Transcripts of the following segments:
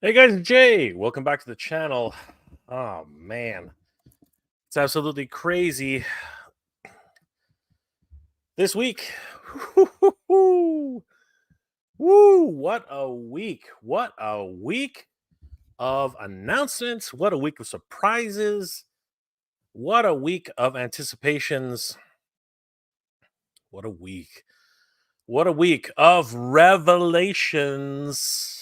Hey guys, Jay, welcome back to the channel. Oh man, it's absolutely crazy this week. Woo, what a week! What a week of announcements! What a week of surprises! What a week of anticipations! What a week! What a week of revelations!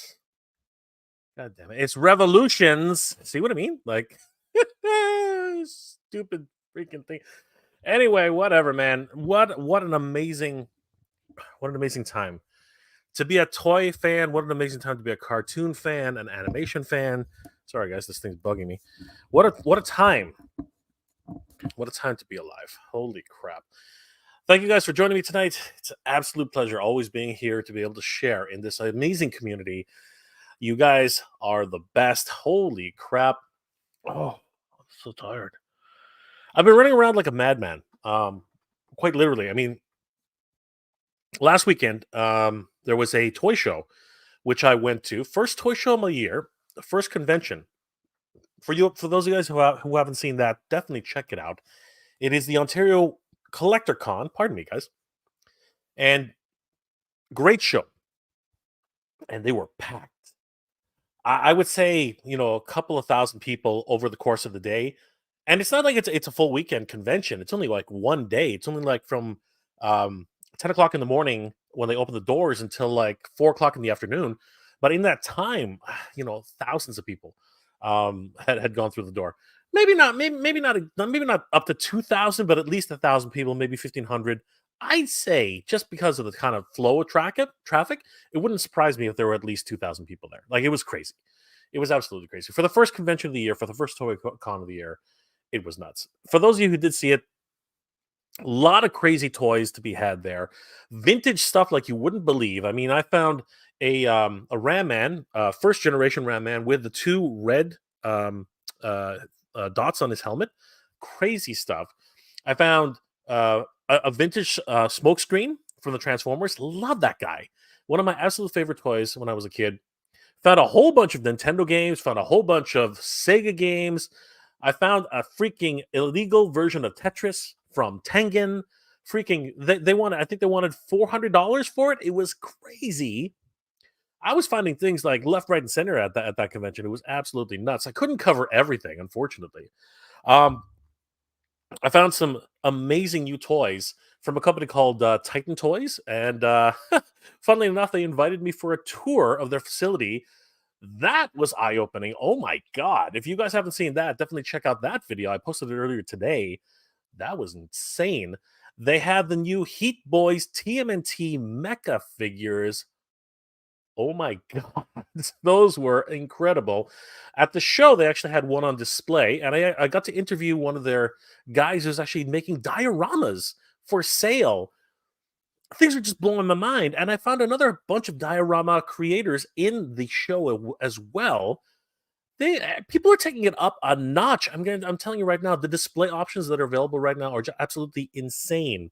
God damn it! It's revolutions. See what I mean? Like stupid freaking thing. Anyway, whatever, man. What an amazing time to be a toy fan. What an amazing time to be a cartoon fan, an animation fan. Sorry, guys, this thing's bugging me. What a time! What a time to be alive! Holy crap! Thank you guys for joining me tonight. It's an absolute pleasure always being here to be able to share in this amazing community. You guys are the best. Holy crap! Oh, I'm so tired. I've been running around like a madman. Quite literally. I mean, last weekend, there was a toy show which I went to. First toy show of the year, the first convention. For those of you guys who haven't seen that, definitely check it out. It is the Ontario Collector Con. Pardon me, guys. And great show. And they were packed. I would say, a couple of thousand people over the course of the day. And it's not like it's a full weekend convention. It's only like one day. It's only like from 10 o'clock in the morning when they open the doors until like 4 o'clock in the afternoon. But in that time, thousands of people had gone through the door. Maybe not up to 2,000, but at least 1,000 people, maybe 1,500. I'd say just because of the kind of flow of traffic, it wouldn't surprise me if there were at least 2,000 people there. Like, it was crazy. It was absolutely crazy. For the first convention of the year, for the first Toy Con of the year, it was nuts. For those of you who did see it, a lot of crazy toys to be had there. Vintage stuff like you wouldn't believe. I mean, I found a Ram Man, first generation Ram Man with the two red dots on his helmet. Crazy stuff. I found a vintage smoke screen from the Transformers. Love that guy. One of my absolute favorite toys when I was a kid. Found a whole bunch of Nintendo games. Found a whole bunch of Sega games. I found a freaking illegal version of Tetris from Tengen. Freaking, they wanted, I think they wanted $400 for it. It was crazy. I was finding things like left, right, and center at that convention. It was absolutely nuts. I couldn't cover everything, unfortunately. I found some amazing new toys from a company called Titan Toys, and funnily enough, they invited me for a tour of their facility. That was eye-opening. Oh my god. If you guys haven't seen that, definitely check out that video. I posted it earlier today. That was insane. They had the new Heat Boys TMNT mecha figures. Oh my god. Those were incredible. At the show, they actually had one on display, and I got to interview one of their guys who's actually making dioramas for sale. Things are just blowing my mind, and I found another bunch of diorama creators in the show as well. People are taking it up a notch. I'm telling you right now, the display options that are available right now are just absolutely insane.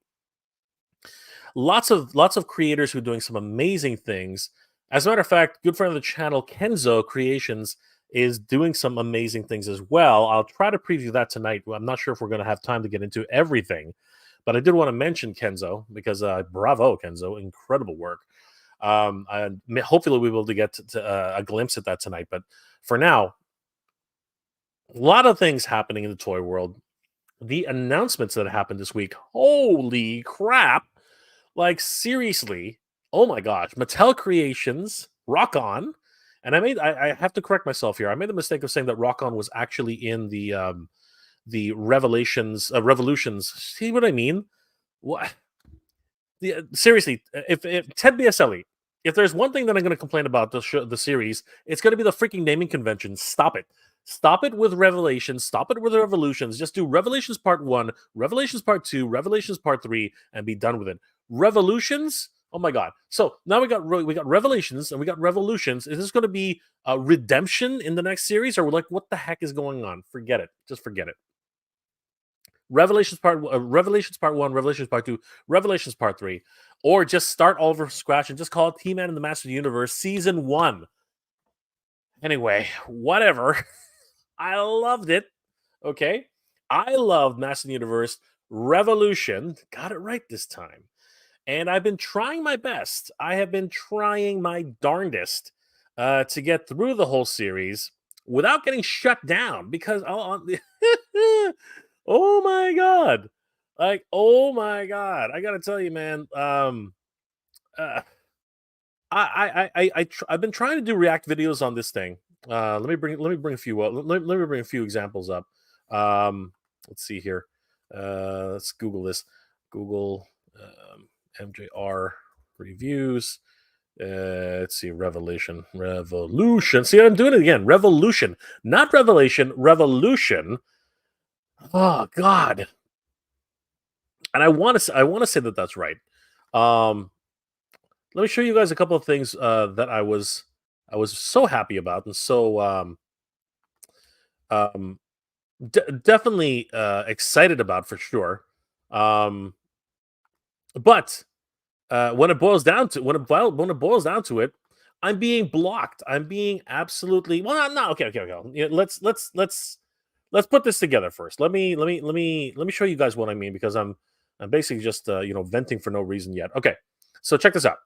Lots of creators who are doing some amazing things. As a matter of fact, good friend of the channel, Kenzo Creations, is doing some amazing things as well. I'll try to preview that tonight. I'm not sure if we're going to have time to get into everything, but I did want to mention Kenzo because bravo, Kenzo, incredible work. And hopefully we'll be able to get to a glimpse at that tonight. But for now, a lot of things happening in the toy world. The announcements that happened this week, holy crap! Like, seriously, oh my gosh, Mattel Creations, Rockkon, and I have to correct myself here. I made the mistake of saying that Rockkon was actually in the Revolutions. See what I mean? What? Seriously, if Ted Biaselli, if there's one thing that I'm going to complain about the series, it's going to be the freaking naming convention. Stop it. Stop it with Revelations. Stop it with Revolutions. Just do Revelations Part 1, Revelations Part 2, Revelations Part 3, and be done with it. Revolutions? Oh my god. So now we got Revelations and we got Revolutions. Is this going to be a redemption in the next series? Or like, what the heck is going on? Forget it. Just forget it. Revelations Part 1, Revelations Part 2, Revelations Part 3. Or just start all over from scratch and just call it He-Man and the Master of the Universe Season 1. Anyway, whatever. I loved it. Okay. I loved Master Universe Revolution. Got it right this time. And I've been trying my best. I have been trying my darndest to get through the whole series without getting shut down because oh my god. Like, oh my god. I gotta tell you, man. Uh, I've been trying to do React videos on this thing. Let me bring a few up. Let me bring a few examples up. Um, let's see here. Let's Google this. Google MJR reviews. Let's see, Revolution. See, I'm doing it again. Revolution, not Revelation. Revolution. Oh God. And I want to say that that's right. Um, Let me show you guys a couple of things that I was so happy about and so um, definitely excited about for sure. Um, but when it boils down to when it boils down to it, I'm being blocked. I'm being absolutely well. I'm not okay. Okay. Okay. Yeah, let's put this together first. Let me show you guys what I mean because I'm basically just venting for no reason yet. Okay. So check this out.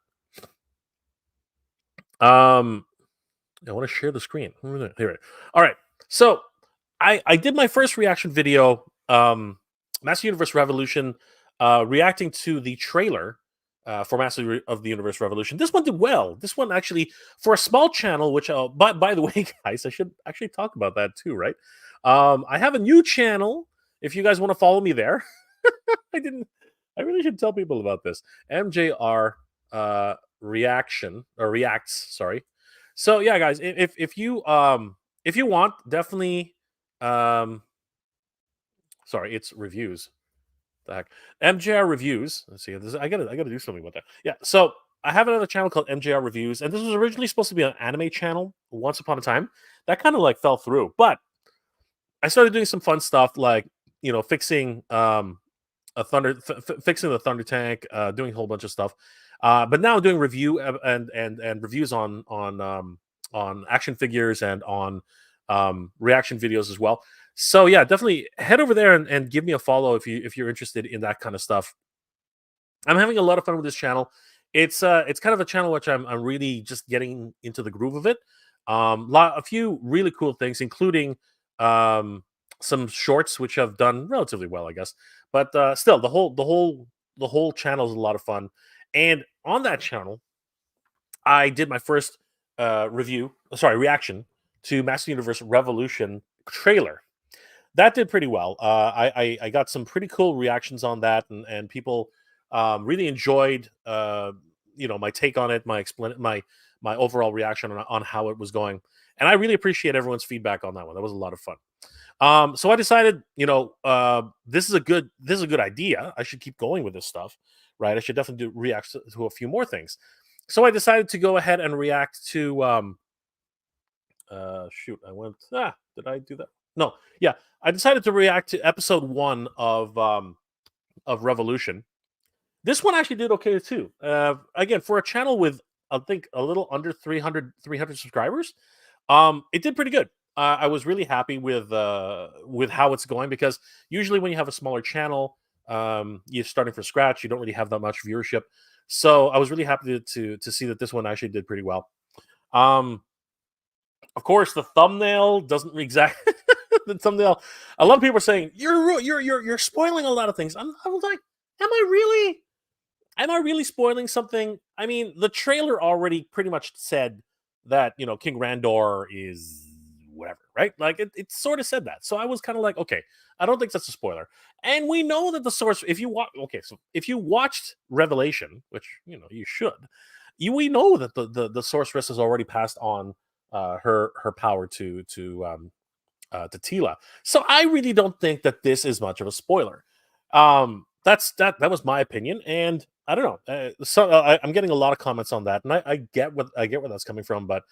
Um, I want to share the screen. Here. All right. So I did my first reaction video, Master Universe Revolution, reacting to the trailer for of the Universe Revolution. This one did well. This one actually, for a small channel, which by the way, guys, I should actually talk about that too, right? I have a new channel. If you guys want to follow me there, I didn't. I really should tell people about this. MJR reaction or reacts. Sorry. So yeah, guys, if you want, definitely sorry, it's reviews. The heck, MJR reviews. Let's see. I gotta do something with that. Yeah. So I have another channel called MJR Reviews, and this was originally supposed to be an anime channel once upon a time. That kind of like fell through, but I started doing some fun stuff like fixing fixing the thunder tank, doing a whole bunch of stuff. But now doing review and reviews on action figures and on reaction videos as well. So yeah, definitely head over there and give me a follow if you're interested in that kind of stuff. I'm having a lot of fun with this channel. It's kind of a channel which I'm really just getting into the groove of it. A few really cool things, including some shorts which have done relatively well, I guess. But still, the whole channel is a lot of fun. And on that channel, I did my first reaction to Master Universe Revolution trailer. That did pretty well. I got some pretty cool reactions on that, and people really enjoyed my take on it, my overall reaction on how it was going, and I really appreciate everyone's feedback on that one. That was a lot of fun. So I decided, this is a good idea. I should keep going with this stuff, right? I should definitely react to a few more things. So I decided to go ahead and react to shoot, did I do that? No, yeah. I decided to react to episode 1 of Revolution. This one actually did okay too. Again, for a channel with I think a little under 300 subscribers, it did pretty good. I was really happy with how it's going because usually when you have a smaller channel, you're starting from scratch. You don't really have that much viewership. So I was really happy to see that this one actually did pretty well. Of course, the thumbnail doesn't exactly the thumbnail. A lot of people are saying you're spoiling a lot of things. I was like, am I really? Am I really spoiling something? I mean, the trailer already pretty much said that King Randor is whatever, right? Like it sort of said that. So I was kind of like, okay, I don't think that's a spoiler. And we know that the source, if you watch, okay, so if you watched Revelation, which you should, we know that the sorceress has already passed on her power to Tila. So I really don't think that this is much of a spoiler. That was my opinion, and I don't know. I'm getting a lot of comments on that, and I get where that's coming from, but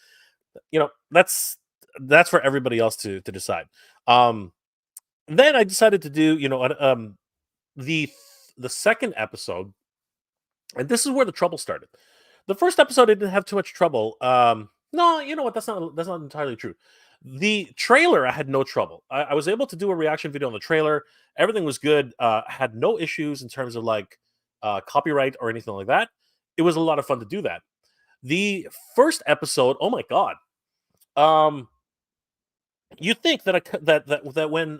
that's for everybody else to decide. Then I decided to do the second episode, and this is where the trouble started. The first episode I didn't have too much trouble. No, you know what? That's not entirely true. The trailer, I had no trouble. I was able to do a reaction video on the trailer. Everything was good. Had no issues in terms of like copyright or anything like that. It was a lot of fun to do that. The first episode, oh my god! Um, you think that that when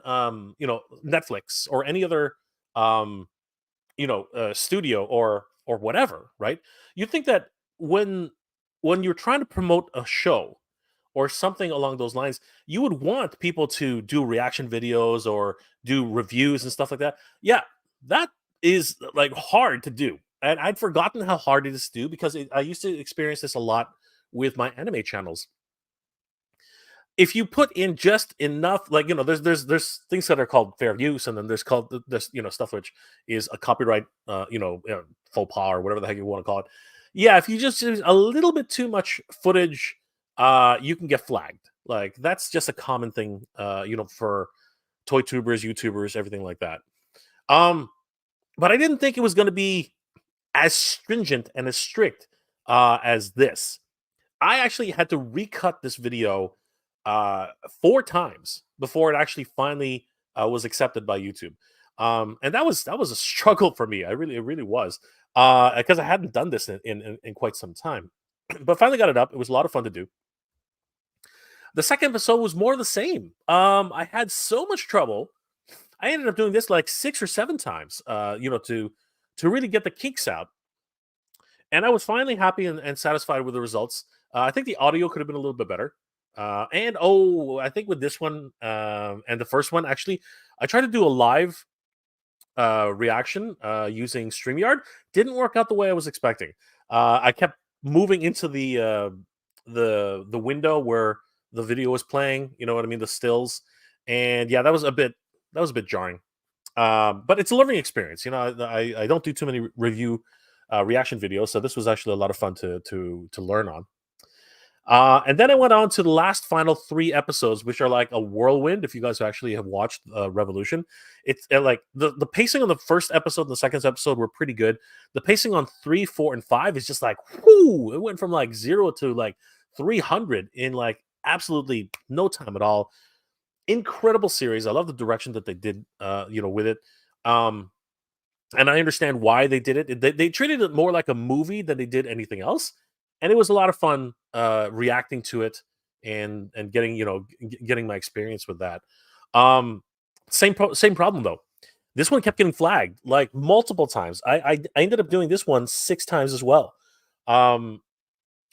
Netflix or any other um studio or whatever, right? You think that when when you're trying to promote a show or something along those lines, you would want people to do reaction videos or do reviews and stuff like that. Yeah, that is like hard to do. And I'd forgotten how hard it is to do because I used to experience this a lot with my anime channels. If you put in just enough, like there's things that are called fair use, and then there's stuff which is a copyright, faux pas or whatever the heck you want to call it. Yeah, if you just use a little bit too much footage, you can get flagged. Like that's just a common thing, for toy tubers, YouTubers, everything like that. Um, but I didn't think it was going to be as stringent and as strict as this. I actually had to recut this video uh, 4 times before it actually finally was accepted by YouTube. And that was a struggle for me. It really was because I hadn't done this in quite some time. But finally got it up. It was a lot of fun to do. The second episode was more of the same. I had so much trouble. I ended up doing this like 6 or 7 times. To really get the kinks out, and I was finally happy and satisfied with the results. I think the audio could have been a little bit better. And I think with this one and the first one, actually, I tried to do a live reaction using StreamYard. Didn't work out the way I was expecting. I kept moving into the window where the video was playing. You know what I mean? The stills, and yeah, that was a bit jarring. But it's a learning experience. I don't do too many review reaction videos, so this was actually a lot of fun to learn on. And then I went on to the last final 3 episodes, which are like a whirlwind. If you guys actually have watched Revolution, it's like the pacing on the first episode and the second episode were pretty good. The pacing on 3, 4, and 5 is just like whoo! It went from like 0 to like 300 in like absolutely no time at all. Incredible series. I love the direction that they did, with it. Um, and I understand why they did it. They treated it more like a movie than they did anything else, and it was a lot of fun reacting to it and getting getting my experience with that. Um, same problem though. This one kept getting flagged like multiple times. I ended up doing this one 6 times as well. Um,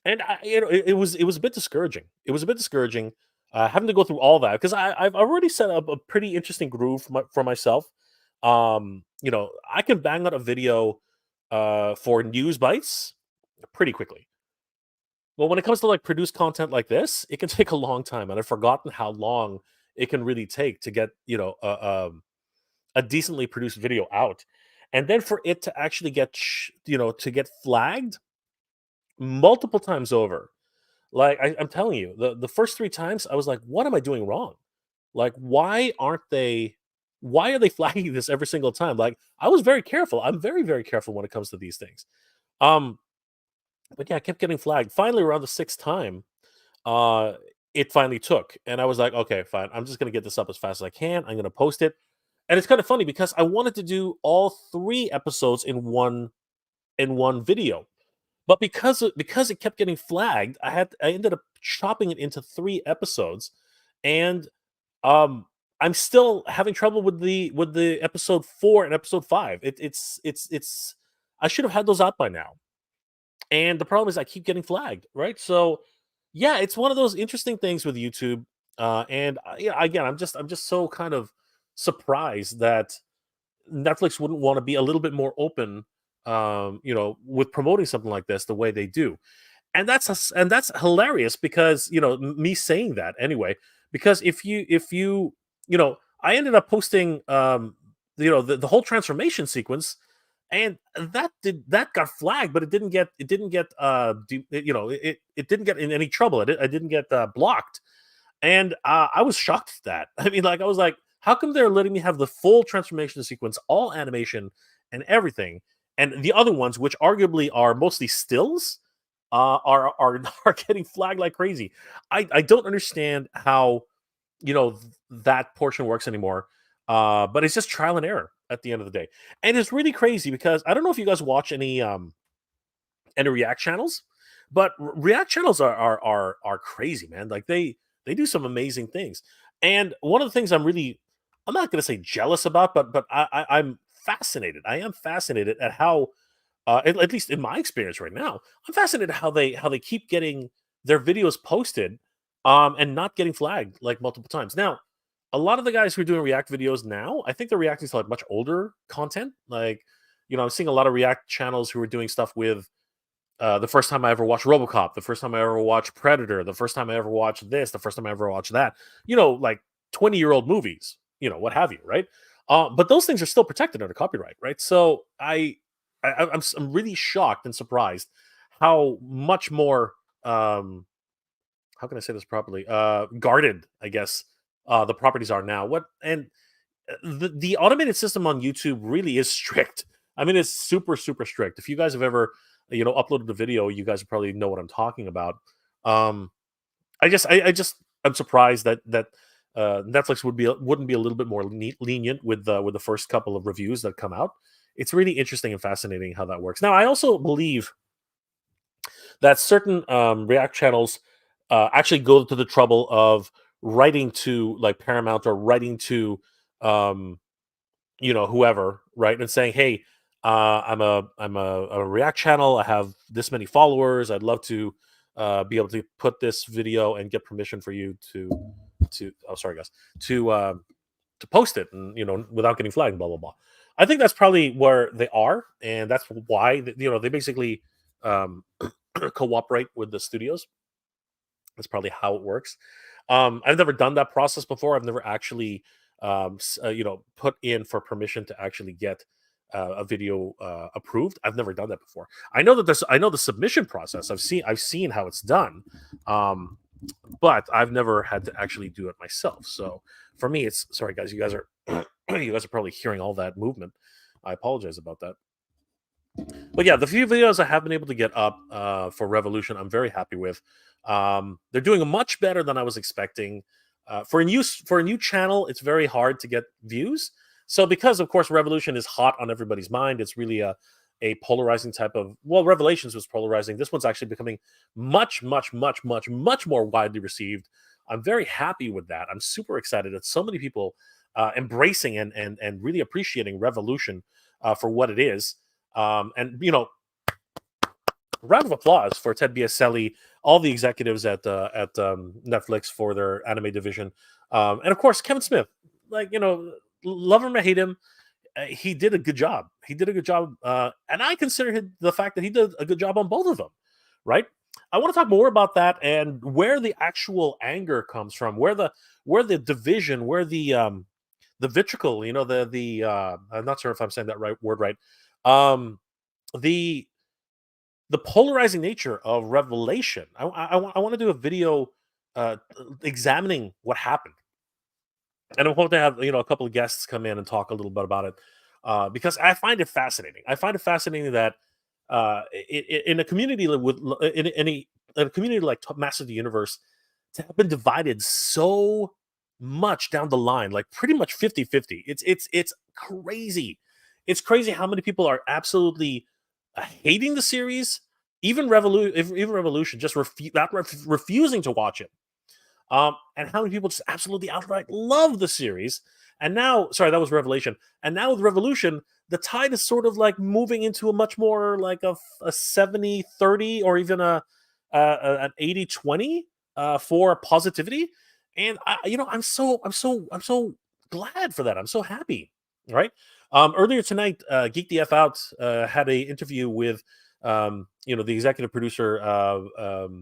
and it was a bit discouraging. It was a bit discouraging having to go through all that because I've already set up a pretty interesting groove for myself. I can bang out a video for news bites pretty quickly. Well, when it comes to like produced content like this, it can take a long time, and I've forgotten how long it can really take to get a decently produced video out, and then for it to actually to get flagged multiple times over. Like I'm telling you, the first 3 times I was like, "What am I doing wrong? Like, Why are they flagging this every single time?" Like, I was very careful. I'm very very careful when it comes to these things. Um, but yeah, I kept getting flagged. Finally, around the 6th time, uh, it finally took, and I was like, "Okay, fine. I'm just gonna get this up as fast as I can. I'm gonna post it." And it's kind of funny because I wanted to do all 3 episodes in one video, but because it kept getting flagged, I ended up chopping it into 3 episodes, and um, I'm still having trouble with the episode 4 and episode 5. It's I should have had those out by now. And the problem is I keep getting flagged, right? So yeah, it's one of those interesting things with YouTube. And yeah, again, I'm just so kind of surprised that Netflix wouldn't want to be a little bit more open, with promoting something like this the way they do. And that's hilarious because me saying that anyway. Because if you I ended up posting the whole transformation sequence, and that got flagged, but it didn't get it didn't get in any trouble. It didn't get blocked, and I was shocked at that. I mean, like I was like, how come they're letting me have the full transformation sequence, all animation and everything, and the other ones, which arguably are mostly stills, are getting flagged like crazy. I don't understand how that portion works anymore. But it's just trial and error at the end of the day, and it's really crazy because I don't know if you guys watch any React channels, but React channels are crazy, man. Like they do some amazing things. And one of the things I'm not going to say jealous about, but I'm fascinated. I am fascinated at how, at least in my experience right now, I'm fascinated how they keep getting their videos posted, and not getting flagged like multiple times. Now, a lot of the guys who are doing React videos now, I think they're reacting to like much older content. Like, I'm seeing a lot of React channels who are doing stuff with the first time I ever watched RoboCop, the first time I ever watched Predator, the first time I ever watched this, the first time I ever watched that, like 20-year-old movies, what have you, right? But those things are still protected under copyright, right? So I'm really shocked and surprised how much more, how can I say this properly, guarded, I guess, the properties are now. The automated system on YouTube really is strict. I mean, it's super, super strict. If you guys have ever, uploaded a video, you guys probably know what I'm talking about. Um, I'm surprised that Netflix wouldn't be a little bit more lenient with the first couple of reviews that come out. It's really interesting and fascinating how that works. Now, I also believe that certain React channels actually go to the trouble of writing to like Paramount or writing to um, whoever, right, and saying, "Hey, I'm a React channel. I have this many followers. I'd love to be able to put this video and get permission for you to oh, sorry guys, to post it, and without getting flagged, blah blah blah." I think that's probably where they are, and that's why they basically um, cooperate with the studios. That's probably how it works. I've never done that process before. I've never actually, put in for permission to actually get a video approved. I've never done that before. I know the submission process. I've seen how it's done, um, but I've never had to actually do it myself. So for me, it's sorry guys. You guys are you guys are probably hearing all that movement. I apologize about that. But yeah, the few videos I have been able to get up for Revolution, I'm very happy with. They're doing much better than I was expecting. For a new channel, it's very hard to get views. So because of course Revolution is hot on everybody's mind, it's really a polarizing type of, well, Revelations was polarizing. This one's actually becoming much, much, much, much, much more widely received. I'm very happy with that. I'm super excited that so many people embracing and really appreciating Revolution for what it is. And round of applause for Ted Biaselli, all the executives at Netflix for their anime division, and of course Kevin Smith. Like love him or hate him, he did a good job. He did a good job, and I consider the fact that he did a good job on both of them. Right. I want to talk more about that and where the actual anger comes from, where the division, where the vitriol, I'm not sure if I'm saying that word right. Um, the the polarizing nature of Revelation. I want to do a video examining what happened, and I'm hoping to have a couple of guests come in and talk a little bit about it, because I find it fascinating. I find it fascinating that in a community in a community like Master of the Universe, to have been divided so much down the line, like pretty much 50-50. It's crazy. It's crazy how many people are absolutely hating the series, even Revolution, just refusing to watch it. And how many people just absolutely outright love the series. And now, sorry, that was Revelation. And now with Revolution, the tide is sort of like moving into a much more like a 70-30, or even an 80-20 for positivity. And I'm so glad for that. I'm so happy. Right. Earlier tonight, Geek the F Out had a interview with the executive producer,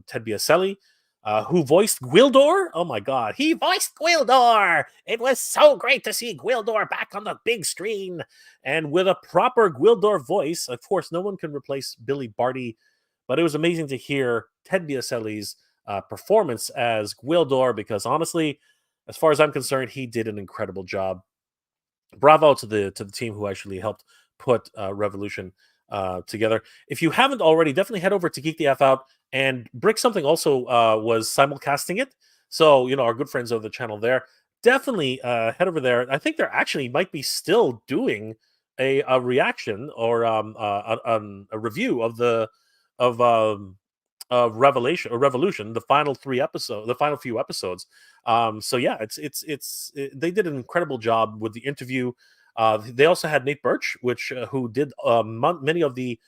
Ted Biaselli, who voiced Gwildor. Oh my God, he voiced Gwildor. It was so great to see Gwildor back on the big screen, and with a proper Gwildor voice. Of course, no one can replace Billy Barty, but it was amazing to hear Ted Biaselli's performance as Gwildor, because honestly, as far as I'm concerned, he did an incredible job. Bravo to the team who actually helped put Revolution together. If you haven't already, definitely head over to Geek the F Out, and Brick Something also was simulcasting it. So, our good friends of the channel there, definitely head over there. I think they're actually might be still doing a reaction or a review of Revolution, the final the final few episodes. So yeah, they did an incredible job with the interview. They also had Nate Birch, which who did many of the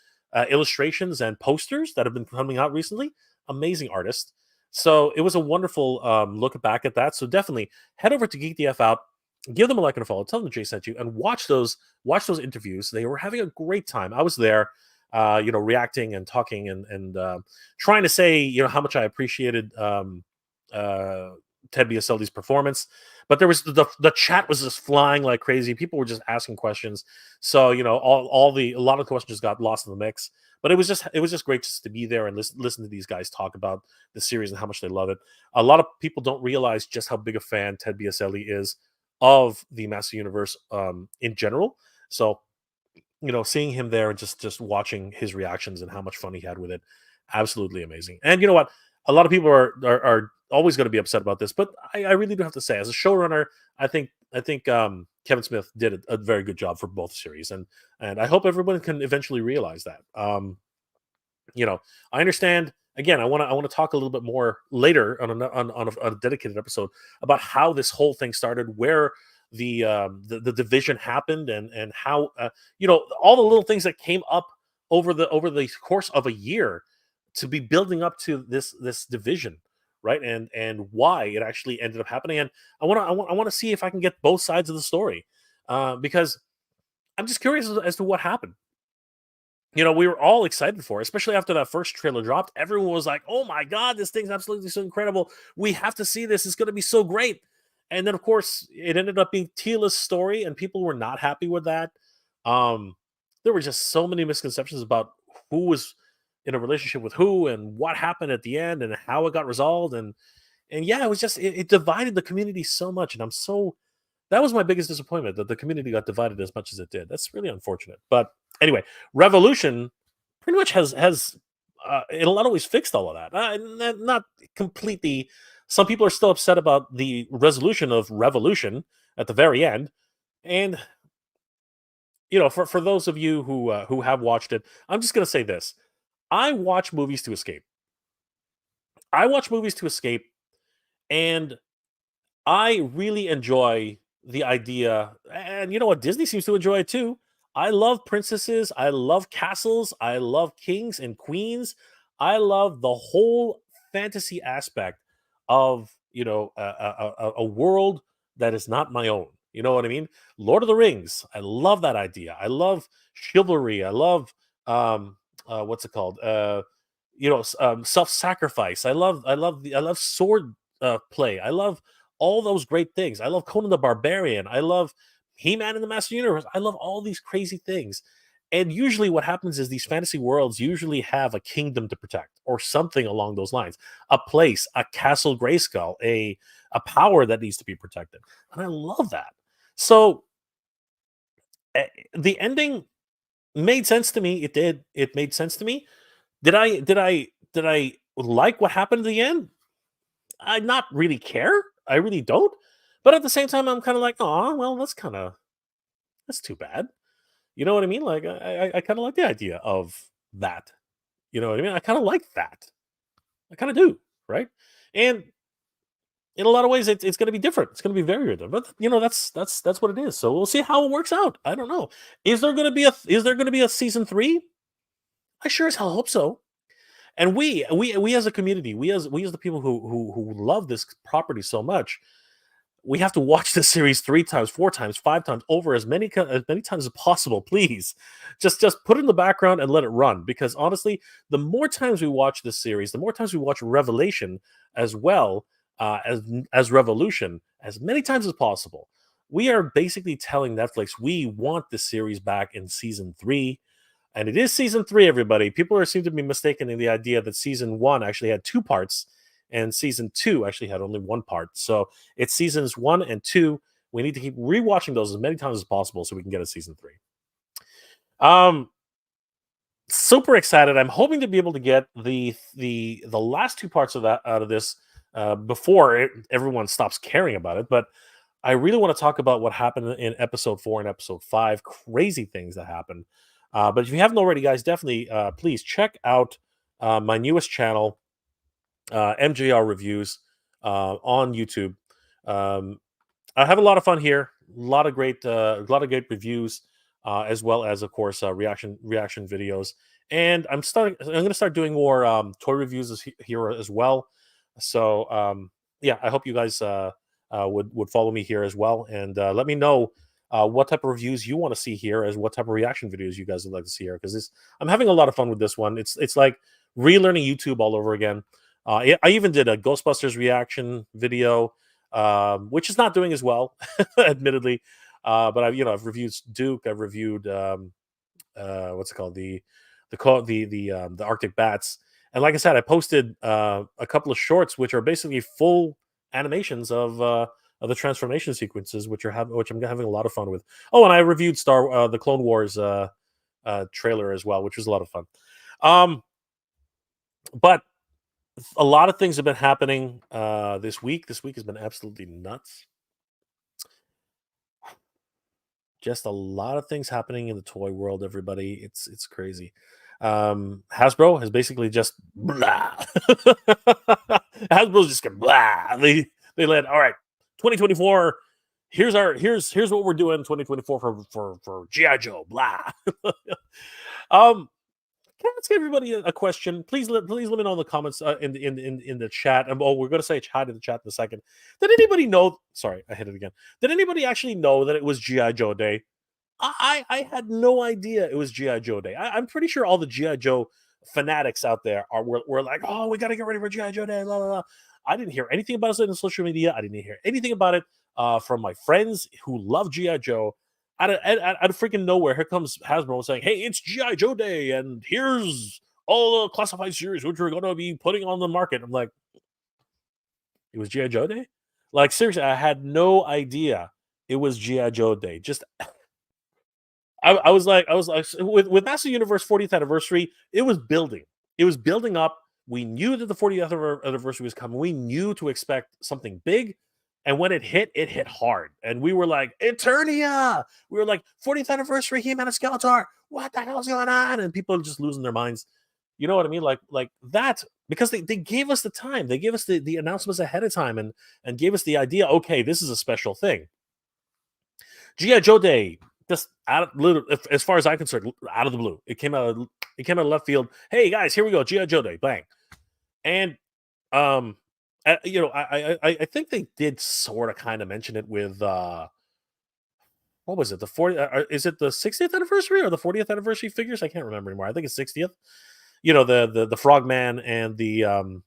illustrations and posters that have been coming out recently. Amazing artist. So it was a wonderful look back at that. So definitely head over to Geek the F Out, give them a like and a follow, tell them Jay sent you, and watch those interviews. They were having a great time. I was there, reacting and talking and trying to say, how much I appreciated uh, Ted Biaselli's performance. But there was the chat was just flying like crazy. People were just asking questions. So a lot of questions just got lost in the mix. But it was just great just to be there and listen to these guys talk about the series and how much they love it. A lot of people don't realize just how big a fan Ted Biaselli is of the Master Universe in general. So seeing him there and just watching his reactions and how much fun he had with it, absolutely amazing. And you know what? A lot of people are always going to be upset about this, but I really do have to say, as a showrunner, I think Kevin Smith did a very good job for both series, and I hope everyone can eventually realize that. I understand. Again, I want to talk a little bit more later on a dedicated episode about how this whole thing started, where the division happened, and how all the little things that came up over the course of a year to be building up to this division, right? And why it actually ended up happening. And I want to see if I can get both sides of the story, because I'm just curious as to what happened. We were all excited for it, especially after that first trailer dropped. Everyone was like, "Oh my god, this thing's absolutely so incredible! We have to see this. It's going to be so great." And then, of course, it ended up being Tila's story, and people were not happy with that. Um, there were just so many misconceptions about who was in a relationship with who, and what happened at the end, and how it got resolved, and yeah, it divided the community so much, and that was my biggest disappointment, that the community got divided as much as it did. That's really unfortunate. But anyway, Revolution pretty much has in a lot of ways fixed all of that. Not completely. Some people are still upset about the resolution of Revolution at the very end, and for those of you who have watched it, I'm just gonna say this: I watch movies to escape. I watch movies to escape, and I really enjoy the idea, and you know what? Disney seems to enjoy it too. I love princesses. I love castles. I love kings and queens. I love the whole fantasy aspect of a world that is not my own. You know what I mean? Lord of the Rings. I love that idea. I love chivalry. I love what's it called? Self-sacrifice. I love sword play. I love all those great things. I love Conan the Barbarian. I love He-Man in the Master Universe. I love all these crazy things. And usually what happens is these fantasy worlds usually have a kingdom to protect or something along those lines. A place, a castle Grayskull, a power that needs to be protected. And I love that. So the ending made sense to me. It did. It made sense to me. Did I like what happened at the end? I not really care. I really don't. But at the same time, I'm kind of like, oh, well, that's too bad. You know what I mean? Like, I kind of like the idea of that. You know what I mean? I kind of like that. I kind of do, right? And in a lot of ways, it's going to be different. It's going to be very different. But that's what it is. So we'll see how it works out. I don't know. Is there going to be a season 3? I sure as hell hope so. And we as a community, we as the people who love this property so much, we have to watch this series 3 times, 4 times, 5 times over, as many times as possible, please. Just put it in the background and let it run, because honestly, the more times we watch this series, the more times we watch Revelation as well, as Revolution, as many times as possible, we are basically telling Netflix we want this series back in season 3. And it is season 3, everybody. People seem to be mistaken in the idea that season 1 actually had 2 parts, and season 2 actually had only 1 part. So it's seasons 1 and 2. We need to keep rewatching those as many times as possible so we can get a season 3. Um, super excited. I'm hoping to be able to get the last two parts of that out of this before everyone stops caring about it. But I really want to talk about what happened in episode 4 and episode 5. Crazy things that happened. But if you haven't already, guys, definitely please check out my newest channel, MJR Reviews, on YouTube. Um, I have a lot of fun here. A lot of great reviews, as well as, of course, reaction videos. And I'm going to start doing more toy reviews here as well. So yeah, I hope you guys would follow me here as well, and let me know what type of reviews you want to see here, as what type of reaction videos you guys would like to see here. Because I'm having a lot of fun with this one. It's like relearning YouTube all over again. I even did a Ghostbusters reaction video, which is not doing as well, admittedly. But I've reviewed Duke. I've reviewed what's it called, the Arctic Bats, and like I said, I posted a couple of shorts which are basically full animations of the transformation sequences, which I'm having a lot of fun with. Oh, and I reviewed the Clone Wars trailer as well, which was a lot of fun. But a lot of things have been happening this week. This week has been absolutely nuts. Just a lot of things happening in the toy world, everybody. It's crazy. Hasbro has basically just blah. Hasbro's just going blah. They let, all right, 2024. Here's what we're doing in 2024 for G.I. Joe. Blah. Can I ask everybody a question? Please let me know in the comments, in the chat. Oh, we're going to say chat in the chat in a second. Did anybody know? Sorry, I hit it again. Did anybody actually know that it was G.I. Joe Day? I had no idea it was G.I. Joe Day. I'm pretty sure all the G.I. Joe fanatics out there were like, oh, we got to get ready for G.I. Joe Day. Blah, blah, blah. I didn't hear anything about it on social media. I didn't hear anything about it from my friends who love G.I. Joe. Out of freaking nowhere, here comes Hasbro saying, hey, it's G.I. Joe Day, and here's all the classified series which we're going to be putting on the market. I'm like, it was G.I. Joe Day? Like, seriously, I had no idea it was G.I. Joe Day. Just, I was like, with Master Universe 40th anniversary, it was building. It was building up. We knew that the 40th anniversary was coming. We knew to expect something big. And when it hit hard. And we were like, Eternia! We were like, 40th anniversary, He-Man and Skeletor. What the hell's going on? And people are just losing their minds. You know what I mean? Like that, because they gave us the time. They gave us the announcements ahead of time and gave us the idea, okay, this is a special thing. G.I. Joe Day, just as far as I'm concerned, out of the blue. It came out of left field. Hey guys, here we go, G.I. Joe Day, bang. And I think they did sort of kind of mention it with what was it? The 40? Is it the 60th anniversary or the 40th anniversary figures? I can't remember anymore. I think it's 60th. You know, the Frogman and the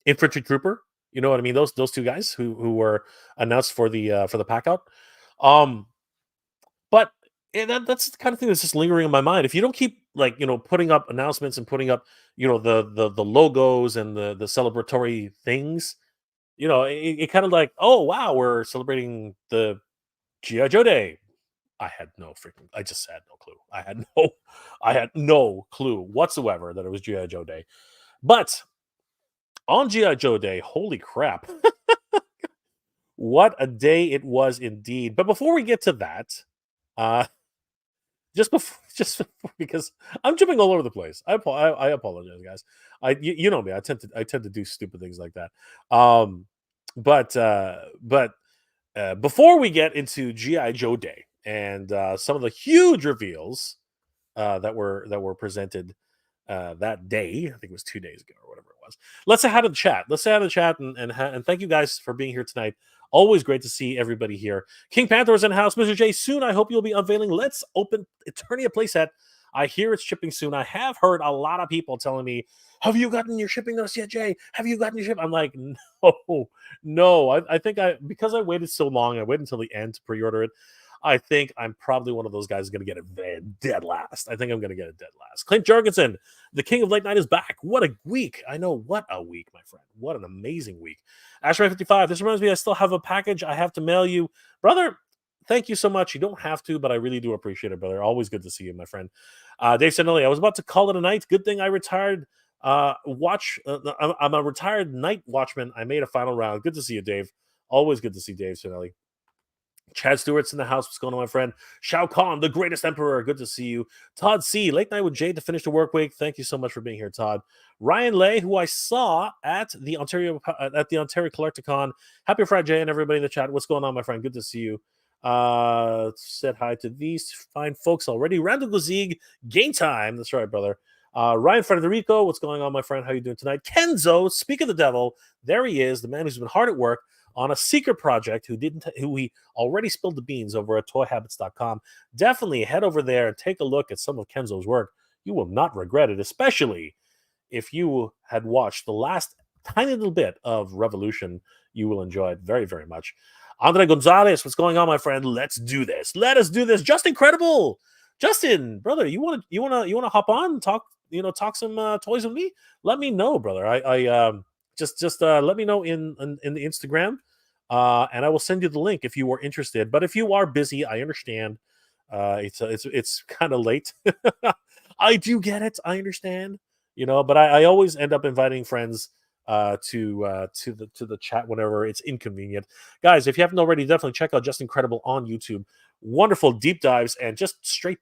infantry trooper. You know what I mean? Those two guys who were announced for the pack out. But that's the kind of thing that's just lingering in my mind. If you don't keep putting up announcements and putting up the logos and the celebratory things, it kind of like, oh wow, we're celebrating the G.I. Joe Day. I just had no clue. I had no clue whatsoever that it was G.I. Joe Day. But on G.I. Joe Day, holy crap. What a day it was indeed. But before we get to that, just because I'm jumping all over the place, I apologize, guys. You know me, I tend to do stupid things like that. But before we get into G.I. Joe Day and some of the huge reveals that were presented that day, I think it was 2 days ago or whatever it was. Let's say hi to the chat. Let's say hi to the chat and thank you guys for being here tonight. Always great to see everybody here. King Panther is in the house. Mr. J, soon I hope you'll be unveiling Let's Open Eternia playset. I hear it's shipping soon. I have heard a lot of people telling me, have you gotten your shipping notice yet, Jay? Have you gotten your ship? I'm like, no. I think because I waited so long, I waited until the end to pre-order it. I think I'm probably one of those guys who's going to get it dead last. I think I'm going to get it dead last. Clint Jorgensen, the king of late night, is back. What a week. I know, what a week, my friend. What an amazing week. Ashray55, this reminds me I still have a package I have to mail you. Brother, thank you so much. You don't have to, but I really do appreciate it, brother. Always good to see you, my friend. Dave Sinelli, I was about to call it a night. Good thing I retired. I'm a retired night watchman. I made a final round. Good to see you, Dave. Always good to see Dave Sinelli. Chad Stewart's in the house. What's going on, my friend? Shao Kahn, the greatest emperor. Good to see you. Todd C. Late night with Jay to finish the work week. Thank you so much for being here, Todd. Ryan Lay, who I saw at the Ontario Collecticon. Happy Friday, Jay, and everybody in the chat. What's going on, my friend? Good to see you. Said hi to these fine folks already. Randall Guzig, game time. That's right, brother. Ryan Federico, what's going on, my friend? How you doing tonight? Kenzo, speak of the devil. There he is, the man who's been hard at work on a secret project who he already spilled the beans over at toyhabits.com. Definitely head over there and take a look at some of Kenzo's work. You will not regret it, especially if you had watched the last tiny little bit of Revolution. You will enjoy it very, very much. Andre Gonzalez, what's going on, my friend? Let's do this. Let us do this. Just incredible. Justin, brother, you want to hop on and talk some toys with me? Let me know, brother. Just let me know in the Instagram, and I will send you the link if you are interested. But if you are busy, I understand. It's kind of late. I do get it. I understand. But I always end up inviting friends to the chat whenever it's inconvenient. Guys, if you haven't already, definitely check out Just Incredible on YouTube. Wonderful deep dives and just straight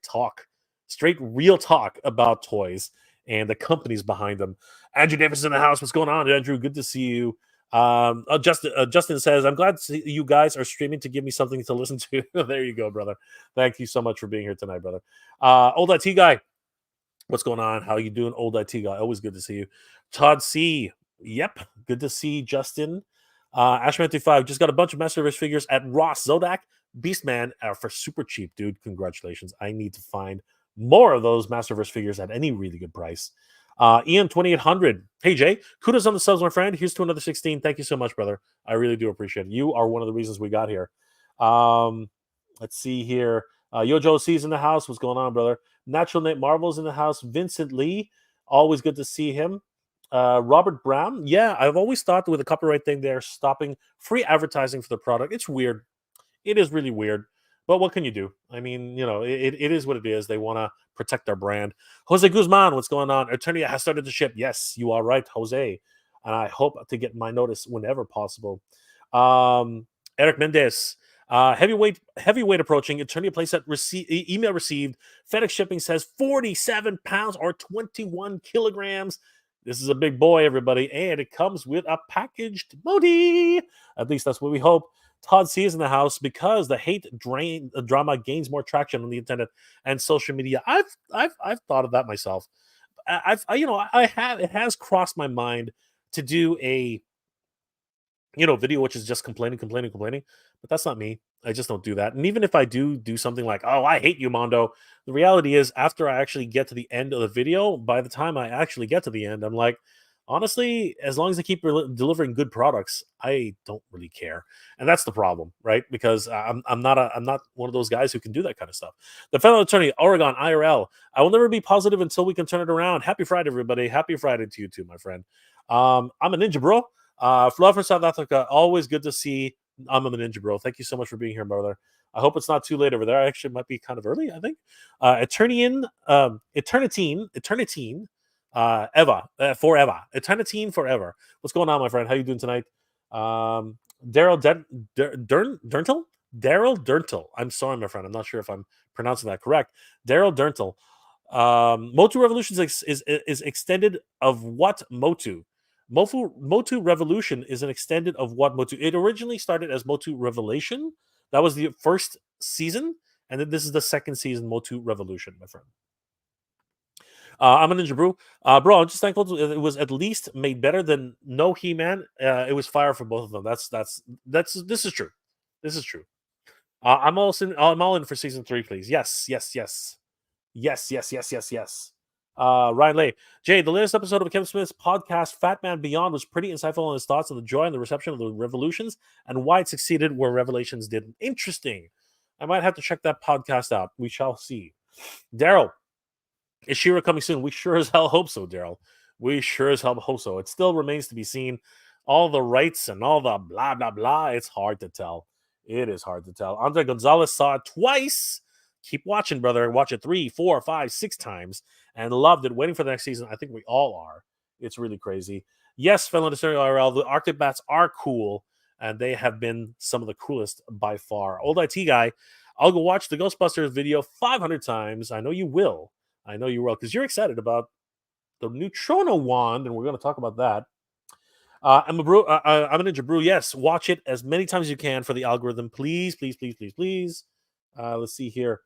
real talk about toys and the companies behind them. Andrew Davis in the house. What's going on, Andrew? Good to see you. Justin says, I'm glad you guys are streaming to give me something to listen to. There you go, brother. Thank you so much for being here tonight, brother. Old IT guy. What's going on? How you doing, old IT guy? Always good to see you. Todd C. Yep. Good to see Justin. Ashman35 just got a bunch of Masterverse figures at Ross. Zodak, Beastman for super cheap, dude. Congratulations. I need to find more of those Masterverse figures at any really good price. Ian 2800. Hey Jay, kudos on the subs, my friend. Here's to another 16. Thank you so much, brother. I really do appreciate it. You are one of the reasons we got here. Let's see here. Yojo C's in the house. What's going on, brother? Natural Nate Marvel's in the house. Vincent Lee, always good to see him. Robert Brown. Yeah, I've always thought with the copyright thing, they're stopping free advertising for the product. It's weird. It is really weird. But what can you do? I mean, it is what it is. They want to protect their brand. Jose Guzman, what's going on? Eternia has started to ship. Yes, you are right, Jose. And I hope to get my notice whenever possible. Eric Mendez, heavyweight approaching. Eternia playset email received. FedEx shipping says 47 pounds or 21 kilograms. This is a big boy, everybody. And it comes with a packaged MOTU. At least that's what we hope. Todd C is in the house because the hate drama gains more traction on the internet and social media. I've thought of that myself. It has crossed my mind to do a video which is just complaining, but that's not me. I just don't do that. And even if I do something like, oh, I hate you, Mondo, the reality is after I actually get to the end of the video, by the time I actually get to the end, I'm like, honestly, as long as they keep delivering good products, I don't really care. And that's the problem, right? Because I'm not one of those guys who can do that kind of stuff. The fellow attorney, Oregon IRL. I will never be positive until we can turn it around. Happy Friday, everybody. Happy Friday to you too, my friend. I'm a ninja, bro. Flo from South Africa. Always good to see. I'm a ninja, bro. Thank you so much for being here, brother. I hope it's not too late over there. Actually, it might be kind of early, I think. Eternitine, Eva, forever. Eternitine forever. What's going on, my friend? How you doing tonight? Daryl Derntel? Daryl Derntel. I'm sorry, my friend. I'm not sure if I'm pronouncing that correct. Daryl Derntel. MOTU Revolutions is extended of what MOTU? MOTU Revolution is an extended of what MOTU? It originally started as MOTU Revelation. That was the first season, and then this is the second season, MOTU Revolution, my friend. I'm a Ninja Brew. Bro, I'm just thankful it was at least made better than no He-Man. It was fire for both of them. This is true. This is true. I'm all in for season 3, please. Yes. Ryan Lay. Jay, the latest episode of Kevin Smith's podcast, Fat Man Beyond, was pretty insightful on his thoughts on the joy and the reception of the Revolutions and why it succeeded where Revelations didn't. Interesting. I might have to check that podcast out. We shall see. Daryl, is She-Ra coming soon? We sure as hell hope so, Daryl. We sure as hell hope so. It still remains to be seen. All the rights and all the blah, blah, blah, it's hard to tell. It is hard to tell. Andre Gonzalez saw it twice. Keep watching, brother. Watch it 3, 4, 5, 6 times and loved it. Waiting for the next season. I think we all are. It's really crazy. Yes, fellow Stereo IRL, the Arctic Bats are cool, and they have been some of the coolest by far. Old IT guy, I'll go watch the Ghostbusters video 500 times. I know you will. I know you will, because you're excited about the Neutrino wand, and we're going to talk about that. I'm a brew. I'm a ninja brew. Yes, watch it as many times as you can for the algorithm, please, please, please, please, please. Let's see here.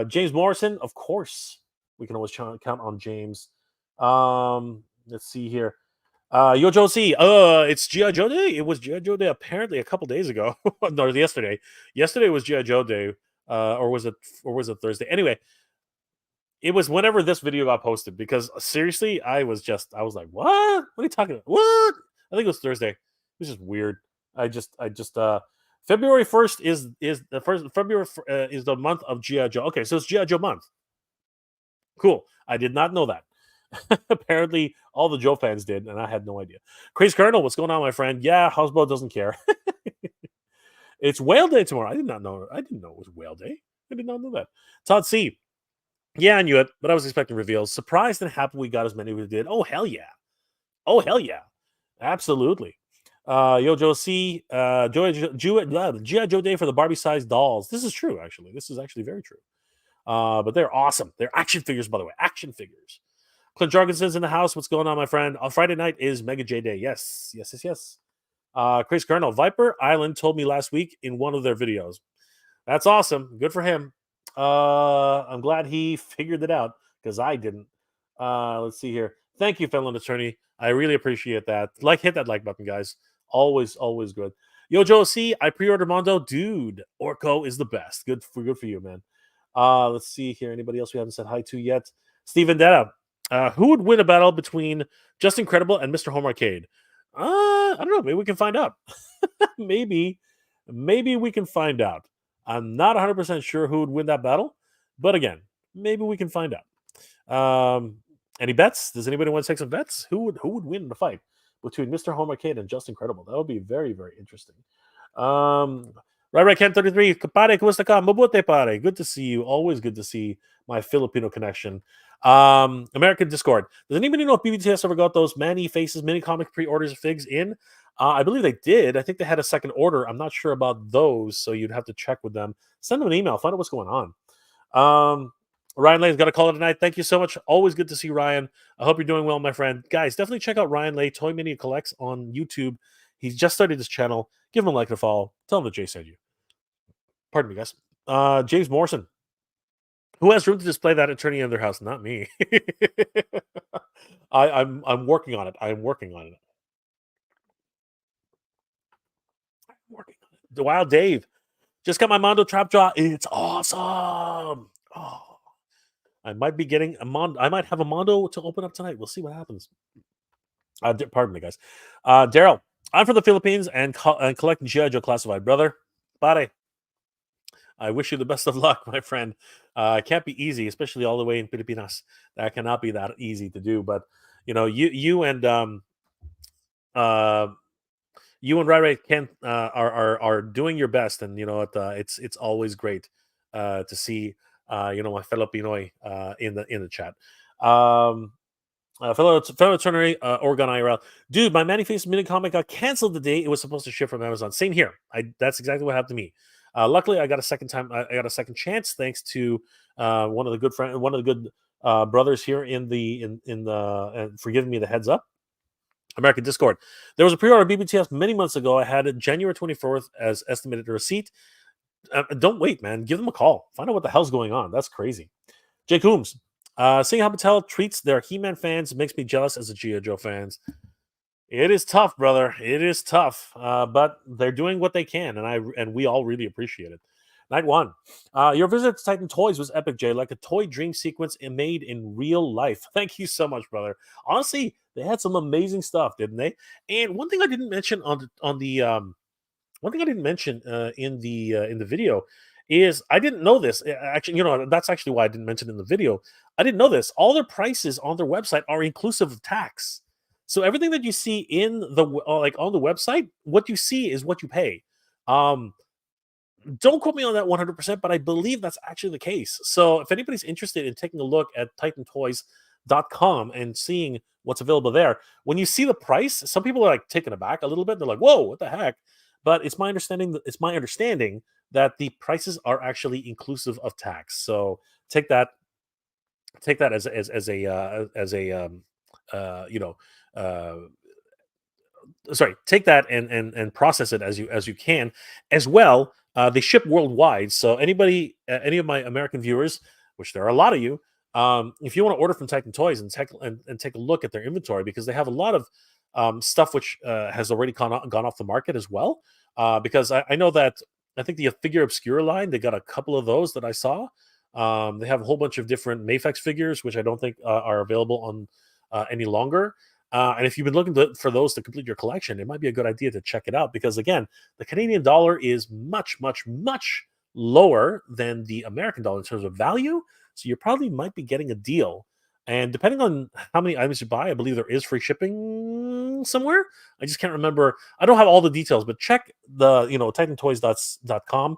James Morrison, of course, we can always count on James. Let's see here. Yo Josie, it's G.I. Joe Day. It was G.I. Joe Day apparently a couple days ago. No, yesterday. Yesterday was G.I. Joe Day. Or was it Thursday? Anyway, it was whenever this video got posted, because seriously, I was like, what? What are you talking about? What? I think it was Thursday. It was just weird. February 1st is the first February is the month of G.I. Joe. Okay, so it's G.I. Joe month. Cool. I did not know that. Apparently, all the Joe fans did, and I had no idea. Crazy Colonel, what's going on, my friend? Yeah, Hasbro doesn't care. It's Whale Day tomorrow. I did not know. I didn't know it was Whale Day. I did not know that. Todd C. Yeah, I knew it, but I was expecting reveals. Surprised and happy we got as many as we did. Oh, hell yeah. Oh, hell yeah. Absolutely. Yo, Joe C. G.I. Joe Day for the Barbie-sized dolls. This is true, actually. This is actually very true. But they're awesome. They're action figures, by the way. Action figures. Clint Jorgensen's in the house. What's going on, my friend? On Friday night is Mega J Day. Yes. Chris Colonel, Viper Island told me last week in one of their videos. That's awesome. Good for him. I'm glad he figured it out, because I didn't. Let's see here. Thank you, fellow attorney. I really appreciate that. Hit that like button, guys. Always good. Yo, Joe C. I pre-ordered Mondo. Dude, Orko is the best. Good for you, man. Let's see here. Anybody else we haven't said hi to yet? Steven Detta. Who would win a battle between Just Incredible and Mr. Home Arcade? I don't know. Maybe we can find out. maybe we can find out. I'm not 100% sure who would win that battle, but again, maybe we can find out. Any bets? Does anybody want to take some bets? Who would win the fight between Mr. Home Arcade and Just Incredible? That would be very, very interesting. Right, Ken 33. Pare, kumusta ka? Mabuti, pare. Good to see you. Always good to see my Filipino connection. American Discord. Does anybody know if BBTS ever got those Manny Faces mini comic pre-orders figs in? I believe they did. I think they had a second order. I'm not sure about those, so you'd have to check with them. Send them an email. Find out what's going on. Ryan Lay's got to call it a night. Thank you so much. Always good to see Ryan. I hope you're doing well, my friend. Guys, definitely check out Ryan Lay, Toy Mania Collects on YouTube. He's just started his channel. Give him a like and a follow. Tell him that Jay sent you. Pardon me, guys. James Morrison. Who has room to display that attorney in their house? Not me. I'm working on it. I'm working on it. The Wild Dave. Just got my Mondo Trap Jaw. It's awesome. Oh, I might be getting a Mondo. I might have a Mondo to open up tonight. We'll see what happens. Pardon me, guys. Daryl, I'm from the Philippines and collecting G.I. Joe Classified. Brother, pare. I wish you the best of luck, my friend. It can't be easy, especially all the way in Pilipinas. That cannot be that easy to do. But you and Rai Rai Ken are doing your best, and it's always great to see my fellow Pinoy in the chat. Fellow attorney, Oregon IRL. Dude, my Manifest mini comic got canceled the day it was supposed to ship from Amazon. Same here. That's exactly what happened to me. Luckily, I got a second time. I got a second chance thanks to one of the good brothers here in the for giving me the heads up. American Discord. There was a pre-order BBTS many months ago. I had it January 24th as estimated receipt. Don't wait, man. Give them a call. Find out what the hell's going on. That's crazy. Jake Coombs. Seeing how Mattel treats their He-Man fans makes me jealous as a G.I. Joe fans. It is tough, brother. It is tough. But they're doing what they can, and we all really appreciate it. Night one. Your visit to Titan Toys was epic, Jay. Like a toy dream sequence made in real life. Thank you so much, brother. Honestly, they had some amazing stuff, didn't they? And one thing I didn't mention in the video is I didn't know this. Actually, that's actually why I didn't mention it in the video. I didn't know this. All their prices on their website are inclusive of tax. So everything that you see in the on the website, what you see is what you pay. Don't quote me on that 100%, but I believe that's actually the case. So if anybody's interested in taking a look at titantoys.com and seeing what's available there, when you see the price, some people are like taken aback a little bit. They're like, "Whoa, what the heck?" But it's my understanding that the prices are actually inclusive of tax. So take that as a you know uh sorry, take that and process it as you can as well. They ship worldwide, so any of my American viewers, which there are a lot of you, if you want to order from Titan Toys and take a look at their inventory, because they have a lot of stuff which has already gone off the market as well. Because I know that I think the Figure Obscura line, they got a couple of those that I saw. They have a whole bunch of different Mafex figures, which I don't think are available on any longer. And if you've been looking for those to complete your collection, it might be a good idea to check it out, because, again, the Canadian dollar is much, much, much lower than the American dollar in terms of value. So you probably might be getting a deal. And depending on how many items you buy, I believe there is free shipping somewhere. I just can't remember. I don't have all the details, but check the titantoys.com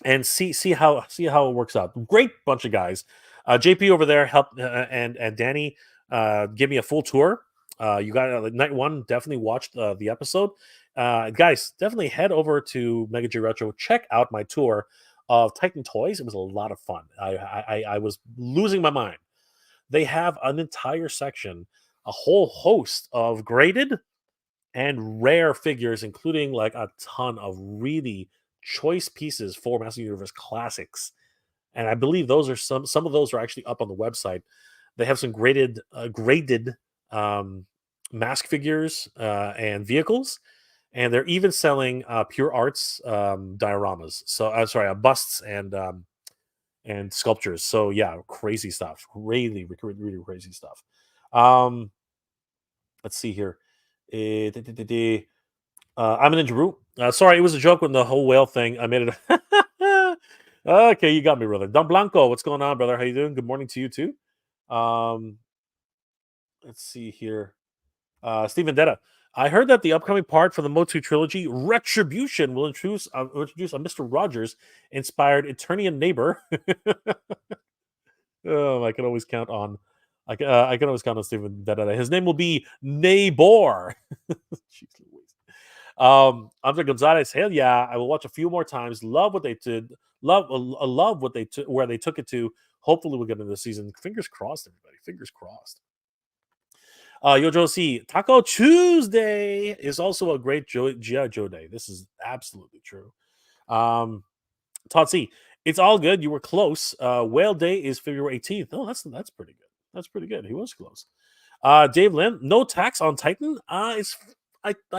and see how it works out. Great bunch of guys. JP over there helped, and Danny give me a full tour. You got night one. Definitely watched the episode. Guys, definitely head over to Mega J Retro. Check out my tour of Titan Toys. It was a lot of fun. I was losing my mind. They have an entire section, a whole host of graded and rare figures, including like a ton of really choice pieces for Master Universe classics. And I believe those are some of those are actually up on the website. They have some graded um, mask figures and vehicles, and they're even selling pure arts dioramas. So sorry, busts and sculptures. So yeah, crazy stuff. Really, really, really crazy stuff. Um, let's see here. I'm an Ninja. Sorry, it was a joke with the whole whale thing. I made it. Okay, you got me, brother. Don Blanco, what's going on, brother? How you doing? Good morning to you too. Um, let's see here. Steve Vendetta. I heard that the upcoming part for the MOTU trilogy, Retribution, will introduce a Mr. Rogers inspired Eternian neighbor. Oh, I can always count on. I can always count on Steven Vendetta. His name will be Nabor. Jeez Louise. Andre Gonzalez, hell yeah, I will watch a few more times. Love what they did. Love what they took, where they took it to. Hopefully, we'll get into the season. Fingers crossed, everybody. Fingers crossed. Yojo C. Taco Tuesday is also a great G.I. Joe day. This is absolutely true. Todd C. It's all good. You were close. Whale Day is February 18th. Oh, that's pretty good. That's pretty good. He was close. Dave Lim, no tax on Titan. I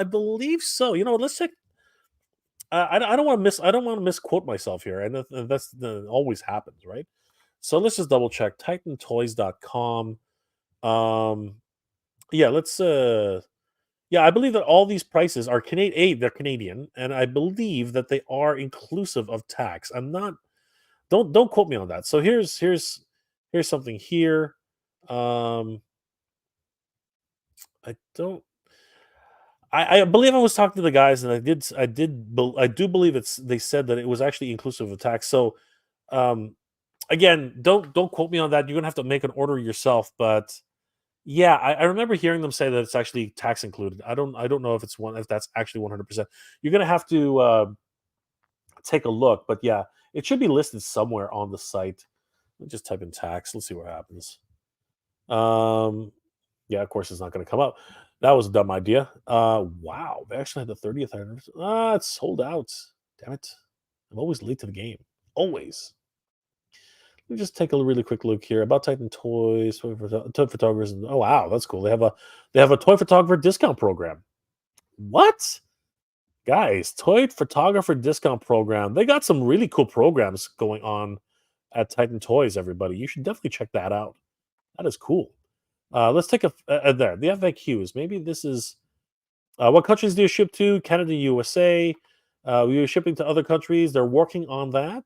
believe so. Let's check. I don't want to misquote myself here, and that's always happens, right? So let's just double check. TitanToys.com. Yeah, let's. Yeah, I believe that all these prices are Canadian. They're Canadian, and I believe that they are inclusive of tax. I'm not. Don't quote me on that. So here's something here. I don't. I believe I was talking to the guys, and I do believe they said that it was actually inclusive of tax. So um, again, don't quote me on that. You're gonna have to make an order yourself. But yeah, I remember hearing them say that it's actually tax included. I don't know if that's actually 100%. You're gonna have to take a look. But yeah, it should be listed somewhere on the site. Let me just type in tax. Let's see what happens. Um, yeah, of course it's not going to come up. That was a dumb idea. Wow, they actually had the 30th anniversary. It's sold out. Damn it! I'm always late to the game. Always. Let me just take a really quick look here about Titan Toys, toy photographers. Oh wow, that's cool. They have a toy photographer discount program. What? Guys, toy photographer discount program. They got some really cool programs going on at Titan Toys, everybody. You should definitely check that out. That is cool. Let's take there. The FAQs. Maybe this is what countries do you ship to? Canada, USA. We are shipping to other countries. They're working on that.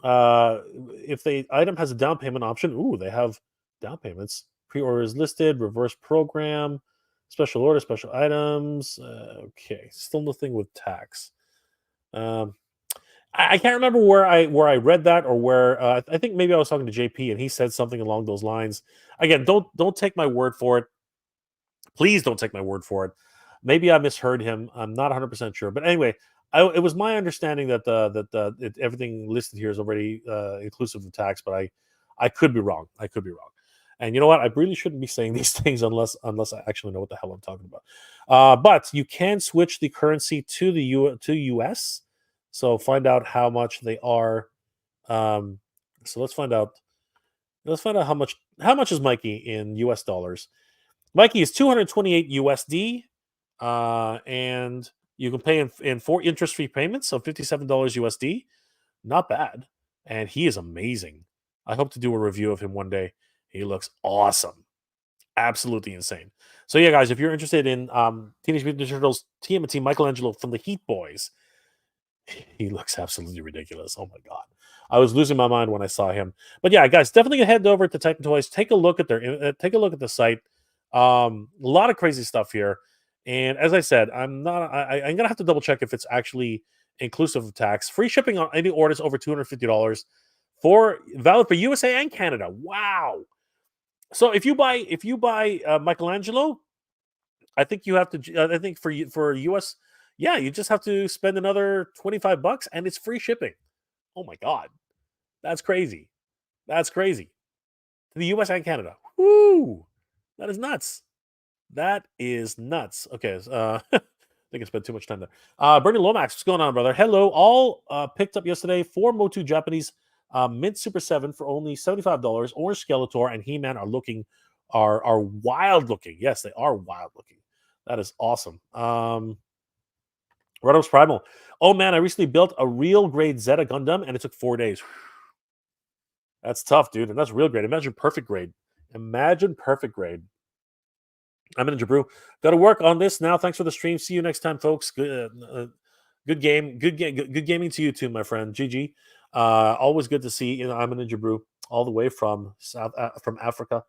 If the item has a down payment option, they have down payments. Pre-order is listed. Reverse program. Special order. Special items. Okay, still nothing with tax. I can't remember where I read that or where I think maybe I was talking to JP and he said something along those lines. Again, don't take my word for it. Please don't take my word for it. Maybe I misheard him. I'm not 100% sure. But anyway, it was my understanding that everything listed here is already inclusive of tax, but I could be wrong. I could be wrong. And you know what? I really shouldn't be saying these things unless I actually know what the hell I'm talking about. But you can switch the currency to to US. So find out how much they are. Um, so let's find out. Let's find out how much is Mikey in US dollars. Mikey is 228 USD, and you can pay in 4 interest-free payments, so $57 USD. Not bad, and he is amazing. I hope to do a review of him one day. He looks awesome, absolutely insane. So yeah, guys, if you're interested in Teenage Mutant Ninja Turtles TMNT Michelangelo from the Heat Boys, he looks absolutely ridiculous. Oh my god, I was losing my mind when I saw him. But yeah, guys, definitely head over to Titan Toys. Take a look at take a look at the site. A lot of crazy stuff here. And as I said, I'm gonna have to double check if it's actually inclusive of tax. Free shipping on any orders over $250 for valid for USA and Canada. Wow. So if you buy Michelangelo, I think you have to. I think for US, yeah, you just have to spend another $25 and it's free shipping. Oh my god, that's crazy. That's crazy. To the US and Canada. Woo! That is nuts. That is nuts. Okay, I think I spent too much time there. Bernie Lomax, what's going on, brother? Hello, all picked up yesterday. 4 MOTU Japanese Mint Super 7 for only $75. Orange Skeletor and He-Man are wild looking. Yes, they are wild looking. That is awesome. Redox Primal. Oh man, I recently built a real grade Zeta Gundam and it took 4 days. That's tough, dude. And that's real grade. Imagine perfect grade. Imagine perfect grade. I'm in Jabru. Got to work on this now. Thanks for the stream. See you next time, folks. Good game. Good gaming to you too, my friend. GG. Always good to see. I'm in Ninja Brew, all the way from from Africa.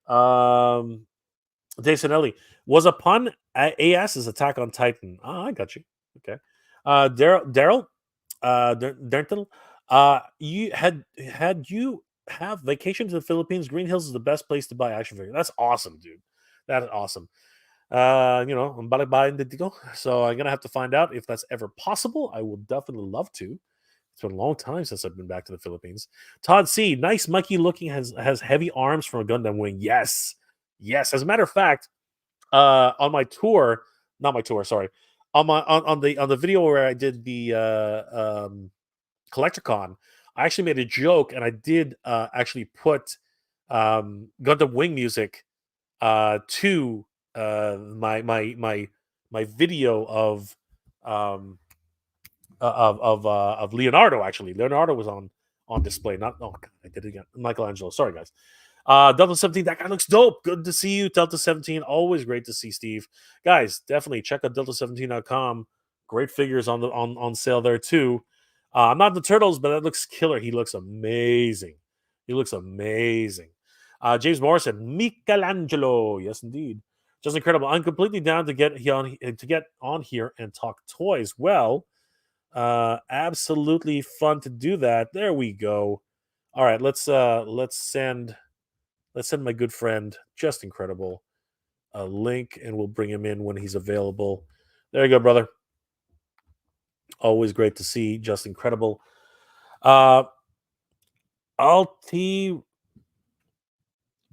Dave Sinelli was a pun at AS's Attack on Titan. Ah, I got you. Okay. Daryl, Denton, you have vacation to the Philippines? Green Hills is the best place to buy action figures. That's awesome, dude. That is awesome. I'm balikbayan dito. So I'm gonna have to find out if that's ever possible. I will definitely love to. It's been a long time since I've been back to the Philippines. Todd C, nice Mikey looking, has heavy arms from a Gundam wing. Yes. Yes. As a matter of fact, on my tour, not my tour, sorry. On the video where I did the CollectorCon, I actually made a joke and I did actually put Gundam wing music to my video of Leonardo. Actually, Leonardo was on display. Not oh god, I did it again. Michelangelo. Sorry, guys. Delta 17, that guy looks dope. Good to see you, Delta 17. Always great to see Steve. Guys, definitely check out delta17.com. Great figures on sale there too. I'm not the turtles, but that looks killer. He looks amazing. He looks amazing. James Morrison, Michelangelo. Yes, indeed. Just incredible. I'm completely down to get on here and talk toys. Well, absolutely fun to do that. There we go. All right, let's send my good friend, Just Incredible, a link, and we'll bring him in when he's available. There you go, brother. Always great to see Just Incredible. Alti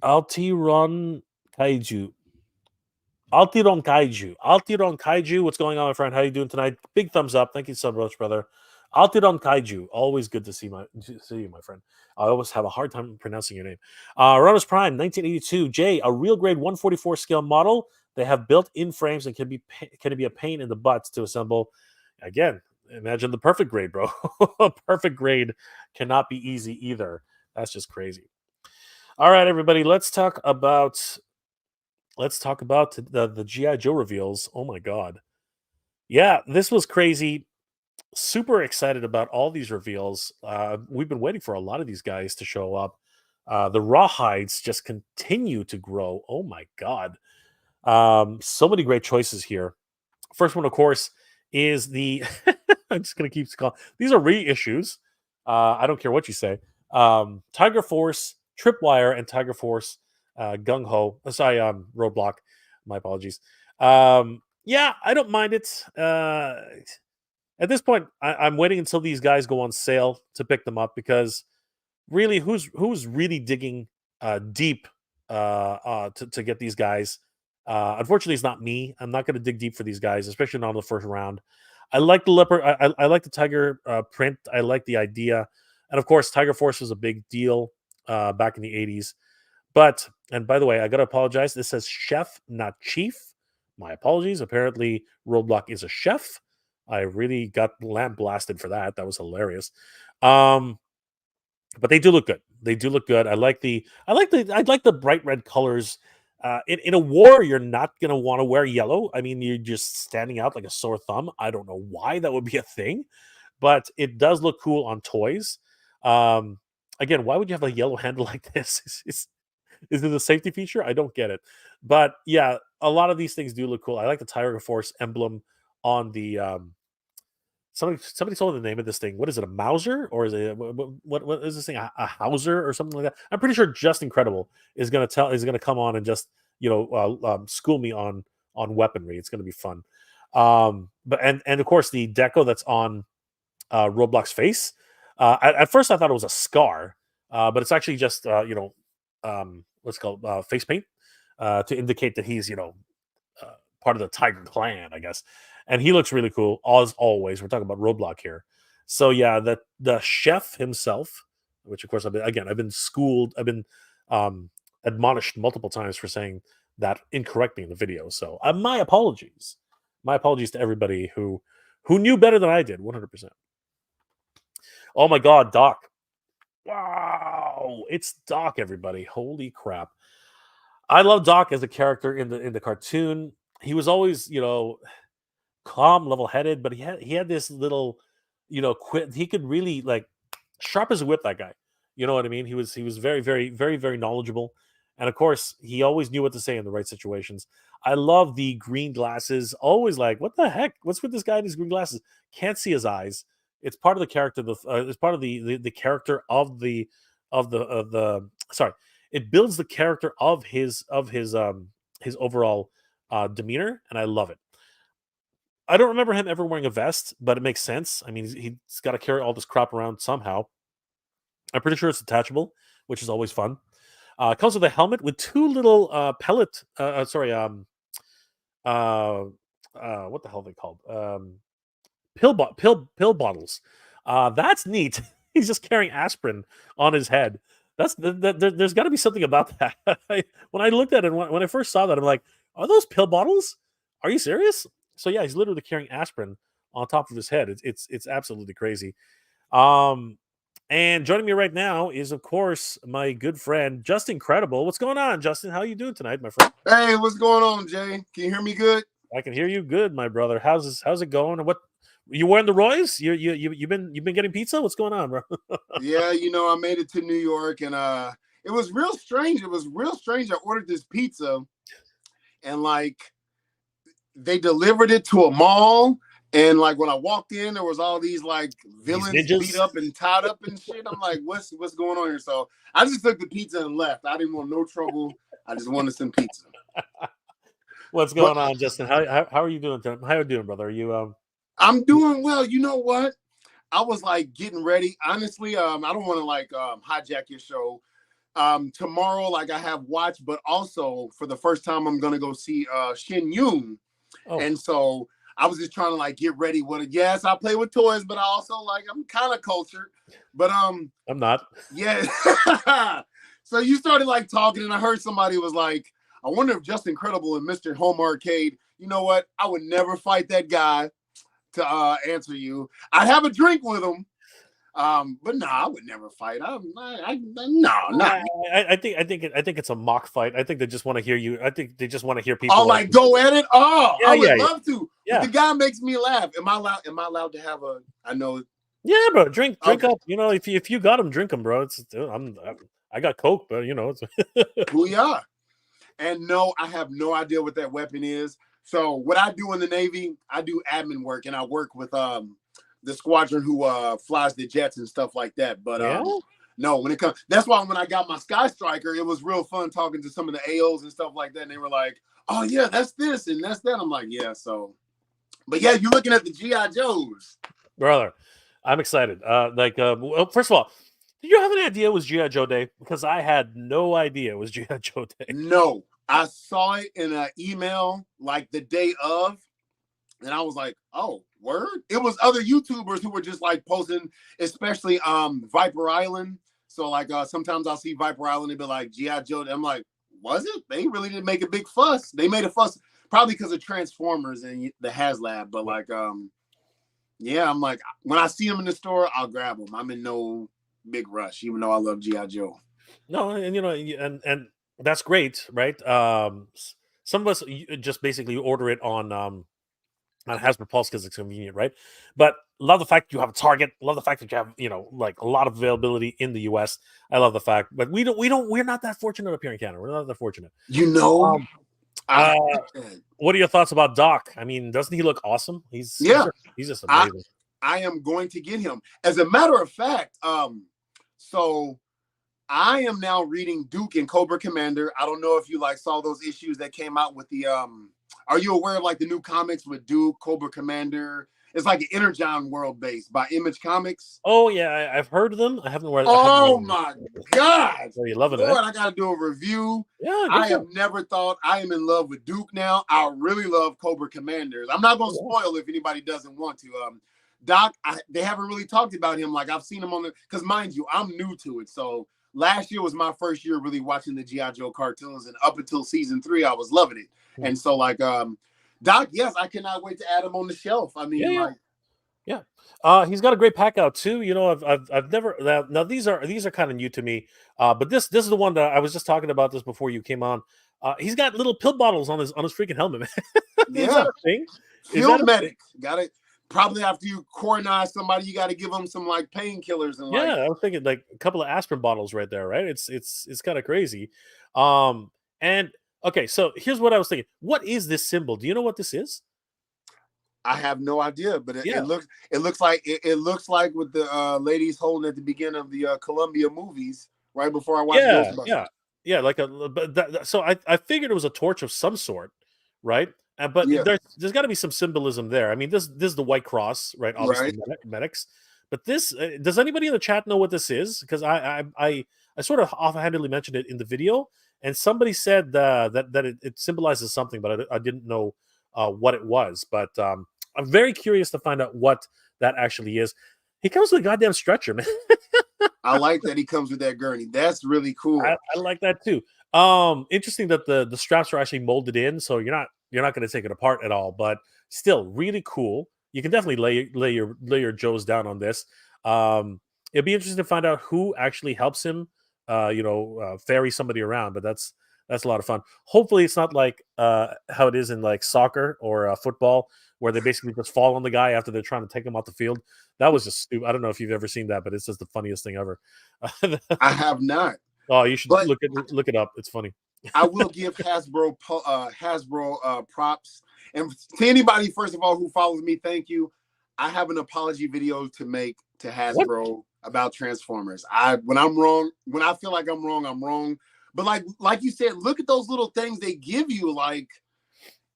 Ron Kaiju. Altiron Kaiju. What's going on, my friend? How you doing tonight? Big thumbs up. Thank you so much, brother. Altiron Kaiju. Always good to see you, my friend. I always have a hard time pronouncing your name. Ronus Prime, 1982. Jay, a real grade 144 scale model. They have built-in frames and can it be a pain in the butt to assemble. Again, imagine the perfect grade, bro. Perfect grade cannot be easy either. That's just crazy. All right, everybody. Let's talk about the GI Joe reveals. Oh my god, yeah, this was crazy. Super excited about all these reveals. We've been waiting for a lot of these guys to show up. The Rawhides just continue to grow. Oh my god, so many great choices here. First one, of course, is the I'm just gonna keep calling these are reissues. I don't care what you say. Tiger Force, Tripwire, and Tiger Force Gung Ho. Sorry, Roadblock. My apologies. Yeah, I don't mind it. At this point, I'm waiting until these guys go on sale to pick them up because really, who's really digging deep to get these guys? Unfortunately, it's not me. I'm not going to dig deep for these guys, especially not in the first round. I like the leopard. I like the tiger print. I like the idea, and of course, Tiger Force was a big deal back in the '80s. But and by the way, I got to apologize. This says chef, not chief. My apologies. Apparently, Roadblock is a chef. I really got lamp blasted for that. That was hilarious. But they do look good. They do look good. I like the bright red colors. In a war, you're not gonna want to wear yellow. I mean, you're just standing out like a sore thumb. I don't know why that would be a thing, but it does look cool on toys. Again, why would you have a yellow handle like this? Is it a safety feature? I don't get it. But yeah, a lot of these things do look cool. I like the Tiger Force emblem on the somebody told me the name of this thing. What is it? A Mauser or is it what is this thing? A Hauser or something like that? I'm pretty sure Just Incredible is gonna come on and just school me on weaponry. It's gonna be fun. But and of course the deco that's on Roblox's face. At first I thought it was a scar, but it's actually just what's called face paint to indicate that he's part of the Tiger clan, I guess. And he looks really cool, as always. We're talking about Roblox here. So yeah, the chef himself, which of course I've been schooled, I've been admonished multiple times for saying that incorrectly in the video. So my apologies. My apologies to everybody who knew better than I did, 100%. Oh my God, Doc. Wow, it's Doc, everybody. Holy crap. I love Doc as a character in the cartoon. He was always, calm, level-headed, but he had this little, quit. He could really like sharp as a whip. That guy, you know what I mean? He was very, very, very, very knowledgeable, and of course, he always knew what to say in the right situations. I love the green glasses. Always like, what the heck? What's with this guy in his green glasses? Can't see his eyes. It's part of the character. It's part of the character of the. Sorry, it builds the character of his overall demeanor, and I love it. I don't remember him ever wearing a vest, but it makes sense. I mean, he's got to carry all this crap around somehow. I'm pretty sure it's detachable, which is always fun. It comes with a helmet with two little what the hell are they called? Pill bottles. That's neat. He's just carrying aspirin on his head. There's got to be something about that. When I looked at it, when I first saw that, I'm like, are those pill bottles? Are you serious? So yeah, he's literally carrying aspirin on top of his head. It's absolutely crazy. And joining me right now is, of course, my good friend Justin Credible. What's going on, Justin? How are you doing tonight, my friend? Hey, what's going on, Jay? Can you hear me good? I can hear you good, my brother. How's it going? And what you wearing the Roy's? You've been getting pizza? What's going on, bro? Yeah, I made it to New York, and it was real strange. It was real strange. I ordered this pizza, and like they delivered it to a mall, and like when I walked in, there was all these like villains beat up and tied up and shit. I'm like, what's going on here? So I just took the pizza and left. I didn't want no trouble. I just wanted some pizza. What's going on, Justin? How are you doing? How are you doing, brother? Are you I'm doing well. You know what? I was like getting ready. Honestly, I don't want to like hijack your show. Tomorrow, like I have watched, but also for the first time, I'm gonna go see Shin Yoon. Oh. And so I was just trying to like get ready with it. Yes, I play with toys, but I also like I'm kind of cultured. But I'm not. Yeah. So you started like talking, and I heard somebody was like, I wonder if Just Incredible and Mr. Home Arcade, you know what? I would never fight that guy to answer you. I'd have a drink with him. But no, I would never fight. I think it's a mock fight. I think they just want to hear you. I think they just want to hear people. Oh, like go at it. Oh, yeah, I would love to. Yeah. The guy makes me laugh. Am I allowed to have a? I know. Yeah, bro. Drink okay. Up. If you got him, drink him, bro. I got Coke, but It's who you are. And no, I have no idea what that weapon is. So what I do in the Navy, I do admin work, and I work with the squadron who flies the jets and stuff like that. But Yeah. no, when it comes, that's why when I got my Sky Striker, it was real fun talking to some of the AOs and stuff like that. And they were like, "Oh yeah, that's this and that's that." I'm like, "Yeah." So, but yeah, you're looking at the GI Joes, brother. I'm excited. Well, first of all, did you have any idea it was GI Joe Day? Because I had no idea it was GI Joe Day. No, I saw it in an email like the day of, and I was like, "Oh, word!" It was other YouTubers who were just like posting, especially Viper Island. So like sometimes I'll see Viper Island and be like GI Joe. I'm like, was it? They really didn't make a big fuss. They made a fuss probably because of Transformers and the HasLab. But like yeah, I'm like, when I see them in the store, I'll grab them. I'm in no big rush, even though I love GI Joe. No, and and that's great, right? Some of us just basically order it on Hasbro Pulse because it's convenient, right? But love the fact you have a Target. Love the fact that you have like a lot of availability in the U.S. I love the fact, but we're not that fortunate up here in Canada. We're not that fortunate. What are your thoughts about Doc? I mean, doesn't he look awesome? He's just amazing. I am going to get him. As a matter of fact, so I am now reading Duke and Cobra Commander. I don't know if you like saw those issues that came out with the are you aware of like the new comics with Duke, Cobra Commander? It's like an Energon world based by Image Comics. Oh yeah, I've heard of them. I haven't read. Oh my God! So you loving Lord, it? I got to do a review. Yeah, I have never thought I am in love with Duke now. I really love Cobra Commanders. I'm not going to spoil if anybody doesn't want to. Doc, they haven't really talked about him. Like I've seen him on the, because mind you, I'm new to it. So last year was my first year really watching the G.I. Joe cartoons, and up until season 3, I was loving it. And so like Doc, yes, I cannot wait to add him on the shelf. I mean, he's got a great pack out too. I've never now these are kind of new to me. But this is the one that I was just talking about this before you came on. He's got little pill bottles on his freaking helmet, man. Is that a thing? Field medic. Got it. Probably after you coronize somebody, you got to give them some like painkillers and like. Yeah, I was thinking like a couple of aspirin bottles right there, right? It's kind of crazy. And okay, so here's what I was thinking. What is this symbol? Do you know what this is? I have no idea, but it looks like with the ladies holding at the beginning of the Columbia movies right before I watched Ghostbusters. Yeah, like so I figured it was a torch of some sort, right? But there's got to be some symbolism there. I mean, this is the White Cross, right? Obviously, medics. But this does anybody in the chat know what this is? Because I sort of offhandedly mentioned it in the video, and somebody said that it symbolizes something, but I didn't know what it was. But I'm very curious to find out what that actually is. He comes with a goddamn stretcher, man. I like that he comes with that gurney. That's really cool. I like that too. Interesting that the straps are actually molded in, so you're not going to take it apart at all. But still, really cool. You can definitely lay your Joes down on this. It'd be interesting to find out who actually helps him, ferry somebody around. But that's a lot of fun. Hopefully, it's not like how it is in like soccer or football, where they basically just fall on the guy after they're trying to take him off the field. That was just stupid. I don't know if you've ever seen that, but it's just the funniest thing ever. I have not. Oh, you should look it up. It's funny. I will give Hasbro props. And to anybody, first of all, who follows me, thank you. I have an apology video to make to Hasbro about Transformers. When I'm wrong, when I feel like I'm wrong, I'm wrong. But like you said, look at those little things they give you. Like,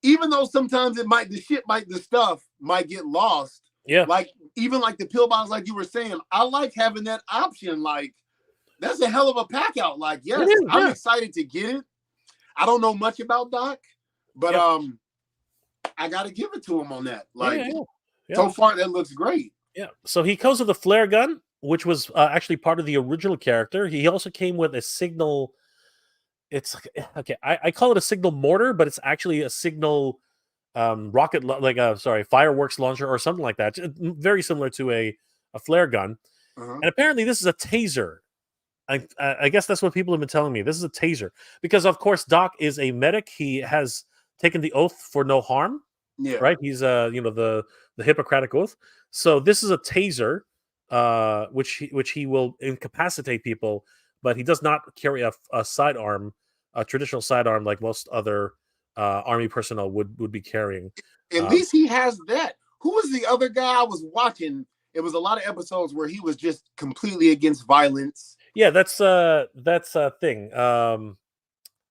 even though sometimes the stuff might get lost. Yeah. Like even like the pill bottles, like you were saying, I like having that option. Like, that's a hell of a pack out. Like, yes, I'm excited to get it. I don't know much about Doc, but I got to give it to him on that. Like, so far that looks great. Yeah. So he comes with a flare gun, which was actually part of the original character. He also came with a signal. It's okay. I call it a signal mortar, but it's actually a signal rocket, fireworks launcher or something like that. Very similar to a flare gun. And apparently this is a taser. I guess that's what people have been telling me. This is a taser because, of course, Doc is a medic. He has taken the oath for no harm. Yeah. Right. He's the Hippocratic oath. So this is a taser, which he will incapacitate people, but he does not carry a sidearm, a traditional sidearm like most other army personnel would be carrying. At least he has that. Who was the other guy I was watching? It was a lot of episodes where he was just completely against violence. Yeah, that's a thing.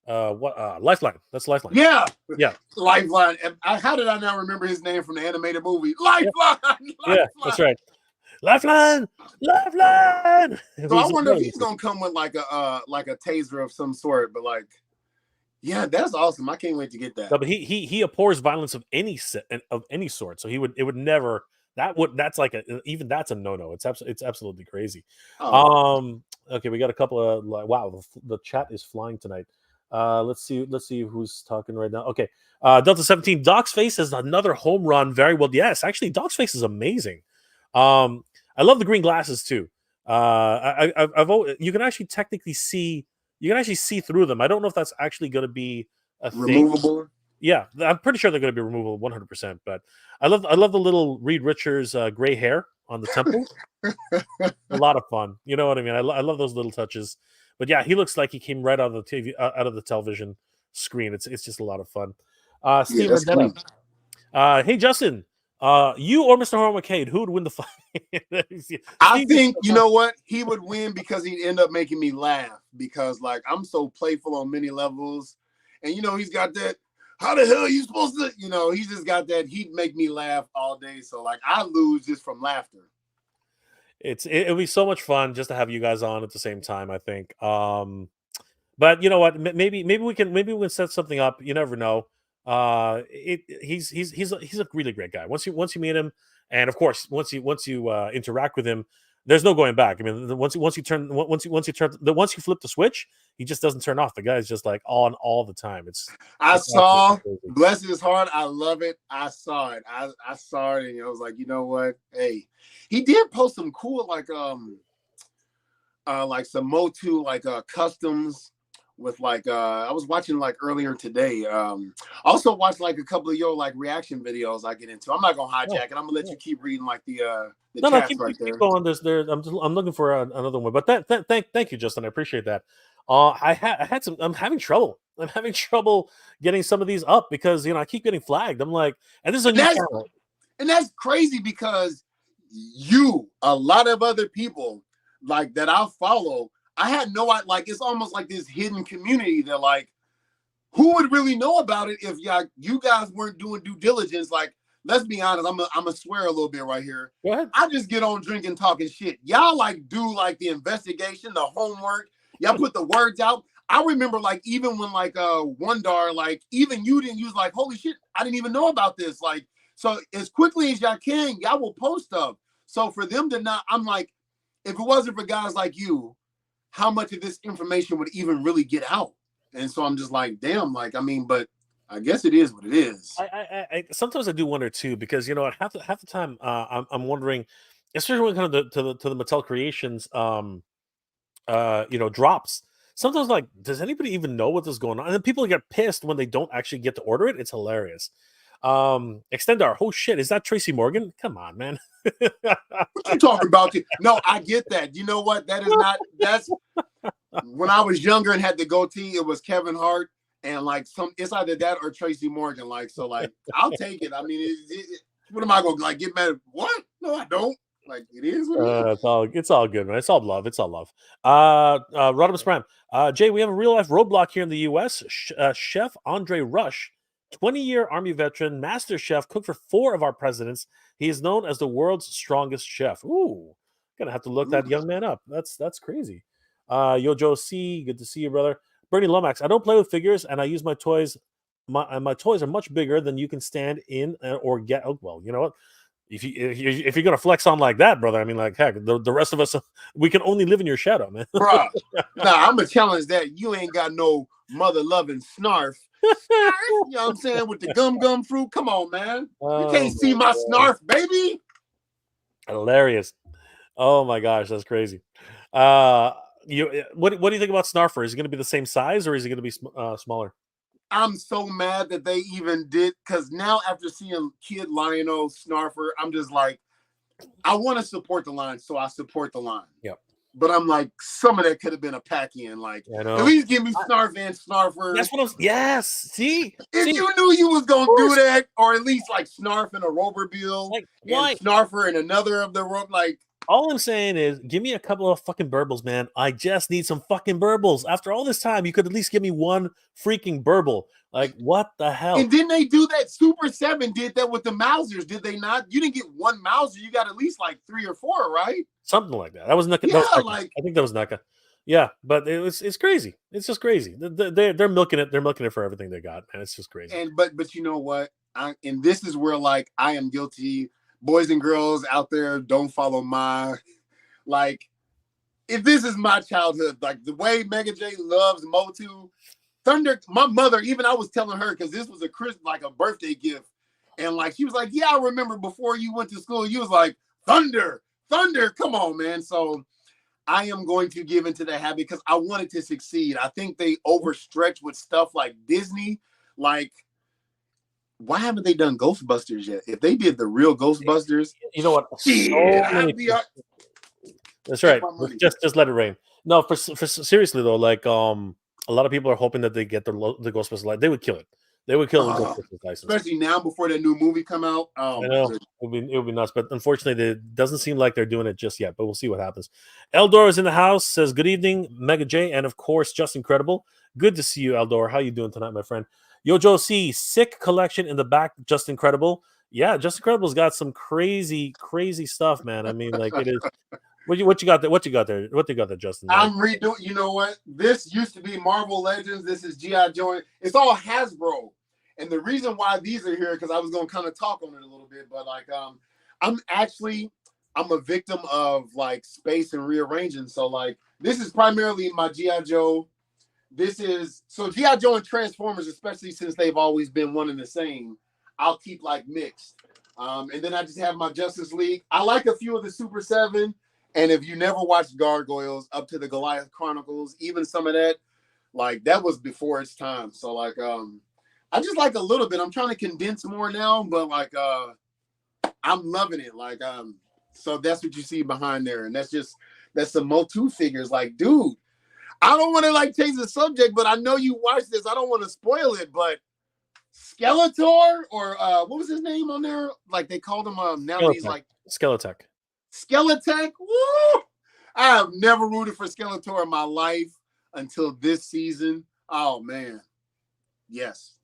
Lifeline. That's Lifeline. Yeah. Yeah. Lifeline. How did I not remember his name from the animated movie? Lifeline. Yeah, Lifeline. that's right. Lifeline. Lifeline. So I wonder if he's gonna come with like a taser of some sort. But like, yeah, that's awesome. I can't wait to get that. No, but he abhors violence of any sort. So it would never. That's like even that's a no. It's absolutely crazy. Oh. Okay, we got a couple of wow, the chat is flying tonight. Let's see who's talking right now. Okay, Delta 17 Doc's Face is another home run. Very well. Yes, actually, Doc's Face is amazing. I love the green glasses too. You can actually technically see. You can actually see through them. I don't know if that's actually going to be a removable thing. Yeah, I'm pretty sure they're going to be removable 100%. But I love the little Reed Richards gray hair on the temple. A lot of fun. You know what I mean? I love those little touches. But yeah, he looks like he came right out of the TV, out of the television screen. It's just a lot of fun. Steve Vendetta. Hey Justin, you or Mr. Horror McCade, who would win the fight? I think you know what, he would win because he'd end up making me laugh because like I'm so playful on many levels, and you know he's got that. How the hell are you supposed to? You know, he's just got that. He'd make me laugh all day. So like I lose just from laughter. It'll be so much fun just to have you guys on at the same time, I think. But you know what? Maybe we can set something up. You never know. He's a really great guy. Once you meet him, and of course once you interact with him, there's no going back. I mean, once you flip the switch, he just doesn't turn off. The guy's just like on all the time. I saw, bless his heart, I love it. I saw it. I saw it, and I was like, you know what? Hey, he did post some cool like some MOTU like customs with like I was watching like earlier today. Also watched like a couple of your like reaction videos I get into. I'm not gonna hijack it. I'm gonna let you keep reading like the chats keep there. Going. I'm looking for another one, but thank you, Justin. I appreciate that. I'm having trouble. I'm having trouble getting some of these up because I keep getting flagged. I'm like, and this is a new channel. And that's crazy because a lot of other people like that I follow, I had no idea. Like it's almost like this hidden community that like who would really know about it if you guys weren't doing due diligence. Like, let's be honest, I'm gonna swear a little bit right here. Go ahead. I just get on drinking, talking shit. Y'all like do like the investigation, the homework. Y'all put the words out. I remember like even when like Wondar, like even you didn't use like, holy shit, I didn't even know about this. Like, so as quickly as y'all can, y'all will post stuff. So for them to not, I'm like, if it wasn't for guys like you, how much of this information would even really get out? And so I'm just like, damn, like, I mean, but I guess it is what it is. I sometimes I do wonder too, because half the time I'm wondering, especially when it comes to the Mattel Creations drops. Sometimes like, does anybody even know what is going on? And then people get pissed when they don't actually get to order it. It's hilarious. Extendar, oh shit, is that Tracy Morgan? Come on, man. What you talking about? No, I get that. You know what? That's when I was younger and had the goatee, it was Kevin Hart and like it's either that or Tracy Morgan. Like, so like I'll take it. I mean, what am I gonna like get mad at? What? No, I don't. Like it is what it is. It's all good, man. It's all love. It's all love. Rodimus Prime. Jay, we have a real life roadblock here in the US. Chef Andre Rush, 20-year Army veteran, master chef, cooked for 4 of our presidents. He is known as the world's strongest chef. Ooh, gonna have to look that young man up. That's crazy. Yojo C, good to see you, brother. Bernie Lomax, I don't play with figures, and I use my toys. My toys are much bigger than you can stand in or get. Oh, well, you know what? If you're gonna flex on like that, brother, I mean, like heck, the rest of us, we can only live in your shadow, man. Bro, I'm gonna challenge that. You ain't got no mother loving snarf. You know what I'm saying? With the gum fruit. Come on, man. You can't see my snarf, baby. Hilarious. Oh my gosh, that's crazy. What do you think about Snarfer? Is he going to be the same size or is he going to be smaller? I'm so mad that they even did, because now after seeing Kid Lionel Snarfer, I'm just like, I want to support the line, so I support the line. Yep. But I'm like, some of that could have been a pack-in. Like, at least give me Snarf and Snarfer. That's what I was. Yes. See, if you knew you was gonna do that, or at least like Snarf and a Roverbill, like, and Snarfer and another of the rope, like. All I'm saying is, give me a couple of fucking burbles, man. I just need some fucking burbles. After all this time, you could at least give me one freaking burble. Like, what the hell? And didn't they do that? Super 7 did that with the Mousers, did they not? You didn't get one Mouser. You got at least like 3 or 4, right? Something like that. That was NECA. Yeah, I think that was NECA. Yeah, but it's crazy. It's just crazy. They're milking it. They're milking it for everything they got, man. It's just crazy. And but you know what? And this is where like I am guilty. Boys and girls out there, don't follow my like. If this is my childhood, like the way Mega J loves MOTU, Thunder. My mother, even I was telling her because this was a birthday gift, and like she was like, "Yeah, I remember before you went to school, you was like Thunder, come on, man." So I am going to give into that habit because I wanted to succeed. I think they overstretch with stuff like Disney, like. Why haven't they done Ghostbusters yet? If they did the real Ghostbusters, you know what? That's right. Just let it rain. No, for seriously though, like a lot of people are hoping that they get the Ghostbusters license. They would kill it. They would kill the Ghostbusters license, especially now before the new movie come out. I know it would be nuts, but unfortunately, it doesn't seem like they're doing it just yet. But we'll see what happens. Eldor is in the house. Says good evening, Mega J, and of course, Just Incredible. Good to see you, Eldor. How you doing tonight, my friend? Yojo C, sick collection in the back, Just Incredible. Yeah, Just Incredible's got some crazy stuff, man. I mean, like it is. What you got there? What you got there, Justin? I'm redoing. You know what? This used to be Marvel Legends. This is G.I. Joe. It's all Hasbro, and the reason why these are here because I was going to kind of talk on it a little bit, but like I'm a victim of like space and rearranging. So like this is primarily my G.I. Joe. This is so G.I. Joe and Transformers, especially since they've always been one and the same. I'll keep like mixed. And then I just have my Justice League. I like a few of the Super 7. And if you never watched Gargoyles up to the Goliath Chronicles, even some of that, like that was before its time. So like I just like a little bit. I'm trying to condense more now, but like I'm loving it. Like so that's what you see behind there. And that's the MOTU figures. Like, dude. I don't want to like change the subject, but I know you watched this. I don't want to spoil it, but Skeletor or what was his name on there? Like they called him now Skeletech. He's like Skeletech. Woo! I have never rooted for Skeletor in my life until this season. Oh man. Yes.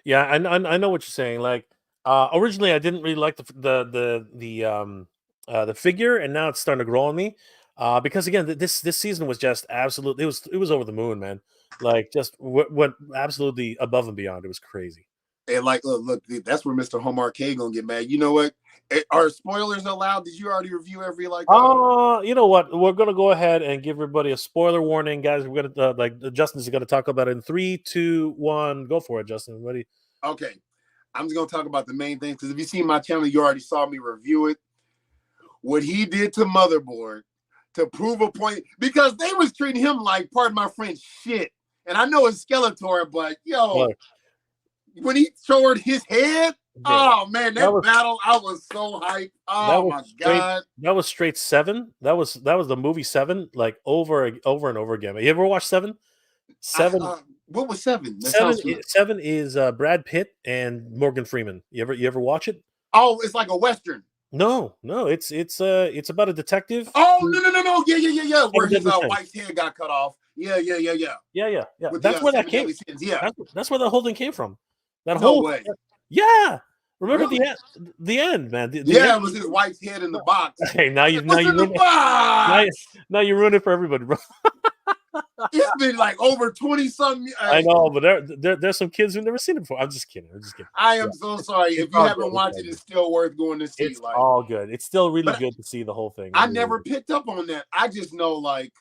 Yeah, I know what you're saying. Like originally I didn't really like the figure, and now it's starting to grow on me. Because again, this season was just absolutely it was over the moon, man. Like just went absolutely above and beyond. It was crazy. And like, look, that's where Mr. Home Arcade gonna get mad. You know what? Are spoilers allowed? Did you already review every like? You know what? We're gonna go ahead and give everybody a spoiler warning, guys. We're gonna Justin's gonna talk about it in 3, 2, 1. Go for it, Justin. Ready? Okay, I'm just gonna talk about the main things because if you see my channel, you already saw me review it. What he did to Motherboard. To prove a point, because they was treating him like, pardon my French, shit. And I know it's Skeletor, but when he showed his head, oh man, that battle, I was so hyped. Oh my god, that was straight 7. That was the movie 7, like over and over again. You ever watch 7? 7. What was 7? 7 is Brad Pitt and Morgan Freeman. You ever watch it? Oh, it's like a Western. No, it's about a detective. Oh no, yeah. Where his wife's head got cut off. Yeah. That's where that came. Yeah, that's where the whole thing came from. That no way. Yeah, remember the end, man. The end? It was his wife's head in the box. Okay, now you ruined it for everybody, bro. It's been like over 20 something. I know, but there's some kids who've never seen it before. I'm just kidding. I am so sorry. If you haven't watched it, it's still worth going to see. It's all good. It's still really good to see the whole thing. I never picked up on that. I just know like,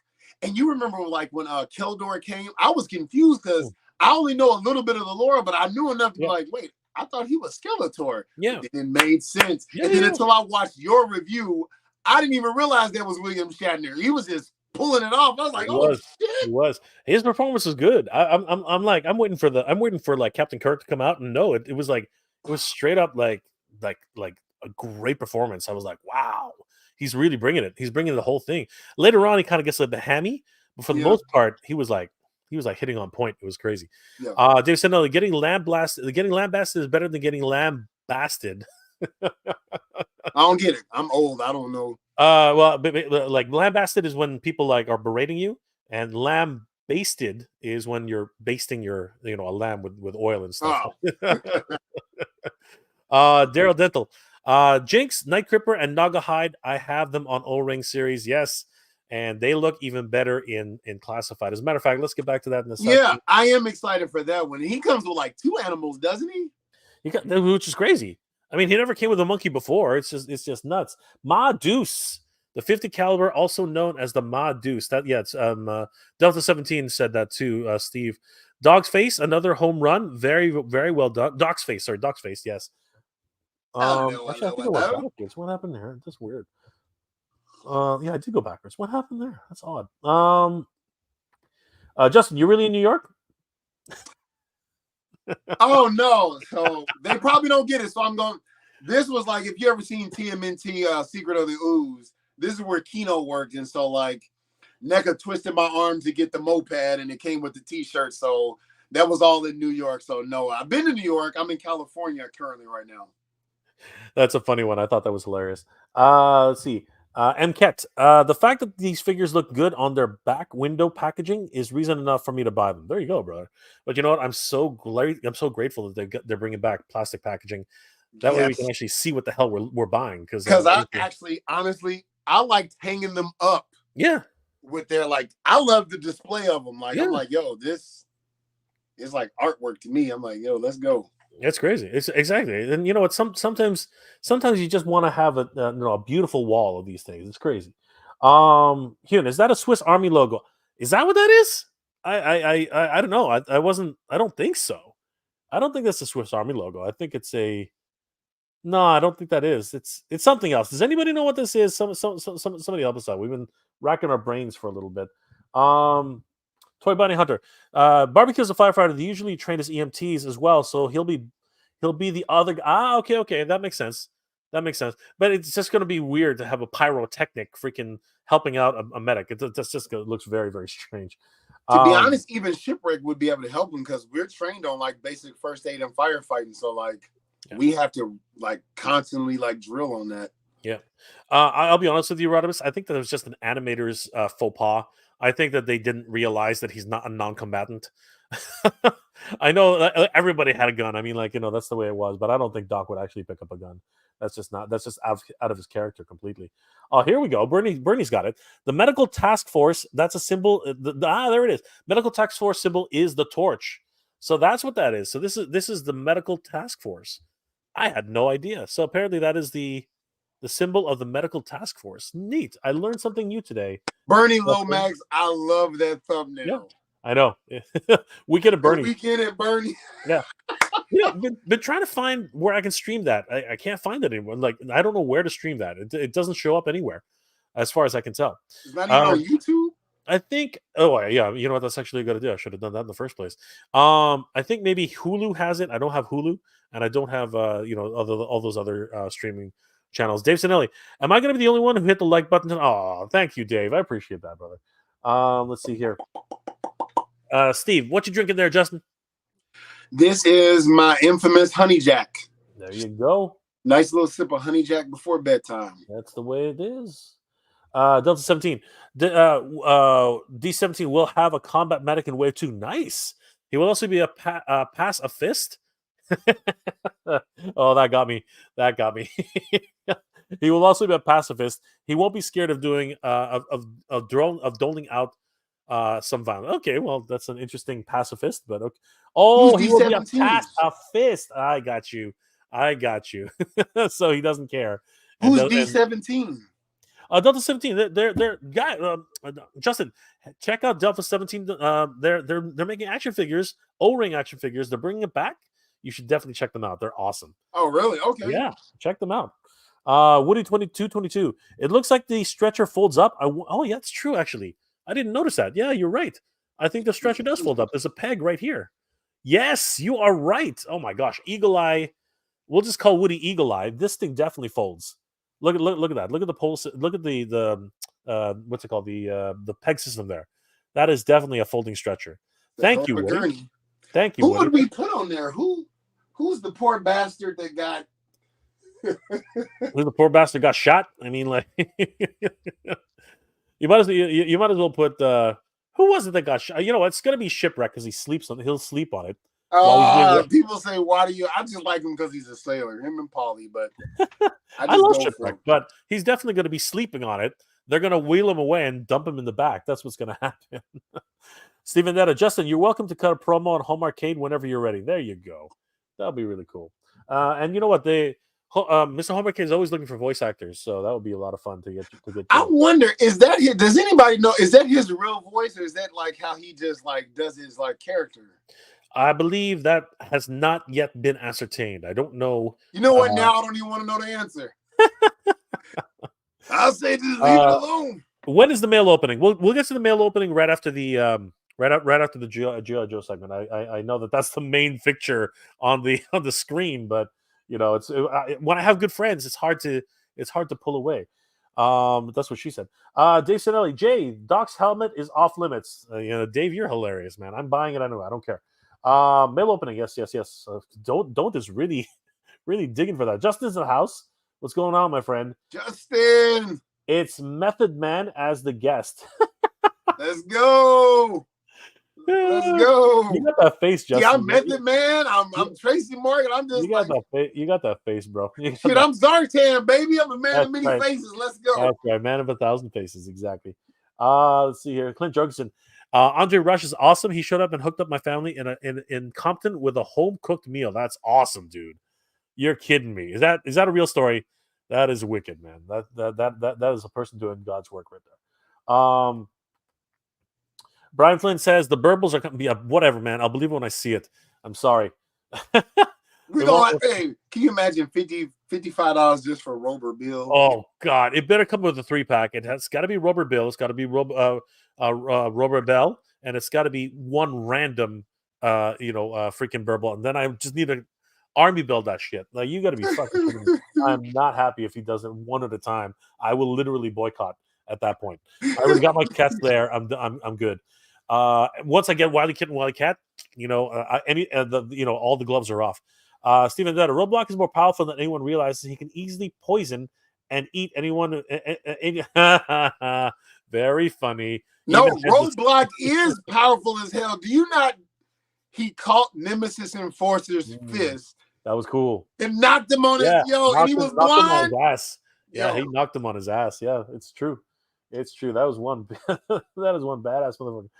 and you remember like when Keldor came, I was confused because I only know a little bit of the lore, but I knew enough to be like, wait, I thought he was Skeletor. Yeah. And it made sense. And then until I watched your review, I didn't even realize that was William Shatner. He was just pulling it off. I was like, shit. He was. His performance was good. I'm waiting for like Captain Kirk to come out, and no, it was straight up like a great performance. I was like, wow. he's really bringing it. He's bringing the whole thing. Later on, he kind of gets a bit hammy, but for the most part, he was like hitting on point. It was crazy. Yeah. Dave said, no, getting lambasted is better than getting lambasted. I don't get it. I'm old. I don't know. Well, like lambasted is when people like are berating you, and lambasted is when you're basting your, a lamb with oil and stuff. Daryl Dental, Jinx, Night Cripper, and Naugahyde. I have them on O-Ring series, yes, and they look even better in classified. As a matter of fact, let's get back to that in a second. Yeah, I am excited for that one. He comes with like 2 animals, doesn't he? Which is crazy. I mean, he never came with a monkey before. It's just nuts. Ma Deuce, the 50 caliber, also known as the Ma Deuce. It's Delta 17 said that too. Steve, Dog's Face, another home run. Very, very well done. Dog's Face, yes. Actually, I think I went backwards. What happened there? That's weird. Yeah, I did go backwards. What happened there? That's odd. Justin, you really in New York? Oh no! So they probably don't get it. So I'm going. This was like, if you ever seen TMNT Secret of the Ooze, this is where Kino worked, and so like NECA twisted my arm to get the moped, and it came with the T-shirt. So that was all in New York. So no, I've been to New York. I'm in California currently right now. That's a funny one. I thought that was hilarious. Let's see. MKet, the fact that these figures look good on their back window packaging is reason enough for me to buy them. There you go, brother. But you know what? I'm so grateful that they're bringing back plastic packaging. That way we can actually see what the hell we're buying. Because I actually, honestly, I liked hanging them up. Yeah. With their I love the display of them. I'm like, yo, this is like artwork to me. I'm like, yo, let's go. It's crazy. It's exactly. And you know what? Sometimes you just want to have a beautiful wall of these things. It's crazy. Hyun, is that a Swiss Army logo? Is that what that is? I don't know. I don't think so. I don't think that's the Swiss Army logo. I think it's a. No, I don't think that is. It's something else. Does anybody know what this is? Somebody help us out. We've been racking our brains for a little bit. Toy Bunny Hunter. Barbecue's a firefighter. They usually train as EMTs as well, so he'll be the other guy. Okay, that makes sense. But it's just going to be weird to have a pyrotechnic freaking helping out a medic. It just looks very, very strange. To be honest, even Shipwreck would be able to help him because we're trained on basic first aid and firefighting. So we have to constantly drill on that. Yeah. I'll be honest with you, Rodimus. I think that it was just an animator's faux pas. I think that they didn't realize that he's not a non-combatant. I know everybody had a gun. I mean, that's the way it was. But I don't think Doc would actually pick up a gun. That's just out of his character completely. Oh, here we go. Bernie's got it. The Medical Task Force. That's a symbol. There it is. Medical Task Force symbol is the torch. So that's what that is. So this is the Medical Task Force. I had no idea. So apparently that is the symbol of the Medical Task Force. Neat. I learned something new today. Bernie Lomax, I love that thumbnail. Yeah, I know. Weekend at Bernie. Weekend at Bernie. Yeah. Been trying to find where I can stream that. I can't find it anymore. I don't know where to stream that. It doesn't show up anywhere, as far as I can tell. Is that even on YouTube? I think. Oh yeah. You know what? That's actually a good idea. I should have done that in the first place. I think maybe Hulu has it. I don't have Hulu, and I don't have all those other streaming channels. Dave Sinelli, am I going to be the only one who hit the like button? Oh, thank you, Dave. I appreciate that, brother. Let's see here. Steve, what you drinking there, Justin? This is my infamous Honey Jack. There you go. Nice little sip of Honey Jack before bedtime. That's the way it is. Delta 17. D17 will have a combat medic in Wave 2. Nice. He will also be a pass a fist. Oh, that got me. He will also be a pacifist. He won't be scared of doing of doling out some violence. Okay, well, that's an interesting pacifist, but okay. Oh, he will be a pacifist. I got you. So he doesn't care. Who's D17? Delta 17. They're guy. Justin, check out Delta 17. They're making action figures, O-ring action figures. They're bringing it back. You should definitely check them out. They're awesome. Oh, really? Okay. Yeah, check them out. Woody 2222. It looks like the stretcher folds up. Oh, yeah, it's true. Actually, I didn't notice that. Yeah, you're right. I think the stretcher does fold up. There's a peg right here. Yes, you are right. Oh my gosh, Eagle Eye. We'll just call Woody Eagle Eye. This thing definitely folds. Look at that. Look at the pole. Look at the what's it called? The peg system there. That is definitely a folding stretcher. Thank you, Woody. Gurney. Thank you, Who Woody. would we put on there? Who's the poor bastard that got? Who the poor bastard got shot? I mean, like you might as well put who was it that got shot? You know, it's gonna be Shipwreck because he sleeps on. He'll sleep on it. People say, why do you? I just like him because he's a sailor, him and Polly. But I love Shipwreck, but he's definitely going to be sleeping on it. They're going to wheel him away and dump him in the back. That's what's going to happen. Stephen Netta, Justin, you're welcome to cut a promo on Home Arcade whenever you're ready. There you go. That'll be really cool. And you know what? Mr. Home Arcade is always looking for voice actors, so that would be a lot of fun to get. I wonder, is that his? Does anybody know? Is that his real voice, or is that like how he just like does his like character? I believe that has not yet been ascertained. I don't know. You know what? Now I don't even want to know the answer. I'll say just leave it alone. When is the mail opening? We'll get to the mail opening right after the right after the G.I. Joe segment. I know that's the main picture on the screen, but you know when I have good friends, it's hard to pull away. That's what she said. Dave Sinelli, Jay, Doc's helmet is off limits. Dave, you're hilarious, man. I'm buying it. I know. I don't care. Mail opening, yes. Don't is really digging for that. Justin's in the house. What's going on, my friend? Justin, it's Method Man as the guest. Let's go. Let's go. You got that face, Justin. Yeah, I'm Method Man. I'm Tracy Morgan. I'm just you got that face, bro. Shit, I'm Zartan, baby. I'm a man of many faces. Let's go. That's right, man of 1,000 faces, exactly. Let's see here. Clint Jorgensen. Andre Rush is awesome. He showed up and hooked up my family in Compton with a home cooked meal. That's awesome, dude. You're kidding me. Is that a real story? That is wicked, man. That is a person doing God's work right there. Brian Flynn says the burbles are going to be whatever, man. I'll believe it when I see it. I'm sorry. Hey, can you imagine $55 just for Rubber Bill? Oh God, it better come with a 3-pack. It has got to be Rubber Bill. It's got to be Rubber Bell, and it's got to be one random, freaking burble. And then I just need to army build that shit. Like you got to be fucking kidding me. I'm not happy if he does it one at a time. I will literally boycott at that point. I already got my cats there. I'm good. Once I get Wily Kit and Wily Cat, all the gloves are off. Stephen Dutta, Roadblock is more powerful than anyone realizes. He can easily poison and eat anyone. Very funny. No, Roadblock is powerful as hell. Do you not? He caught Nemesis Enforcer's fist. That was cool. And knocked him on and he was blind. Him on his ass. Yeah, he knocked him on his ass. Yeah, it's true. It's true. That was one. That is one badass motherfucker.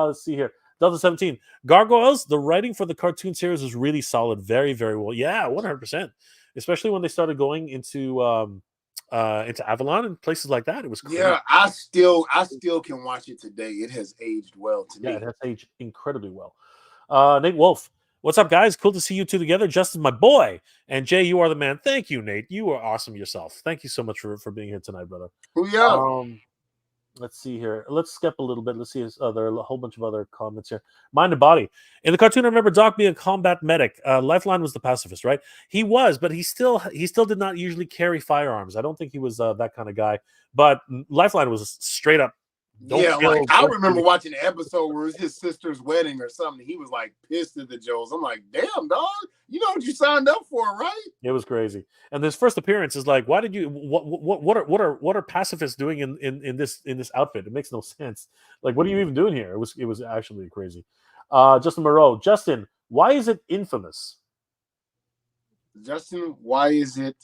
Let's see here. Delta 17. Gargoyles, the writing for the cartoon series was really solid. Very, very well. Yeah, 100%. Especially when they started going into Avalon and places like that. It was crazy. Yeah, I still can watch it today. It has aged well to me. Yeah, it has aged incredibly well. Nate Wolf. What's up, guys? Cool to see you two together. Justin, my boy. And Jay, you are the man. Thank you, Nate. You are awesome yourself. Thank you so much for being here tonight, brother. Let's see here. Let's skip a little bit. Let's see. There are a whole bunch of other comments here. Mind and Body. In the cartoon, I remember Doc being a combat medic. Lifeline was the pacifist, right? He was, but he still did not usually carry firearms. I don't think he was that kind of guy. But Lifeline was straight up. I remember watching an episode where it was his sister's wedding or something. He was like pissed at the Joes. I'm like, damn, dog, you know what you signed up for, right? It was crazy. And his first appearance is like, why did you? What are pacifists doing in this outfit? It makes no sense. Like, what are you even doing here? It was actually crazy. Justin Moreau, Justin, why is it infamous? Justin, why is it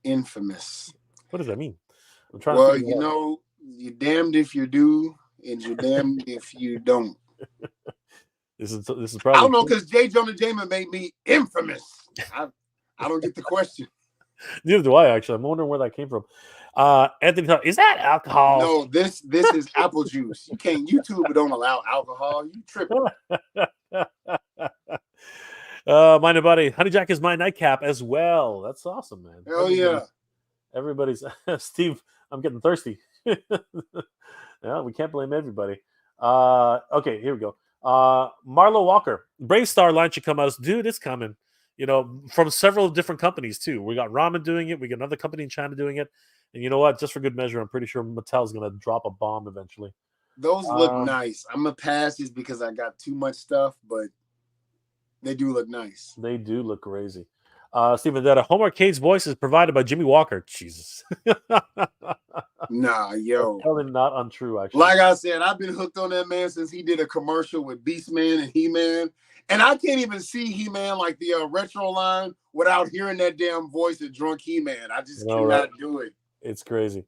infamous? What does that mean? I'm trying. Well, you know. You're damned if you do, and you're damned if you don't. This is probably. I don't know because J. Jonah Jamin made me infamous. I don't get the question. Neither do I. Actually, I'm wondering where that came from. Anthony, is that alcohol? No, this is apple juice. You can't. YouTube don't allow alcohol. You tripping? Mind and Body. Honey Jack is my nightcap as well. That's awesome, man. Hell yeah. Everybody's Steve. I'm getting thirsty. Yeah, we can't blame everybody. Okay, here we go. Marlo Walker, Brave Star line should come out. Dude, it's coming. from several different companies too. We got Ramen doing it. We got another company in China doing it. And you know what? Just for good measure, I'm pretty sure Mattel's going to drop a bomb eventually. Those look nice. I'm going to pass just because I got too much stuff, but they do look nice. They do look crazy. Stephen, that Home Arcade's voice is provided by Jimmy Walker. Jesus. Nah, yo. That's probably not untrue, actually. Like I said, I've been hooked on that man since he did a commercial with Beastman and He-Man. And I can't even see He-Man like the retro line without hearing that damn voice of drunk He-Man. I just cannot do it. It's crazy.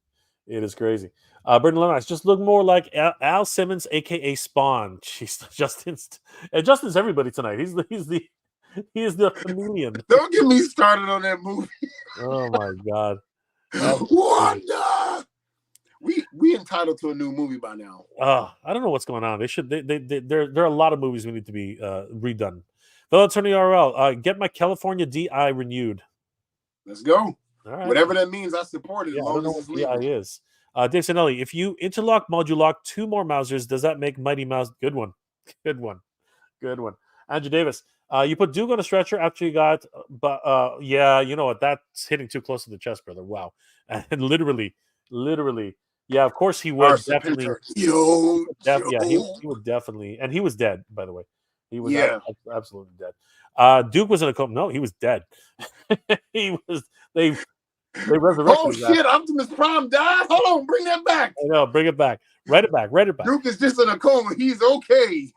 It is crazy. Brendan Lennox just look more like Al Simmons, aka Spawn. Jeez, Justin's everybody tonight. He is the chameleon. Don't get me started on that movie. Oh my god. Wanda! We entitled to a new movie by now. I don't know what's going on. There are a lot of movies we need to be redone. Fellow Attorney RL, get my California DI renewed. Let's go. All right. Whatever that means, I support it. Yeah, I don't know what DI is. Dave Sinelli, if you interlock module lock 2 more Mousers, does that make Mighty Mouse? Good one. Andrew Davis, you put Duke on a stretcher after you got, but yeah, you know what? That's hitting too close to the chest, brother. Wow. And literally, yeah, of course he would definitely. He would definitely, and he was dead, by the way. He was absolutely dead. Duke was in a coma. No, he was dead. He was. They resurrected. Oh shit! Optimus Prime died. Hold on, bring that back. I know, bring it back. Write it back. Duke is just in a coma. He's okay.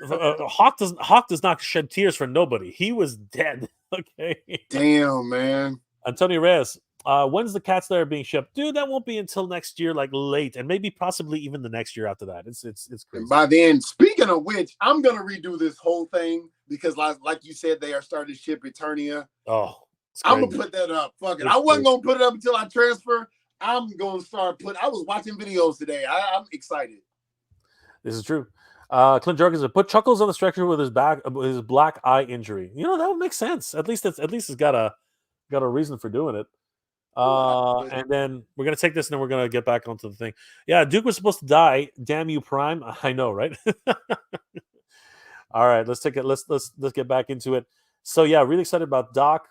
Hawk does not shed tears for nobody. He was dead. Okay. Damn, man. Antonio Reyes. When's the Cat's Lair being shipped? Dude, that won't be until next year, like late, and maybe possibly even the next year after that. It's crazy. And by then, speaking of which, I'm gonna redo this whole thing because, like you said, they are starting to ship Eternia. Oh, I'm gonna put that up. Fuck it. I wasn't gonna put it up until I transfer. I'm gonna start putting. I was watching videos today. I'm excited. This is true. Clint Jorgens put Chuckles on the stretcher with his black eye injury. You know, that would make sense. At least it's got a reason for doing it. And then we're gonna take this and then we're gonna get back onto the thing. Yeah, Duke was supposed to die. Damn you, Prime. I know, right? All right, let's take it. Let's get back into it. So yeah, really excited about Doc.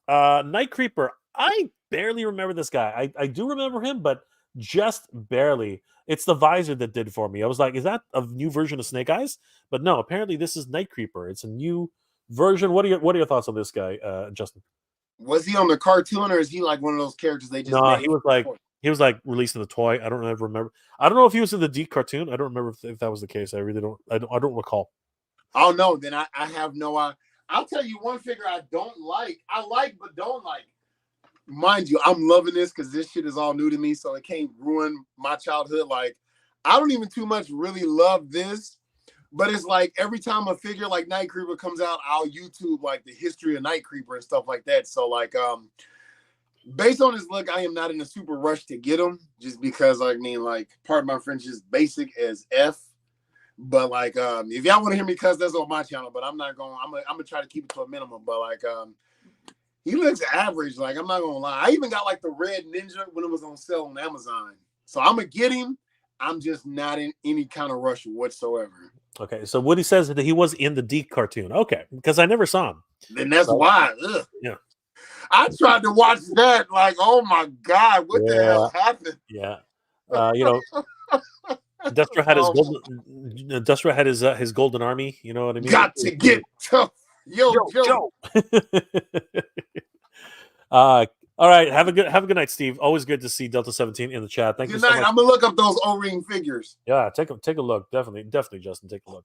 Night Creeper. I barely remember this guy. I do remember him, but just barely. It's the visor that did for me. I was like, is that a new version of Snake Eyes? But no, apparently this is Night Creeper. It's a new version. What are your thoughts on this guy, Justin? Was he on the cartoon or is he like one of those characters they just? No, he was like released in the toy. I don't ever remember. I don't know if he was in the D cartoon. I don't remember if that was the case. I really don't. I don't recall. Oh no, then I have no. I'll tell you one figure I don't like. I like but don't like. Mind you, I'm loving this because this shit is all new to me, so it can't ruin my childhood. Like, I don't even too much really love this, but it's like every time a figure like Night Creeper comes out, I'll YouTube like the history of Night Creeper and stuff like that. So like, based on his look, I am not in a super rush to get him, just because I mean, like, pardon my French, is basic as F. But like, if y'all want to hear me cuss, that's on my channel. But I'm not going. I'm gonna try to keep it to a minimum. But like, he looks average. Like, I'm not gonna lie. I even got like the red ninja when it was on sale on Amazon. So I'm gonna get him. I'm just not in any kind of rush whatsoever. Okay, so Woody says that he was in the D cartoon. Okay, because I never saw him. Then that's why. Ugh. Yeah. I tried to watch that. Like, oh my god, what the hell happened? Yeah. You know. Destro had his golden army. You know what I mean? Got to get tough, yo. All right, have a good night, Steve. Always good to see Delta 17 in the chat. Thank you so much. I'm gonna look up those O-ring figures. Yeah, take a look. Definitely, Justin, take a look.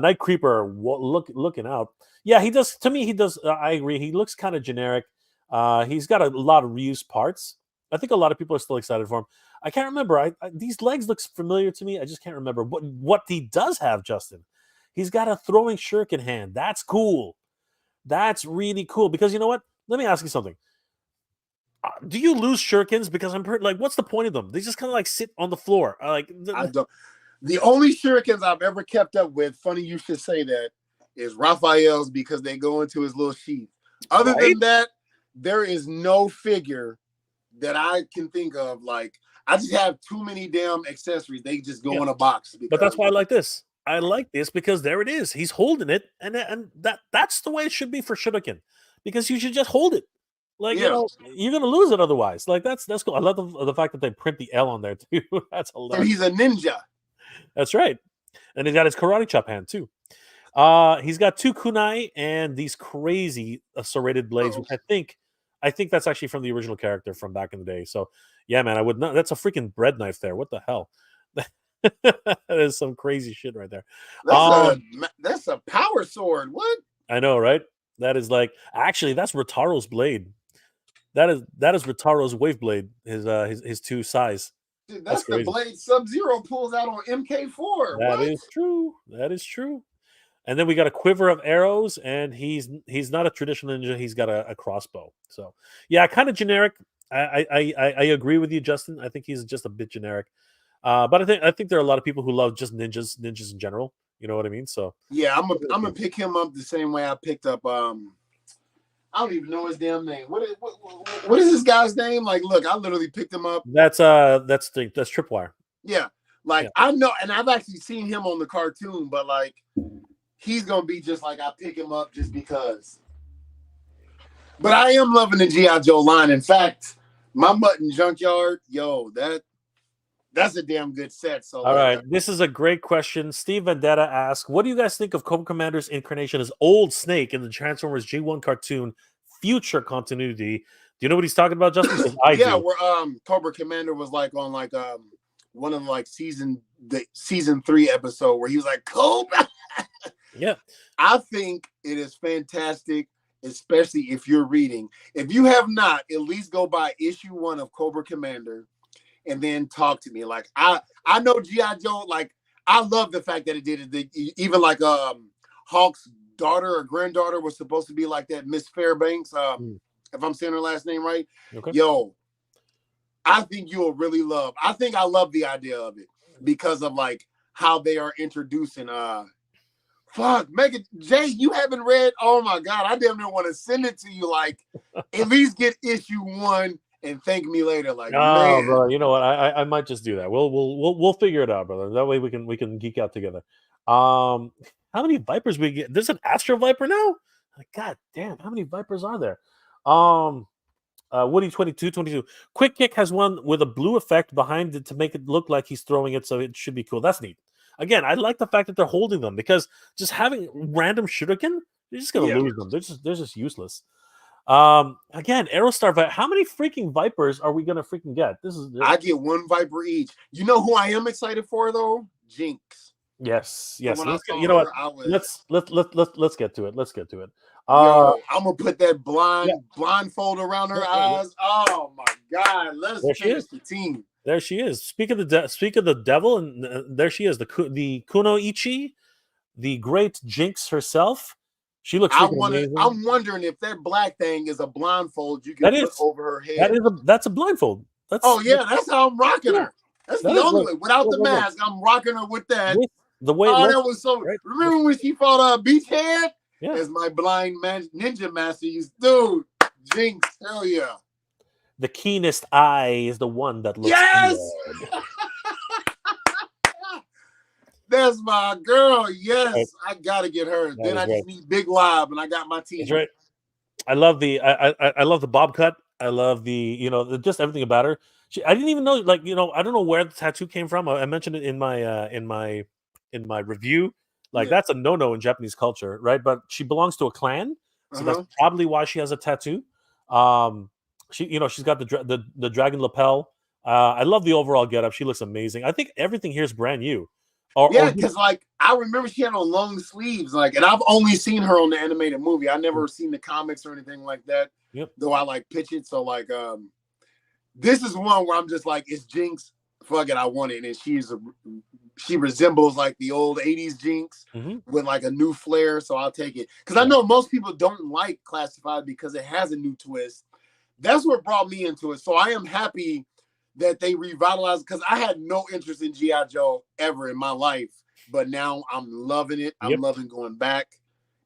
Night Creeper, looking out. Yeah, he does. To me, he does. I agree. He looks kind of generic. He's got a lot of reused parts. I think a lot of people are still excited for him. I can't remember. These legs look familiar to me. I just can't remember what he does have, Justin. He's got a throwing shuriken hand. That's cool. That's really cool. Because you know what? Let me ask you something. Do you lose shurikens? Because I'm like, what's the point of them? They just kind of like sit on the floor. I don't. The only shurikens I've ever kept up with, funny you should say that, is Raphael's because they go into his little sheath. Other than that, there is no figure that I can think of. Like, I just have too many damn accessories. They just go in a box. But that's why I like this. I like this because there it is. He's holding it, and that's the way it should be for Shuriken, because you should just hold it. Like, Yeah. you're gonna lose it otherwise. Like, that's cool. I love the fact that they print the L on there too. That's So hilarious. he's a ninja. That's right. And he's got his karate chop hand too. He's got 2 kunai and these crazy serrated blades, which I think that's actually from the original character from back in the day. So yeah, man, I would not. That's a freaking bread knife there. What the hell? That is some crazy shit right there. That's a power sword. What? I know, right? That is like, actually, that's Rotaro's blade. That is Rotaro's wave blade. His 2 size. Dude, that's the blade Sub-Zero pulls out on MK4. That is true. That is true. And then we got a quiver of arrows, and he's not a traditional ninja. He's got a crossbow. So yeah, kind of generic. I agree with you, Justin. I think he's just a bit generic. But I think there are a lot of people who love just ninjas in general. You know what I mean? So yeah, I'm gonna pick him up the same way I picked up. I don't even know his damn name. What is this guy's name? Like, look, I literally picked him up. That's Tripwire. Yeah, like I know, and I've actually seen him on the cartoon, but like, he's gonna be just like I pick him up just because. But I am loving the G.I. Joe line. In fact, my Mutton Junkyard, that's a damn good set. So all right, this is a great question. Steve Vendetta asks, what do you guys think of Cobra Commander's incarnation as Old Snake in the Transformers G1 cartoon future continuity? Do you know what he's talking about, Justin? Yeah, where Cobra Commander was like on like one of like season 3 episode where he was like Cobra. Yeah, I think it is fantastic, especially if you're reading. If you have not, at least go by issue 1 of Cobra Commander and then talk to me. Like, I know G.I. Joe, like, I love the fact that it did it. Even like Hulk's daughter or granddaughter was supposed to be like that Miss Fairbanks, if I'm saying her last name right. Okay. Yo, I think you'll really love. I think I love the idea of it because of like how they are introducing Megan Jay, you haven't read. Oh my God, I damn near want to send it to you. Like, at least get issue 1 and thank me later. Like, man, brother, you know what? I might just do that. We'll figure it out, brother. That way we can geek out together. How many Vipers we get? There's an Astro Viper now. Like, God damn, how many Vipers are there? Woody 22. Quick Kick has one with a blue effect behind it to make it look like he's throwing it, so it should be cool. That's neat. Again, I like the fact that they're holding them because just having random shuriken, you're just gonna lose them. They're just useless. Again, Aerostar. How many freaking Vipers are we gonna freaking get? I get 1 Viper each. You know who I am excited for though? Jinx. Yes. You know what? Let's get to it. Let's get to it. Yo, I'm gonna put that blindfold around her eyes. Oh my God! Let's finish the team. There she is. Speak of the devil, and there she is. The Kunoichi, the great Jinx herself. She looks amazing. I'm wondering if that black thing is a blindfold you can put over her head. That's a blindfold. That's how I'm rocking her. That's the only way. Without the mask, I'm rocking her with that. The way that was so. Right? Remember when she fought Beachhead? Yeah. As my blind ninja master used, dude. Jinx, hell yeah. The keenest eye is the one that looks. Yes. That's my girl. Yes, right. I gotta get her. Then I just need Big Lob, and I got my team. That's right. I love the I love the bob cut. I love the just everything about her. I didn't even know, like, I don't know where the tattoo came from. I mentioned it in my review. Like, that's a no-no in Japanese culture, right? But she belongs to a clan, so that's probably why she has a tattoo. She's got the dragon lapel. I love the overall getup. She looks amazing. I think everything here is brand new. Because like I remember she had on long sleeves, like, and I've only seen her on the animated movie. I never seen the comics or anything like that. Yep. Though I like pitch it, so like this is one where I'm just like, it's Jinx. Fuck it, I want it, and she resembles like the old 80s Jinx with like a new flair, so I'll take it. Because I know most people don't like Classified because it has a new twist. That's what brought me into it. So I am happy that they revitalized, because I had no interest in G.I. Joe ever in my life, but now I'm loving it. I'm loving going back,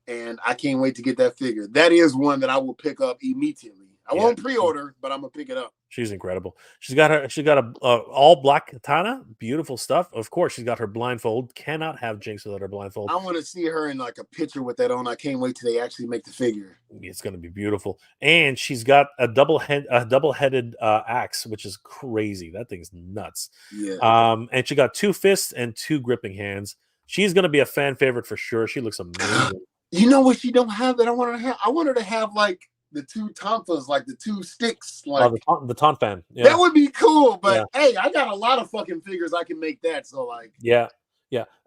and I can't wait to get that figure. That is one that I will pick up immediately. I won't pre-order, but I'm gonna pick it up. She's incredible. She's got a all black katana, beautiful stuff. Of course, she's got her blindfold. Cannot have Jinx without her blindfold. I want to see her in like a picture with that on. I can't wait till they actually make the figure. It's going to be beautiful. And she's got a double-headed axe, which is crazy. That thing's nuts. Yeah. And she got 2 fists and 2 gripping hands. She's going to be a fan favorite for sure. She looks amazing. You know what she don't have that I want her to have? I want her to have like the 2 tonfas, like the 2 sticks, like the taunt fan. Yeah. That would be cool. But hey, I got a lot of fucking figures I can make that. So like, yeah.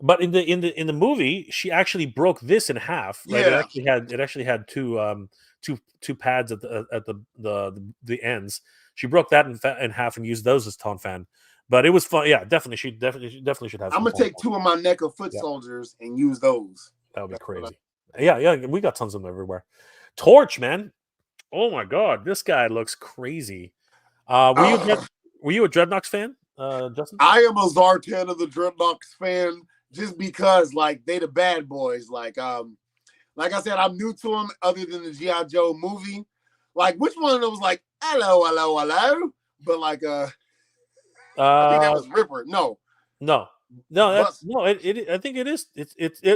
But in the movie, she actually broke this in half. Right? Yeah. It actually had 2 pads at the ends. She broke that in half and used those as taunt fan. But it was fun. Yeah, definitely. She definitely should have. I'm gonna take 2 of my NECA foot soldiers and use those. That would be crazy. Yeah, we got tons of them everywhere. Torch, man. Oh my god, this guy looks crazy. Were you a Dreadnoks fan, Justin? I am a Zartan of the Dreadnoks fan just because like they the bad boys. Like I said, I'm new to them other than the G.I. Joe movie. Like which one of them was like hello, but like I think that was Ripper. No. I think it is.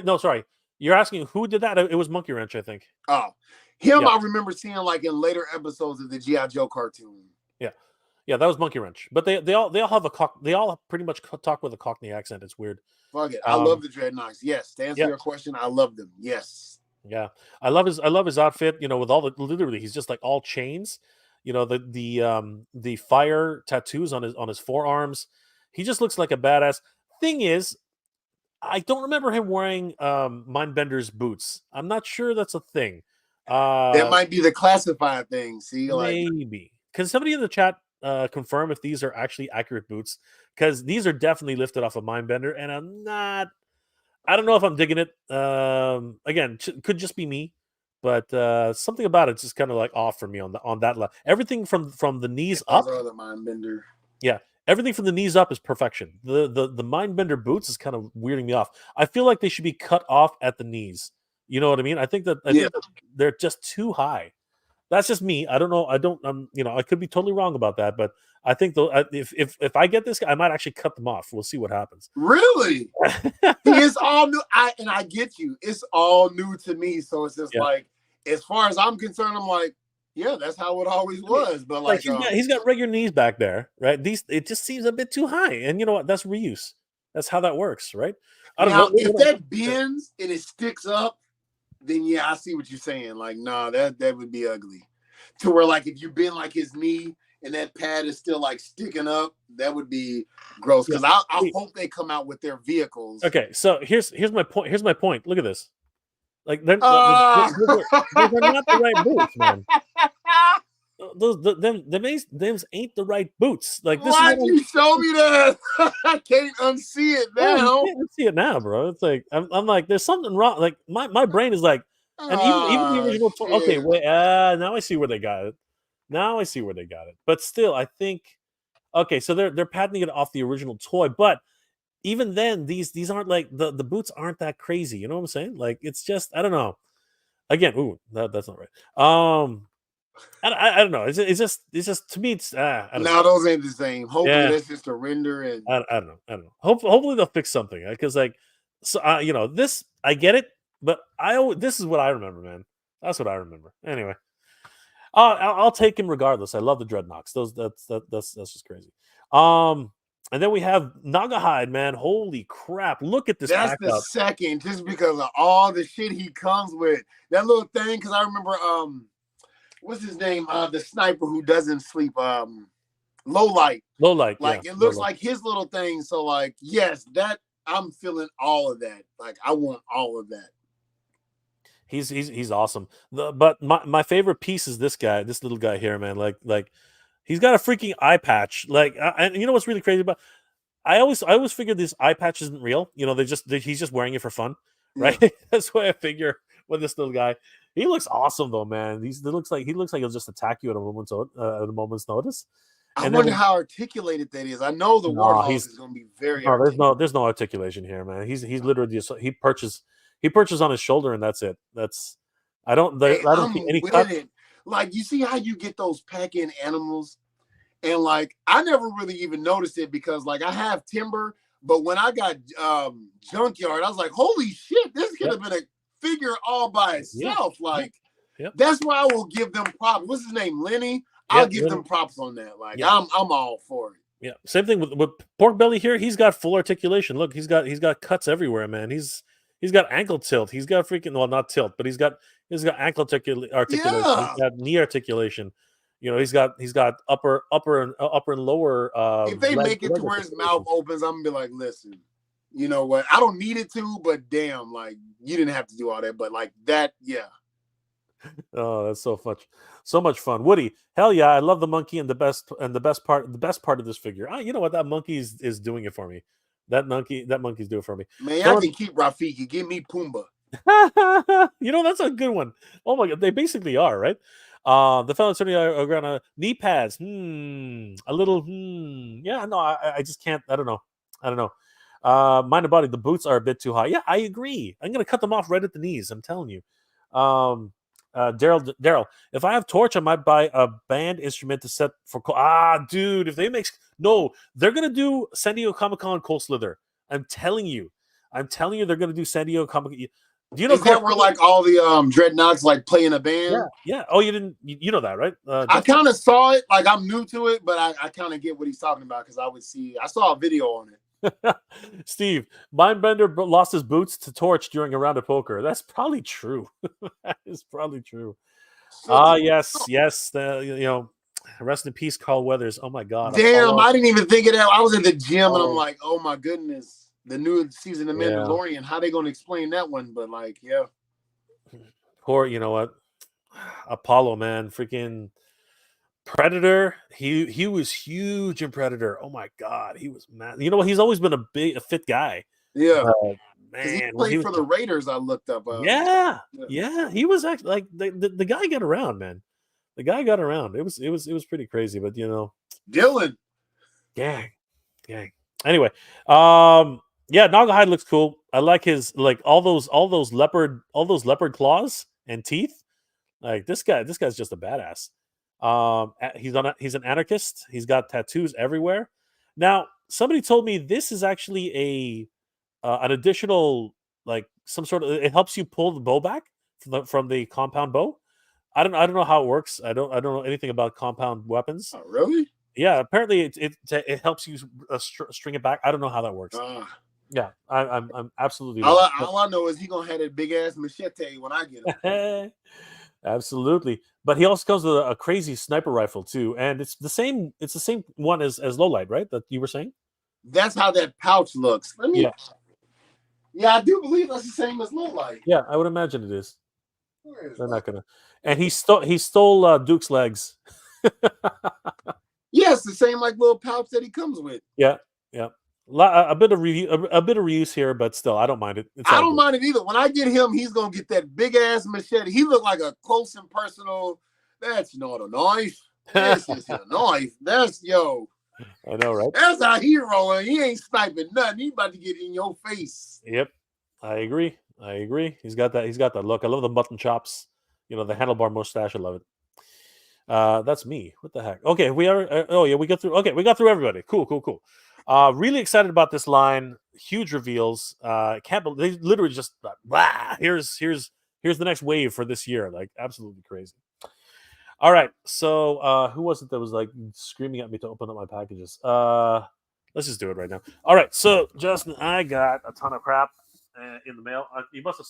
No, sorry. You're asking who did that? It was Monkey Wrench, I think. Oh, him. Yeah. I remember seeing like in later episodes of the G.I. Joe cartoon. Yeah, that was Monkey Wrench. But they all have they all pretty much talk with a Cockney accent. It's weird. Fuck it. I love the Dreadnoks. Yes. To answer your question, I love them. Yes. Yeah. I love his outfit, with all literally he's just like all chains. The fire tattoos on his forearms. He just looks like a badass. Thing is, I don't remember him wearing Mindbender's boots. I'm not sure that's a thing. That might be the classified thing. See, maybe. Can somebody in the chat confirm if these are actually accurate boots? Because these are definitely lifted off of Mindbender, and I don't know if I'm digging it. Again, could just be me, but something about it's just kind of like off for me on that level. Everything from the knees up. The Mindbender. Yeah. Everything from the knees up is perfection. The Mindbender boots is kind of weirding me off. I feel like they should be cut off at the knees. You know what I mean? I think that they're just too high. That's just me. I don't know. I could be totally wrong about that, but I think if I get this guy, I might actually cut them off. We'll see what happens. Really? It's all new. I get you. It's all new to me. So it's just like, as far as I'm concerned, I'm like, yeah, that's how it always was. But like he's got regular knees back there, right? It just seems a bit too high. And you know what? That's reuse. That's how that works, right? I don't know. If that bends and it sticks up, then yeah, I see what you're saying. Like, nah, that would be ugly. To where like if you bend like his knee and that pad is still like sticking up, that would be gross. Because I hope they come out with their vehicles. Okay, so here's my point. Here's my point. Look at this. Like they're not the right boots, man. Those ain't the right boots. Like this. Why'd you show me that? I can't unsee it now. I can't see it now, bro. It's like I'm like, there's something wrong. Like my brain is like, and even the original. Okay, wait. Now I see where they got it. But still, I think. Okay, so they're patenting it off the original toy, but even then, these aren't like the boots aren't that crazy. You know what I'm saying? Like it's just I don't know. Again, that's not right. I don't know. It's just to me. It's those ain't the same. Hopefully, that's just a render. And I don't know. Hopefully, they'll fix something because this I get it, but this is what I remember, man. That's what I remember. Anyway, I'll take him regardless. I love the Dreadnoks. That's just crazy. And then we have Naugahyde, man. Holy crap. Look at this. That's the second, just because of all the shit he comes with. That little thing, because I remember, what's his name? The sniper who doesn't sleep. Low light. Like, it looks like his little thing. So, like, yes, that I'm feeling all of that. Like, I want all of that. He's awesome. But my favorite piece is this little guy here, man. Like. He's got a freaking eye patch. Like, and you know what's really crazy about? I always figured this eye patch isn't real. He's just wearing it for fun, right? Yeah. That's why I figure with this little guy. He looks awesome though, man. He looks like he'll just attack you at a moment's notice. I wonder how articulated that is. I know the Warthog is going to be very. No, there's no articulation here, man. He's literally just he perches on his shoulder and that's it. I don't see any cut. Like, you see how you get those pack-in animals And like I never really even noticed it because like I have timber, but when I got junkyard, I was like, holy shit, this could have been a figure all by itself. Like that's why I will give them props. What's his name? Lenny? I'll give them props on that. Like I'm all for it. Yeah. Same thing with Pork Belly here. He's got full articulation. Look, he's got cuts everywhere, man. He's got ankle tilt. He's got freaking not tilt, but he's got ankle articulation. Yeah. He's got knee articulation. You know, he's got upper and lower. If they make it to where his mouth opens, I'm gonna be like, listen, you know what? I don't need it to, but damn, like you didn't have to do all that. But like that, yeah. Oh, that's so much fun. Woody, hell yeah, I love the monkey, and the best part of this figure. You know what? That monkey is doing it for me. That monkey's doing it for me. Man, I can keep Rafiki. Give me Pumbaa. You know, that's a good one. Oh my god, they basically are, right? The fellow attorney around knee pads. A little. Yeah, no, I just can't. I don't know. Mind and body. The boots are a bit too high. Yeah, I agree. I'm gonna cut them off right at the knees. I'm telling you. Daryl, if I have Torch, I might buy a band instrument to set for. Dude, if they make they're gonna do San Diego Comic-Con Cole Slither. I'm telling you, they're gonna do San Diego Comic. Do you know? Is that where like all the Dreadnoks like play in a band? Yeah. Oh, you didn't? You know that, right? I kind of saw it. Like I'm new to it, but I kind of get what he's talking about because I saw a video on it. Steve, Mindbender lost his boots to Torch during a round of poker. That's probably true. That is probably true. Yes. Rest in peace, Carl Weathers. Oh my god. Damn, I didn't even think of that. I was at the gym and I'm like, oh my goodness. The new season of Mandalorian, how they gonna explain that one? But like, yeah. Poor, you know what? Apollo, man, freaking Predator. He was huge in Predator. Oh my god, he was mad. You know what? He's always been a fit guy. Yeah, man. He played for the Raiders. I looked up. Yeah. He was actually like the guy got around, man. The guy got around. It was pretty crazy, but you know, Dylan, gang. Anyway, yeah, Naugahyde looks cool. I like his all those leopard claws and teeth. Like this guy's just a badass. He's an anarchist. He's got tattoos everywhere. Now, somebody told me this is actually an additional some sort of it helps you pull the bow back from the compound bow. I don't know how it works. I don't know anything about compound weapons. Oh, really? Yeah, apparently it helps you string it back. I don't know how that works. Yeah, I'm absolutely. All I know is he gonna have that big ass machete when I get him. Absolutely, but he also comes with a crazy sniper rifle too, and it's the same one as Lowlight, right? That you were saying. That's how that pouch looks. Yeah, I do believe that's the same as Lowlight. Yeah, I would imagine it is. They're not gonna. And he stole Duke's legs. Yeah, it's the same like little pouch that he comes with. Yeah. A bit of reuse here, but still, I don't mind it. I don't mind it either. When I get him, he's gonna get that big ass machete. He looked like a close and personal. That's not a knife. This is a knife. That's I know, right? That's our hero, and he ain't sniping nothing. He about to get in your face. Yep, I agree. He's got that look. I love the mutton chops. You know, the handlebar mustache. I love it. That's me. What the heck? Okay, we are. We got through. Okay, we got through everybody. Cool. Really excited about this line. Huge reveals. Can't believe they literally just here's the next wave for this year. Like absolutely crazy. All right, so who was it that was like screaming at me to open up my packages? Let's just do it right now. All right, so Justin, I got a ton of crap in the mail. You must have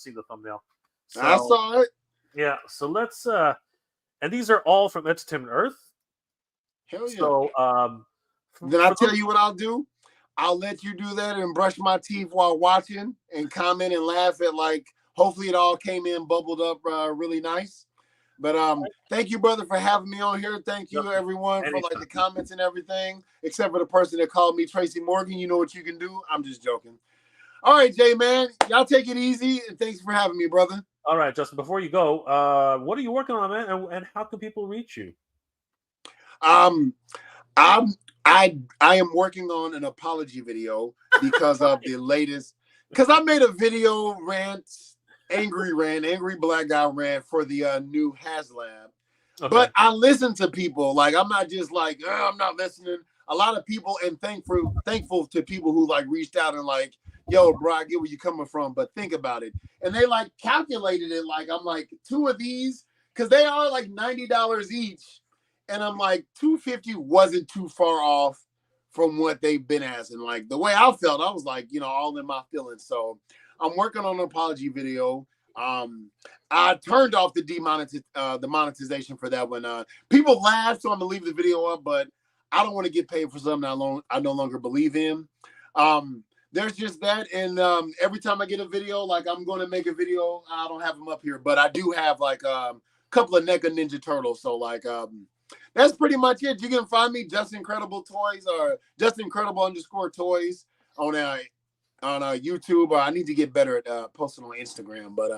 seen the thumbnail. So, I saw it. Yeah, so let's and these are all from Entertainment Earth. Hell yeah. So then I'll tell you what I'll do. I'll let you do that and brush my teeth while watching and comment and laugh at hopefully it all came in bubbled up really nice. But thank you, brother, for having me on here. Thank you, everyone, for the comments and everything, except for the person that called me Tracy Morgan. You know what you can do. I'm just joking. All right, Jay, man. Y'all take it easy, and thanks for having me, brother. All right, Justin, before you go, what are you working on, man, and how can people reach you? I am working on an apology video because of the latest, because I made a video angry black guy rant for the new HasLab. Okay. But I listen to people. Like, I'm not just like, I'm not listening. A lot of people, and thankful to people who like reached out and like, yo, bro, I get where you're coming from, but think about it. And they like calculated it. Like, I'm like, 2 of these, because they are like $90 each. And I'm like, 250 wasn't too far off from what they've been asking. Like, the way I felt, I was like, all in my feelings. So I'm working on an apology video. I turned off the monetization for that one. People laughed, so I'm gonna leave the video up, but I don't want to get paid for something I no longer believe in. There's just that, and every time I get a video, like I'm going to make a video, I don't have them up here, but I do have like a couple of NECA Ninja Turtles. So like that's pretty much it. You can find me Just Incredible Toys or Just Incredible _toys on YouTube. I need to get better at posting on Instagram, but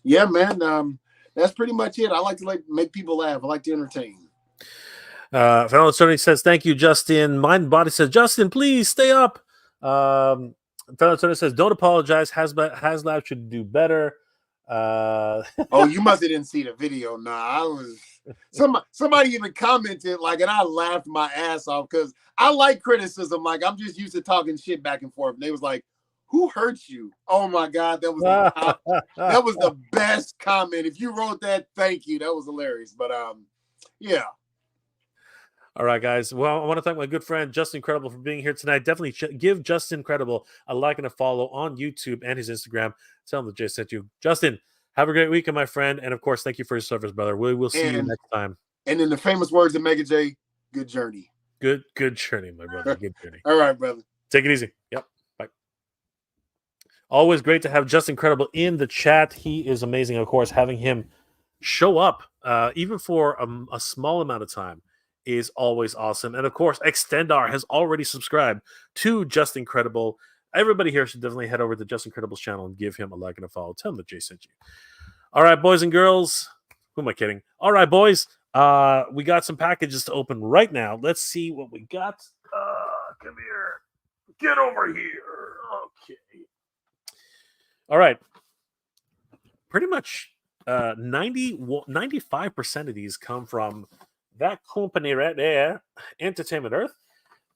yeah, man, that's pretty much it. I like to make people laugh. I like to entertain. Fellow Tony says, thank you, Justin. Mind Body says, Justin, please stay up. Fellow Tony says, don't apologize. HasLab should do better. Oh, you must have didn't see the video. Nah, I was somebody even commented like, and I laughed my ass off because I like criticism. Like, I'm just used to talking shit back and forth. And they was like, who hurt you? Oh my God, that was that was the best comment. If you wrote that, thank you. That was hilarious. But yeah. All right, guys. Well, I want to thank my good friend Justin Incredible for being here tonight. Definitely give Justin Incredible a like and a follow on YouTube and his Instagram. Tell him that Jay sent you. Justin, have a great weekend, my friend. And of course, thank you for your service, brother. We will see you next time. And in the famous words of Mega J, good journey. Good journey, my brother. Good journey. All right, brother. Take it easy. Yep. Bye. Always great to have Justin Incredible in the chat. He is amazing, of course. Having him show up, even for a small amount of time, is always awesome. And of course, Extendar has already subscribed to Just Incredible. Everybody here should definitely head over to Just Incredible's channel and give him a like and a follow. Tell him that Jay sent you. All right, boys and girls. Who am I kidding? All right, boys. We got some packages to open right now. Let's see what we got. Come here. Get over here. Okay. All right. Pretty much 95% of these come from that company right there, Entertainment Earth.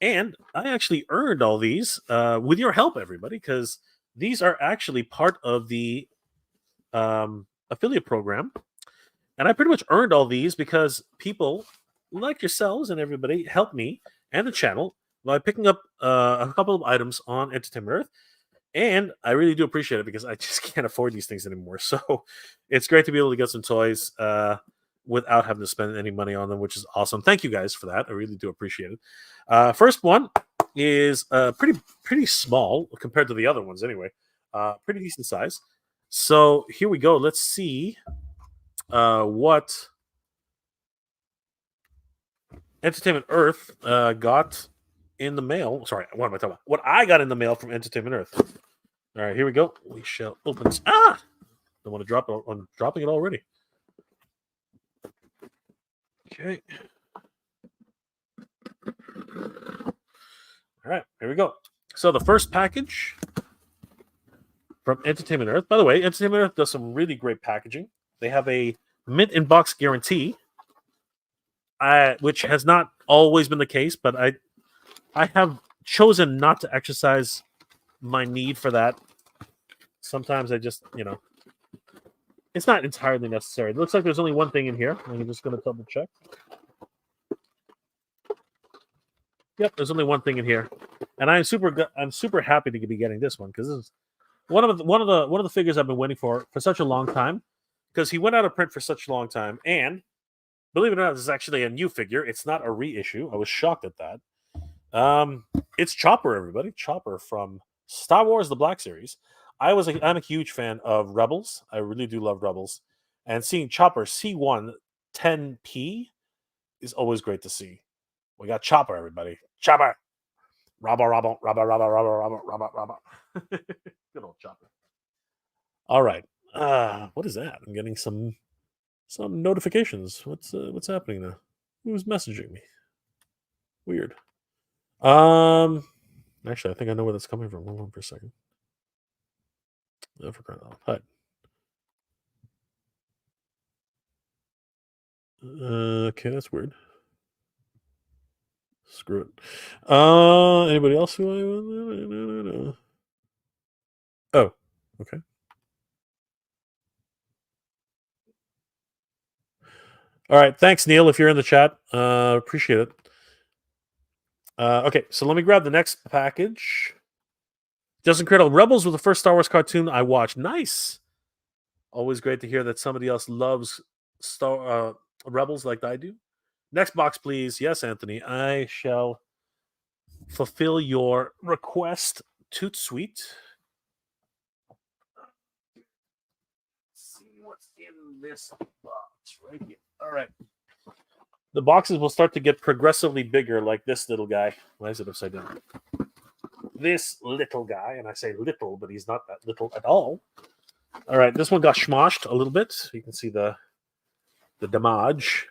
And I actually earned all these with your help, everybody, because these are actually part of the affiliate program. And I pretty much earned all these because people like yourselves and everybody helped me and the channel by picking up a couple of items on Entertainment Earth. And I really do appreciate it because I just can't afford these things anymore. So it's great to be able to get some toys without having to spend any money on them, which is awesome. Thank you guys for that. I really do appreciate it. First one is pretty small compared to the other ones anyway. Pretty decent size. So here we go. Let's see what Entertainment Earth got in the mail. Sorry, what am I talking about? What I got in the mail from Entertainment Earth. All right, here we go. We shall open. Don't want to drop it. I'm dropping it already. Okay. All right, here we go. So the first package from Entertainment Earth. By the way, Entertainment Earth does some really great packaging. They have a mint in box guarantee, which has not always been the case, but I have chosen not to exercise my need for that. Sometimes I just, it's not entirely necessary. It looks like there's only one thing in here. I'm just going to double check. Yep, there's only one thing in here, and I'm super happy to be getting this one because this is one of the figures I've been waiting for such a long time. Because he went out of print for such a long time, and believe it or not, this is actually a new figure. It's not a reissue. I was shocked at that. It's Chopper, everybody. Chopper from Star Wars: The Black Series. I'm a huge fan of Rebels. I really do love Rebels, and seeing Chopper C1 10P is always great to see. We got Chopper, everybody. Chopper. Rabba. Good old Chopper. All right. What is that? I'm getting some notifications. What's happening now? Who's messaging me? Weird. Actually, I think I know where that's coming from. Hold on for a second. I forgot. Hi. Okay, that's weird. Screw it. Anybody else who I... Oh, okay. All right, thanks, Neil, if you're in the chat. Appreciate it. Okay, so let me grab the next package. Justin Criddle, Rebels was the first Star Wars cartoon I watched. Nice. Always great to hear that somebody else loves Rebels like I do. Next box, please. Yes, Anthony. I shall fulfill your request. Toot sweet. Let's see what's in this box right here. All right. The boxes will start to get progressively bigger, like this little guy. Why is it upside down? This little guy, and I say little, but he's not that little at all. All right, this one got schmoshed a little bit. You can see the damage.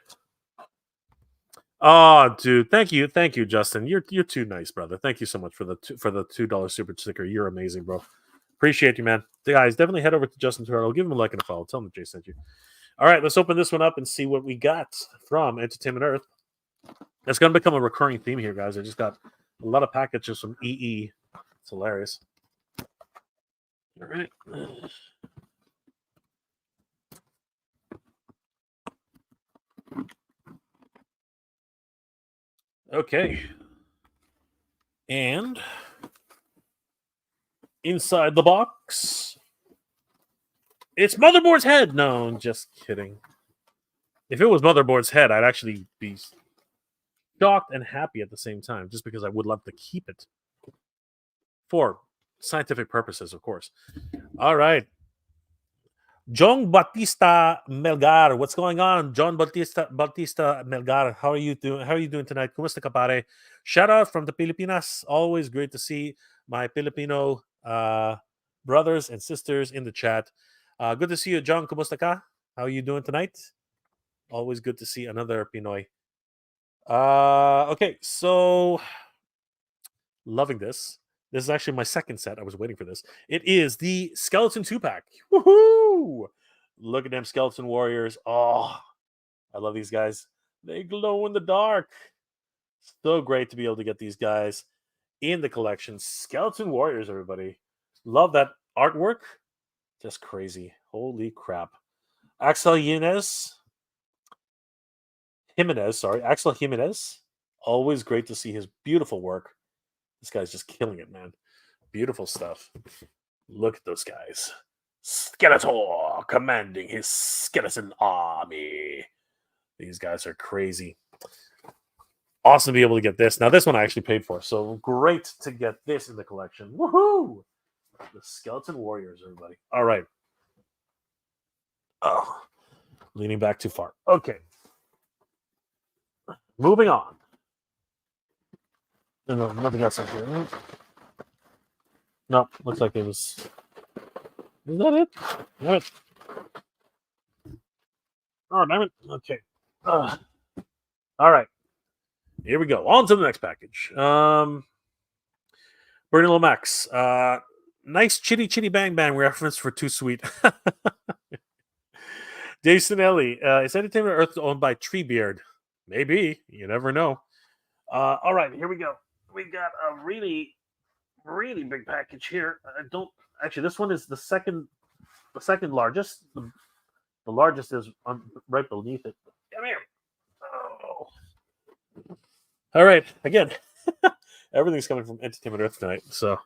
Oh, dude, thank you, Justin. You're too nice, brother. Thank you so much for the $2 super sticker. You're amazing, bro. Appreciate you, man. Guys, definitely head over to Justin Turtle. Give him a like and a follow. Tell him that Jay sent you. All right, let's open this one up and see what we got from Entertainment Earth. It's going to become a recurring theme here, guys. I just got a lot of packages from EE. It's hilarious. All right. Okay. And inside the box, it's Motherboard's head. No, I'm just kidding. If it was Motherboard's head, I'd actually be shocked and happy at the same time, just because I would love to keep it for scientific purposes, of course. All right. John Batista Melgar. What's going on, John Batista Melgar? How are you doing? How are you doing tonight? Kumusta ka, pare? Shout out from the Pilipinas. Always great to see my Filipino brothers and sisters in the chat. Good to see you, John. Kumusta ka? How are you doing tonight? Always good to see another Pinoy. Okay, so loving this. This is actually my second set. I was waiting for this. It is the Skeleton 2-pack. Woohoo! Look at them Skeleton Warriors. Oh, I love these guys. They glow in the dark. So great to be able to get these guys in the collection. Skeleton Warriors, everybody. Love that artwork. Just crazy. Holy crap. Axel Jimenez. Axel Jimenez. Always great to see his beautiful work. This guy's just killing it, man. Beautiful stuff. Look at those guys. Skeletor commanding his skeleton army. These guys are crazy. Awesome to be able to get this. Now, this one I actually paid for, so great to get this in the collection. Woohoo! The Skeleton Warriors, everybody. All right. Oh, leaning back too far. Okay. Moving on. No, nothing else in here. No, looks like it was. Is that it? Damn it. Oh, damn it. Okay. All right. Here we go. On to the next package. Bernie Lomax. Nice chitty chitty bang bang reference for Too Sweet. Jason Ellie. Is Entertainment Earth owned by Treebeard? Maybe. You never know. All right. Here we go. We got a really, really big package here. Actually, this one is the second largest. The largest is right beneath it. Come here. Oh. All right. Again, everything's coming from Entertainment Earth tonight. So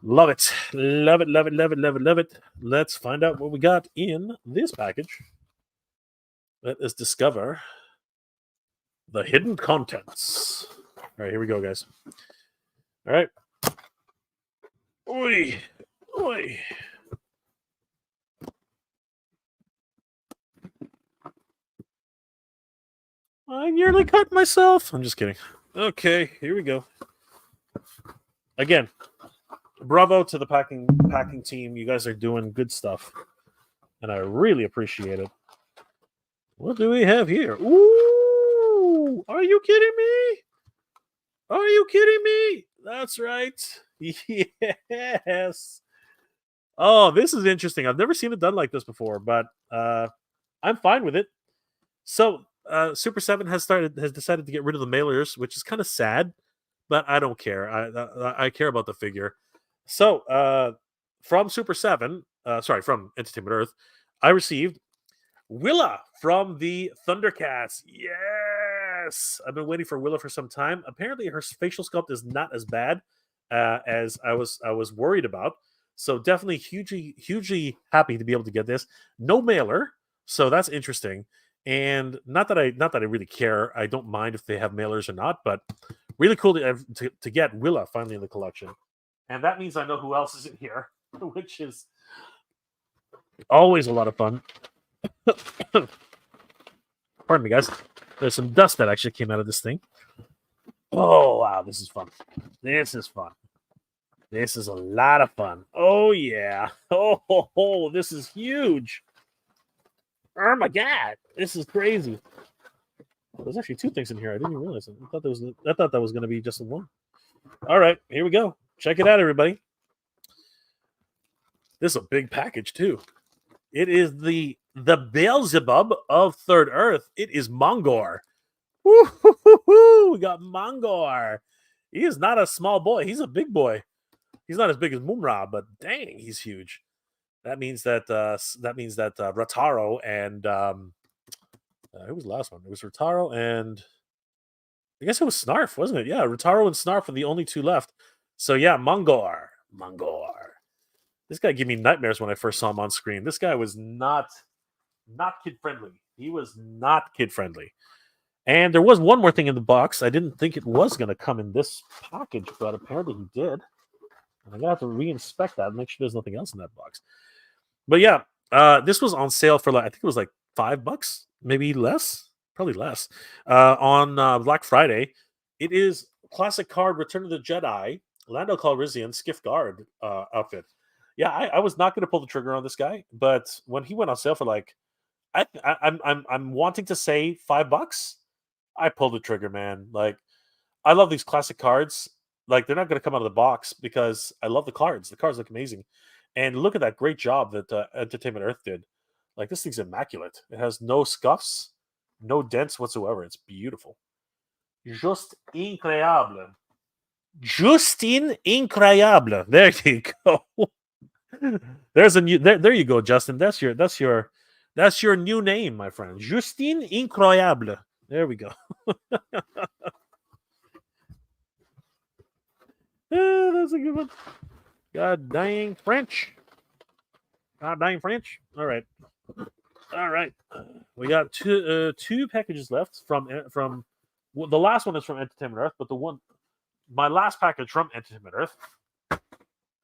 love it. Love it. Love it. Love it. Love it. Love it. Let's find out what we got in this package. Let us discover the hidden contents. All right, here we go, guys. All right. Oi. Oi. I nearly cut myself. I'm just kidding. Okay, here we go. Again, bravo to the packing team. You guys are doing good stuff, and I really appreciate it. What do we have here? Ooh! Are you kidding me? Are you kidding me? That's right. Yes. Oh, this is interesting. I've never seen it done like this before, but I'm fine with it. So Super 7 has decided to get rid of the mailers, which is kind of sad, but I don't care. I care about the figure. So from Super 7, from Entertainment Earth, I received Willa from the Thundercats. Yes, I've been waiting for Willa for some time. Apparently, her facial sculpt is not as bad as I was worried about. So definitely hugely happy to be able to get this. No mailer, so that's interesting. And not that I really care. I don't mind if they have mailers or not, but really cool to get Willa finally in the collection. And that means I know who else is in here, which is always a lot of fun. Pardon me, guys. There's some dust that actually came out of this thing. Oh, wow. This is fun. This is fun. This is a lot of fun. Oh, yeah. Oh, this is huge. Oh, my God. This is crazy. There's actually two things in here. I didn't even realize it. I thought that was going to be just one. All right. Here we go. Check it out, everybody. This is a big package, too. It is the Beelzebub of Third Earth. It is Mongor. Woo-hoo-hoo-hoo! We got Mongor. He is not a small boy. He's a big boy. He's not as big as Mumra, but dang, he's huge. That means that Rataro and who was the last one? It was Rataro and I guess it was Snarf, wasn't it? Yeah, Rataro and Snarf are the only two left. So yeah, Mongor. This guy gave me nightmares when I first saw him on screen. This guy was not kid friendly. He was not kid friendly. And there was one more thing in the box. I didn't think it was going to come in this package, but apparently he did. And I'm going to have to reinspect that and make sure there's nothing else in that box. But yeah, this was on sale for I think it was like $5, maybe less, probably less, on Black Friday. It is classic card Return of the Jedi, Lando Calrissian Skiff Guard outfit. Yeah, I was not going to pull the trigger on this guy, but when he went on sale for I'm wanting to say $5. I pulled the trigger, man. Like, I love these classic cards. Like, they're not going to come out of the box because I love the cards. The cards look amazing. And look at that great job that Entertainment Earth did. Like, this thing's immaculate. It has no scuffs, no dents whatsoever. It's beautiful. Just incroyable. Justin Incroyable. There you go. There's a new there you go, Justin. That's your new name, my friend. Justin Incroyable. There we go. That's a good one. God dang French. God dang French. All right. We got two packages left from the last one is from Entertainment Earth, but my last package from Entertainment Earth.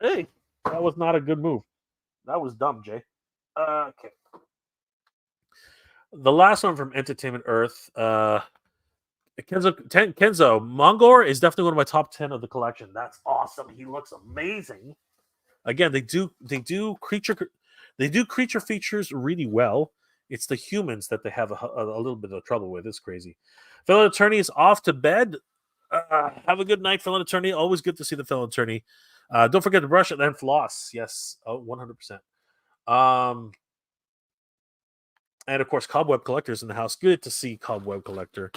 Hey, that was not a good move. That was dumb, Jay. Okay. The last one from Entertainment Earth, Kenzo Mongor is definitely one of my top 10 of the collection. That's awesome. He looks amazing. Again, they do creature features really well. It's the humans that they have a little bit of trouble with. It's crazy. Fellow Attorney is off to bed. Have a good night, Fellow Attorney. Always good to see the Fellow Attorney. Don't forget to brush it and floss. Yes, 100%. And of course, Cobweb Collector's in the house. Good to see Cobweb Collector.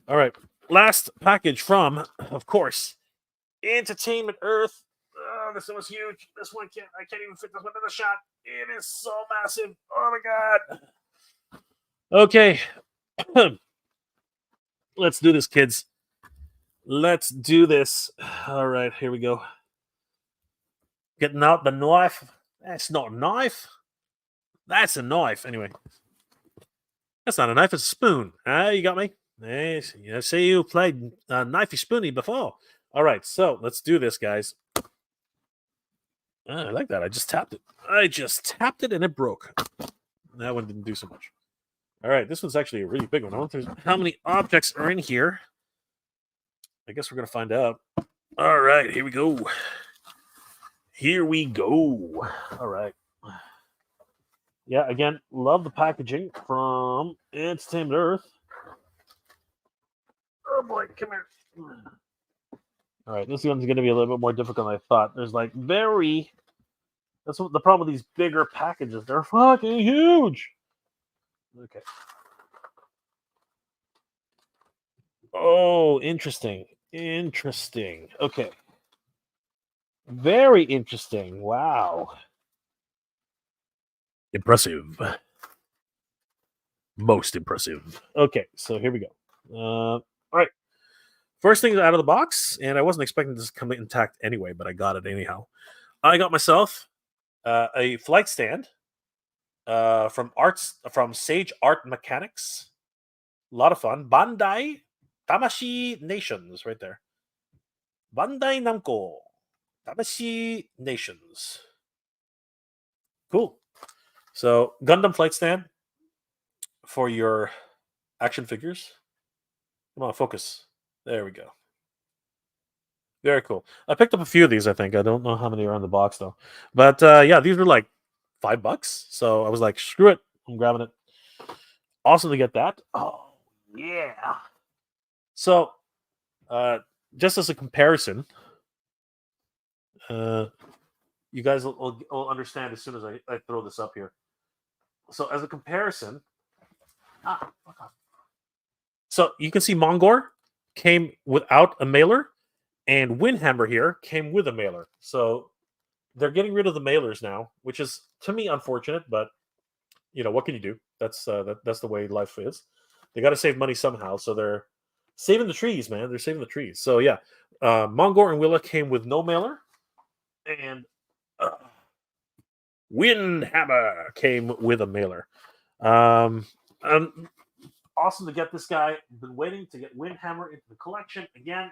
All right, last package from, of course, Entertainment Earth. Oh, this one was huge. This one I can't even fit this one in the shot. It is so massive. Oh my god. Okay. Let's do this, kids. Let's do this. All right, here we go. Getting out the knife. That's not a knife. That's a knife. Anyway. That's not a knife, it's a spoon. You got me? Yes. I see you played knifey spoony before. All right, so let's do this, guys. I like that. I just tapped it and it broke. That one didn't do so much. All right, this one's actually a really big one. I wonder how many objects are in here. I guess we're going to find out. All right, here we go. All right. Yeah, again, love the packaging from Entertainment Earth. Oh boy, come here. All right, this one's going to be a little bit more difficult than I thought. There's that's what the problem with these bigger packages. They're fucking huge. Okay. Oh, interesting. Interesting. Okay. Very interesting. Wow. Impressive. Most impressive. Okay, so here we go. All right. First thing out of the box, and I wasn't expecting this to come intact anyway, but I got it anyhow. I got myself a flight stand from Sage Art Mechanics. A lot of fun. Bandai Tamashi Nations, right there. Bandai Namco Tamashi Nations. Cool. So Gundam flight stand for your action figures. Come on, focus. There we go. Very cool. I picked up a few of these, I think. I don't know how many are in the box though. But yeah, these were like $5. So I was like, screw it. I'm grabbing it. Awesome to get that. Oh, yeah. So just as a comparison, you guys will understand as soon as I throw this up here. So as a comparison, so you can see Mongor came without a mailer, and Windhammer here came with a mailer. So they're getting rid of the mailers now, which is to me unfortunate, but you know what can you do? That's that's the way life is. They got to save money somehow, so they're saving the trees, man. They're saving the trees. So yeah, Mongor and Willa came with no mailer, and Windhammer came with a mailer. Awesome to get this guy. Been waiting to get Windhammer into the collection again.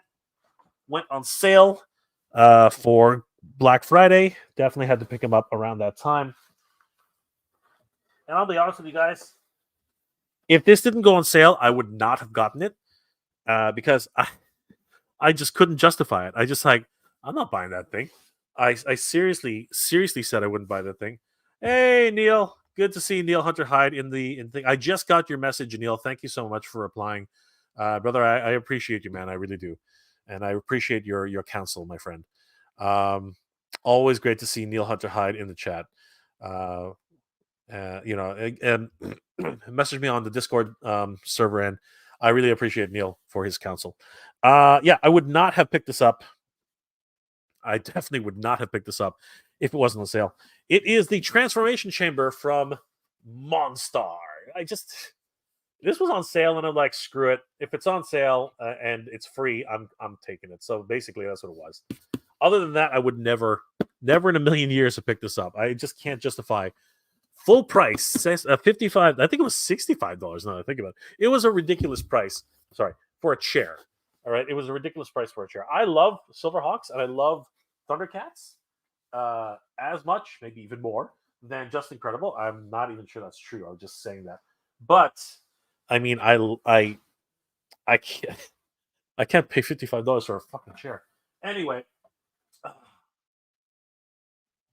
Went on sale for Black Friday. Definitely had to pick him up around that time. And I'll be honest with you guys, if this didn't go on sale, I would not have gotten it because I just couldn't justify it. I just like, I'm not buying that thing. I seriously said I wouldn't buy that thing. Hey, Neil. Good to see Neil Hunter Hyde in the thing. I just got your message, Neil. Thank you so much for replying. Brother, I appreciate you, man. I really do. And I appreciate your counsel, my friend. Always great to see Neil Hunter Hyde in the chat. You know, and message me on the Discord server, and I really appreciate Neil for his counsel. Yeah, I would not have picked this up. I definitely would not have picked this up if it wasn't on sale. It is the transformation chamber from Monstar. This was on sale, and I'm like, screw it. If it's on sale and it's free, I'm taking it. So basically, that's what it was. Other than that, I would never in a million years have picked this up. I just can't justify full price. Says 55. I think it was $65. Now that I think about it, it was a ridiculous price. Sorry, for a chair. All right, it was a ridiculous price for a chair. I love Silverhawks and I love Thundercats as much, maybe even more than Just Incredible. I'm not even sure that's true. I was just saying that. But I mean, I can't pay $55 for a fucking chair. Anyway,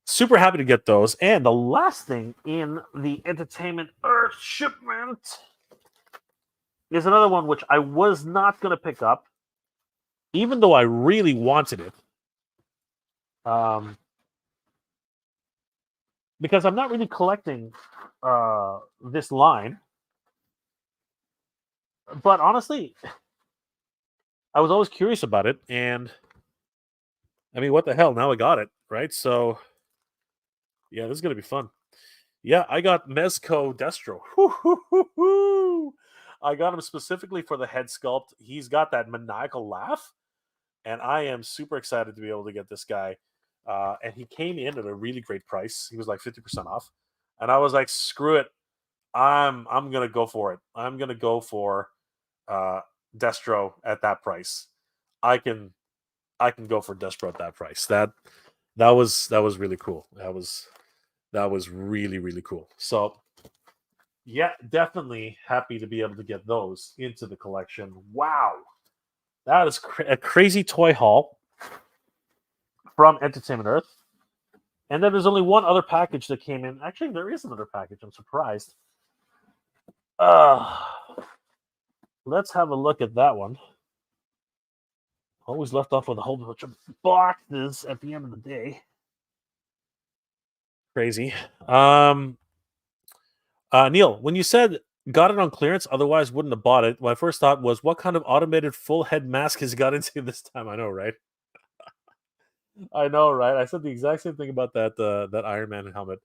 super happy to get those. And the last thing in the Entertainment Earth shipment is another one which I was not going to pick up, even though I really wanted it. Because I'm not really collecting this line. But honestly, I was always curious about it. And I mean, what the hell? Now I got it, right? So, yeah, this is going to be fun. Yeah, I got Mezco Destro. I got him specifically for the head sculpt. He's got that maniacal laugh. And I am super excited to be able to get this guy. And he came in at a really great price. He was like 50% off. And I was like, screw it. I'm gonna go for it. I'm gonna go for Destro at that price. I can go for Destro at that price. That was really cool. That was really, really cool. So yeah, definitely happy to be able to get those into the collection. Wow. That is a crazy toy haul from Entertainment Earth. And then there's only one other package that came in. Actually, there is another package. I'm surprised. Let's have a look at that one. Always left off with a whole bunch of boxes at the end of the day. Crazy. Neil, when you said Got it on clearance, otherwise wouldn't have bought it. My first thought was, what kind of automated full head mask has got into this time? I know, right? I know, right? I said the exact same thing about that Iron Man helmet.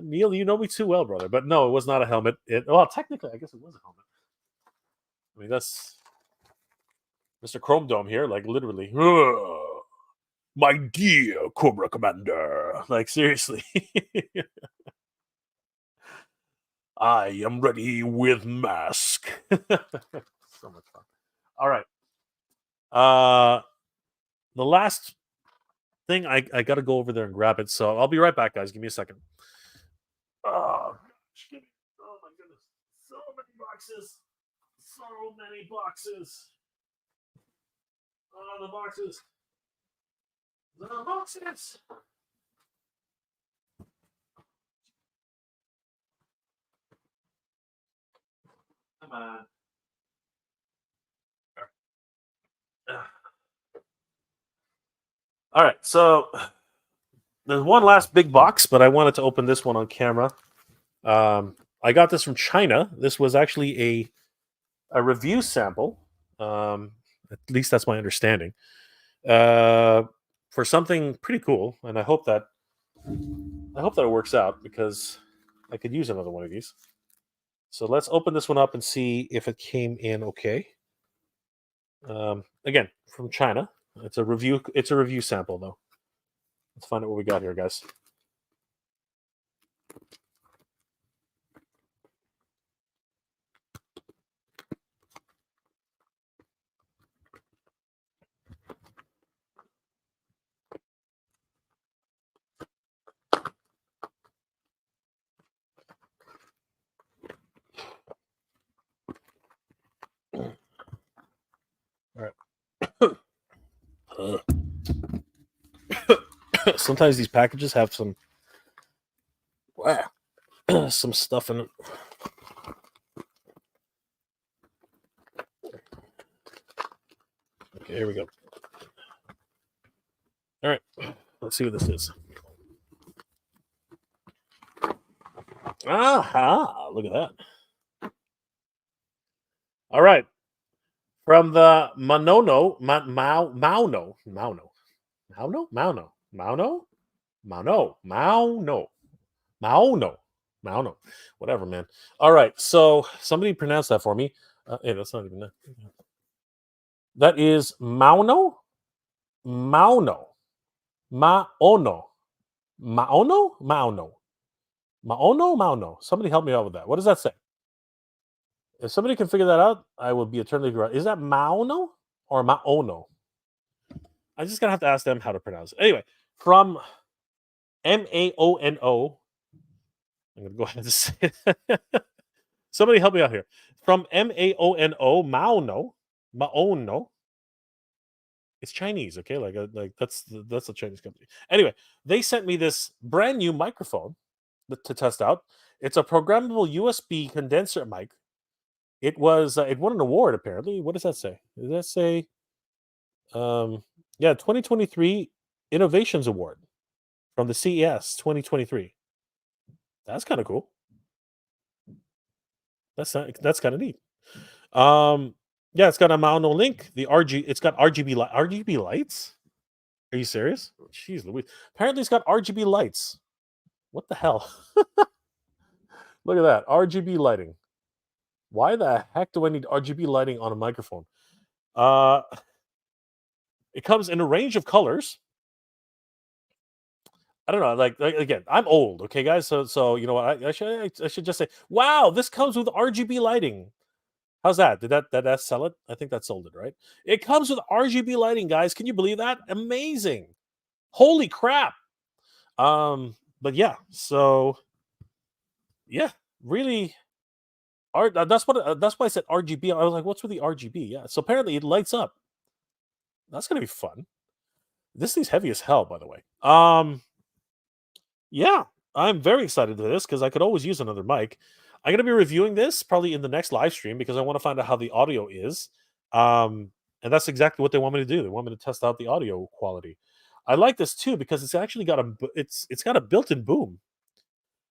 Neil, you know me too well, brother. But no, it was not a helmet. Well, technically, I guess it was a helmet. I mean, that's Mr. Chrome Dome here, like literally. My dear Cobra Commander. Like, seriously. I am ready with mask. So much fun. All right. The last thing, I got to go over there and grab it. So I'll be right back, guys. Give me a second. Oh, gosh. Oh, my goodness. So many boxes. So many boxes. Oh, the boxes. The boxes. Come on. All right, so there's one last big box, but I wanted to open this one on camera. I got this from China. This was actually a review sample. At least that's my understanding. For something pretty cool, and I hope that it works out because I could use another one of these. So let's open this one up and see if it came in okay. Again, from China. It's a review. It's a review sample, though. Let's find out what we got here, guys. All right. Sometimes these packages have some some stuff in it. Okay, here we go. All right, let's see what this is. Aha! Look at that. All right, from the Mauno, whatever, man. All right, so somebody pronounce that for me. Hey, that's not even that. That is Mauno, Maono, Maono. Somebody help me out with that. What does that say? If somebody can figure that out, I will be eternally grateful. Is that Maono or Maono? I just gonna have to ask them how to pronounce it. Anyway, from Maono. I'm gonna go ahead and say it. Somebody help me out here. From Maono, Maono. It's Chinese, okay? Like that's a Chinese company. Anyway, they sent me this brand new microphone to test out. It's a programmable USB condenser mic. It was it won an award apparently. What does that say? Does that say 2023 Innovations Award from the CES 2023. That's kind of cool. That's kind of neat. Yeah, it's got a Mauno link. It's got RGB lights. Are you serious? Jeez Louise. Apparently it's got RGB lights. What the hell? Look at that. RGB lighting. Why the heck do I need RGB lighting on a microphone? It comes in a range of colors. I don't know. Like again, I'm old. Okay, guys. So you know what? I should just say, wow, this comes with RGB lighting. How's that? Did that sell it? I think that sold it, right? It comes with RGB lighting, guys. Can you believe that? Amazing. Holy crap. But yeah, so yeah, really that's why I said RGB. I was like, what's with the RGB? Yeah. So apparently it lights up. That's gonna be fun. This thing's heavy as hell, by the way. Yeah, I'm very excited for this because I could always use another mic. I'm going to be reviewing this probably in the next live stream because I want to find out how the audio is. And that's exactly what they want me to do. They want me to test out the audio quality. I like this too because it's actually got it's got a built-in boom.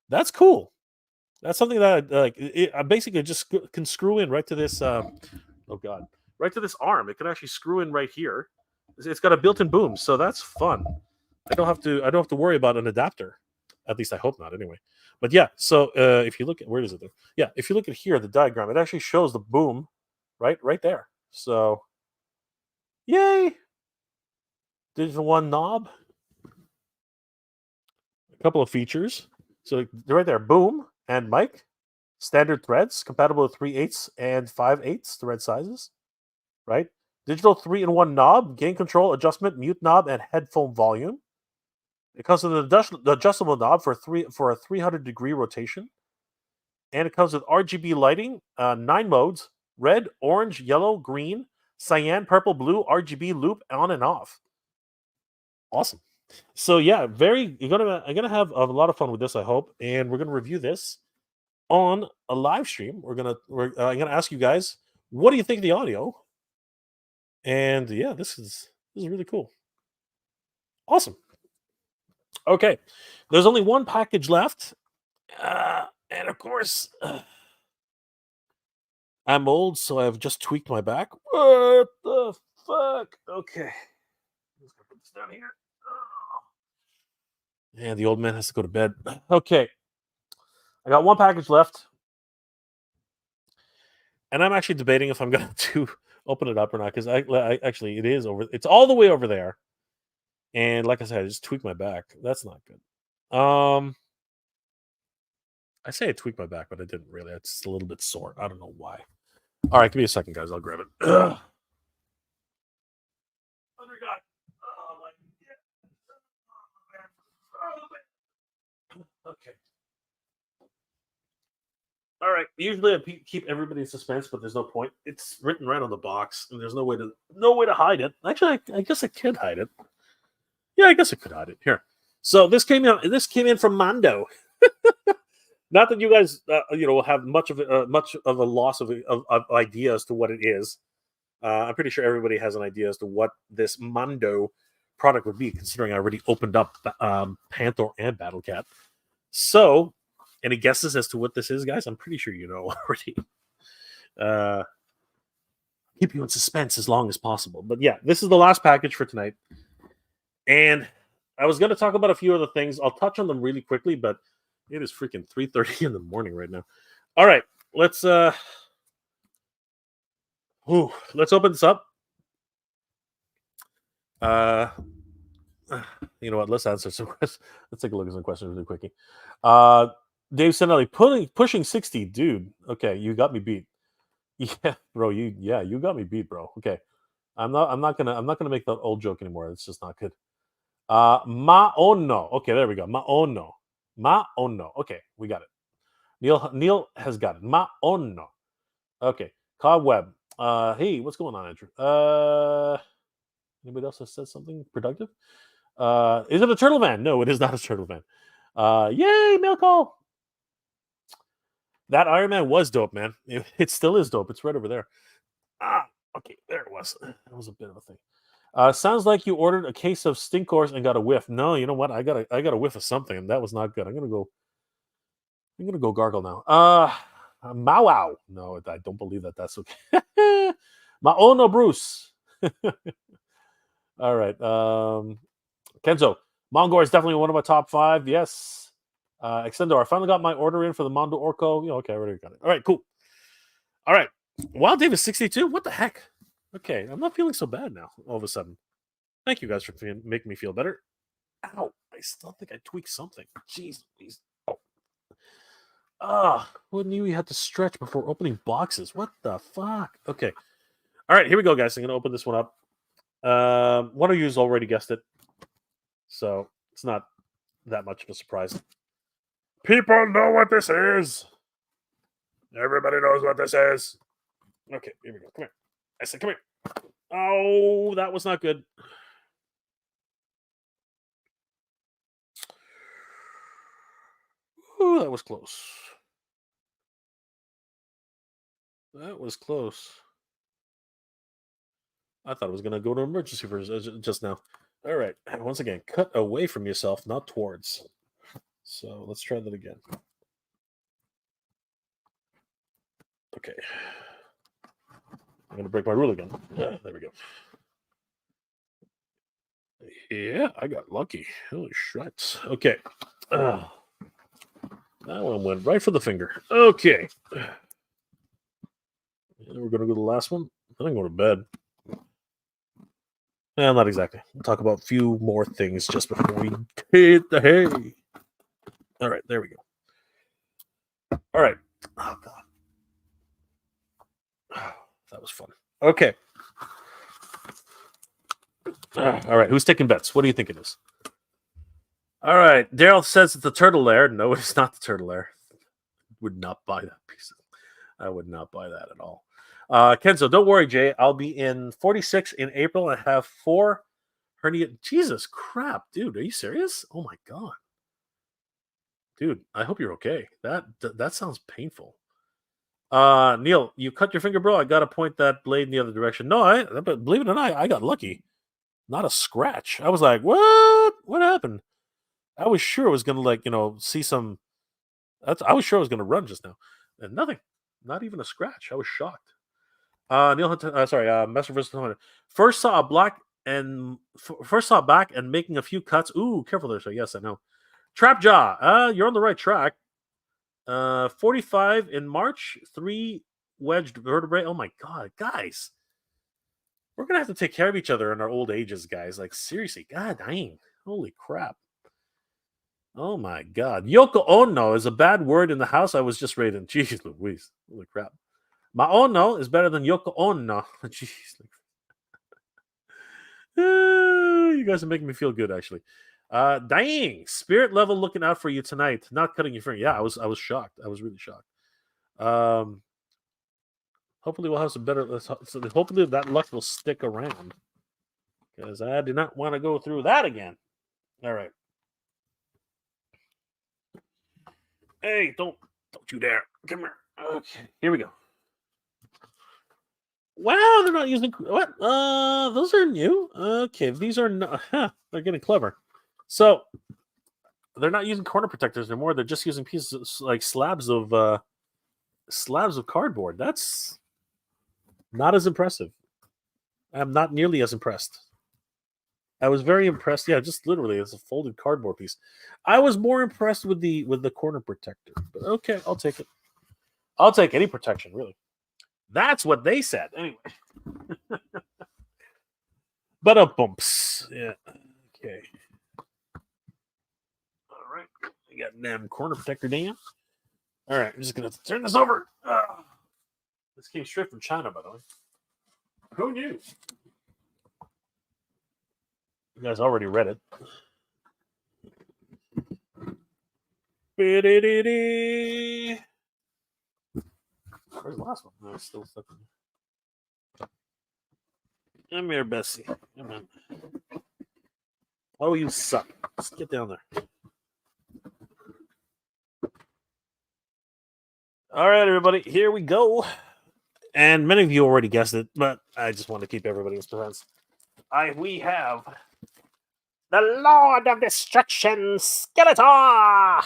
That's cool. That's something that I basically just can screw in right to this. Oh god, right to this arm. It can actually screw in right here. It's got a built-in boom, so that's fun. I don't have to worry about an adapter. At least I hope not. Anyway, but yeah. So if you look at where is it? There? Yeah, if you look at here, the diagram, it actually shows the boom, right there. So, yay! Digital one knob. A couple of features. So right there, boom and mic. Standard threads, compatible with 3/8 and 5/8 thread sizes. Right. Digital 3-in-1 knob, gain control, adjustment, mute knob, and headphone volume. It comes with an adjustable knob for a 300-degree rotation, and it comes with RGB lighting, 9 modes: red, orange, yellow, green, cyan, purple, blue, RGB loop on and off. Awesome. So yeah, I'm gonna have a lot of fun with this, I hope, and we're gonna review this on a live stream. I'm gonna ask you guys, what do you think of the audio? And yeah, this is really cool. Awesome. Okay, there's only one package left, and of course, I'm old, so I've just tweaked my back. What the fuck? Okay, I'm just gonna put this down here. And the old man has to go to bed. Okay, I got one package left, and I'm actually debating if I'm going to open it up or not because I actually it is over. It's all the way over there, and like I said, I just tweaked my back. That's not good. I say I tweaked my back, but I didn't really. It's a little bit sore. I don't know why. All right, give me a second, guys. I'll grab it. Ugh. Oh my god. Oh my god. Okay. All right. Usually I keep everybody in suspense, but there's no point. It's written right on the box, and there's no way to hide it. Actually, I guess I could hide it. Yeah, I guess I could hide it. Here. So this came in from Mondo. Not that you guys will have much of a loss of idea as to what it is. I'm pretty sure everybody has an idea as to what this Mondo product would be, considering I already opened up Panther and Battle Cat. So, any guesses as to what this is, guys? I'm pretty sure you know already. Keep you in suspense as long as possible. But yeah, this is the last package for tonight. And I was going to talk about a few other things. I'll touch on them really quickly, but it is freaking 3:30 in the morning right now. All right, let's open this up. You know what? Let's answer some questions. Let's take a look at some questions really quickly. Dave Sinelli, pushing 60, dude. Okay, you got me beat. Yeah, bro. You got me beat, bro. Okay, I'm not gonna make that old joke anymore. It's just not good. Maono. Okay, there we go. Maono. Okay, we got it. Neil has got it. Maono. Okay, Cobweb. Hey, what's going on, Andrew? Anybody else has said something productive? Is it a turtle van? No, it is not a turtle van. Yay, mail call. That Iron Man was dope, man. It still is dope. It's right over there. Okay, there it was. That was a bit of a thing. Sounds like you ordered a case of Stinkors and got a whiff. No, you know what? I got a whiff of something, and that was not good. I'm gonna go gargle now. Wow. No, I don't believe that. That's okay. Maono Bruce. All right. Kenzo. Mongor is definitely one of my top 5. Yes. Extendor. I finally got my order in for the Mondo Orco. Okay, I already got it. All right, cool. All right. Wild Davis 62. What the heck? Okay, I'm not feeling so bad now. All of a sudden. Thank you guys for making me feel better. Ow! I still think I tweaked something. Jeez, please. Who knew you had to stretch before opening boxes? What the fuck? Okay. All right, here we go, guys. I'm gonna open this one up. One of you has already guessed it, so it's not that much of a surprise. People know what this is. Everybody knows what this is. Okay, here we go. Come here. I said, come here. Oh, that was not good. Ooh, that was close. That was close. I thought I was going to go to emergency for just now. All right. Once again, cut away from yourself, not towards. So let's try that again. Okay. I'm going to break my rule again. There we go. Yeah, I got lucky. Holy shreds. Okay. That one went right for the finger. Okay. And we're going to go to the last one. Then I'm going to bed. Not exactly. We'll talk about a few more things just before we hit the hay. All right, there we go. All right. Oh, God. That was fun. Okay. All right, who's taking bets? What do you think it is? All right, Daryl says it's the turtle lair. No, it's not the turtle lair. Would not buy that piece. I would not buy that at all. Kenzo, don't worry, Jay. I'll be in 46 in April and have 4 hernia. Jesus crap, dude. Are you serious? Oh my God. Dude, I hope you're okay. That sounds painful. Neil, you cut your finger, bro. I got to point that blade in the other direction. No, but believe it or not, I got lucky. Not a scratch. I was like, what? What happened? I was sure I was going to, see some. I was sure I was going to run just now. And nothing. Not even a scratch. I was shocked. Neil, Master vs. First saw back and making a few cuts. Ooh, careful there. So yes, I know. Trapjaw, you're on the right track. 45 in March, 3 wedged vertebrae. Oh my God, guys. We're going to have to take care of each other in our old ages, guys. Like, seriously, God dang. Holy crap. Oh my God. Yoko Ono is a bad word in the house I was just raiding. Jeez Louise. Holy crap. Maono is better than Yoko Ono. Jeez. You guys are making me feel good, actually. Dang. Spirit level looking out for you tonight. Not cutting your finger. Yeah, I was shocked. I was really shocked. Hopefully we'll have some better. Hopefully that luck will stick around. Because I do not want to go through that again. All right. Hey, don't you dare. Come here. Okay, here we go. Wow, they're not using what? Those are new. Okay, these are not. They're getting clever. So they're not using corner protectors anymore. They're just using pieces like slabs of cardboard. That's not as impressive. I'm not nearly as impressed. I was very impressed. Yeah, just literally, it's a folded cardboard piece. I was more impressed with the corner protector. But okay, I'll take it. I'll take any protection, really. That's what they said. Anyway. But bumps. Yeah. Okay. All right. We got damn corner protector down. All right. I'm just gonna turn this over. This came straight from China, by the way. Who knew? You guys already read it. Where's the last one? No, it's still stuck in there. Come here, Bessie. Come on. Oh, you suck. Just get down there. All right, everybody. Here we go. And many of you already guessed it, but I just want to keep everybody in suspense. We have the Lord of Destruction, Skeletor!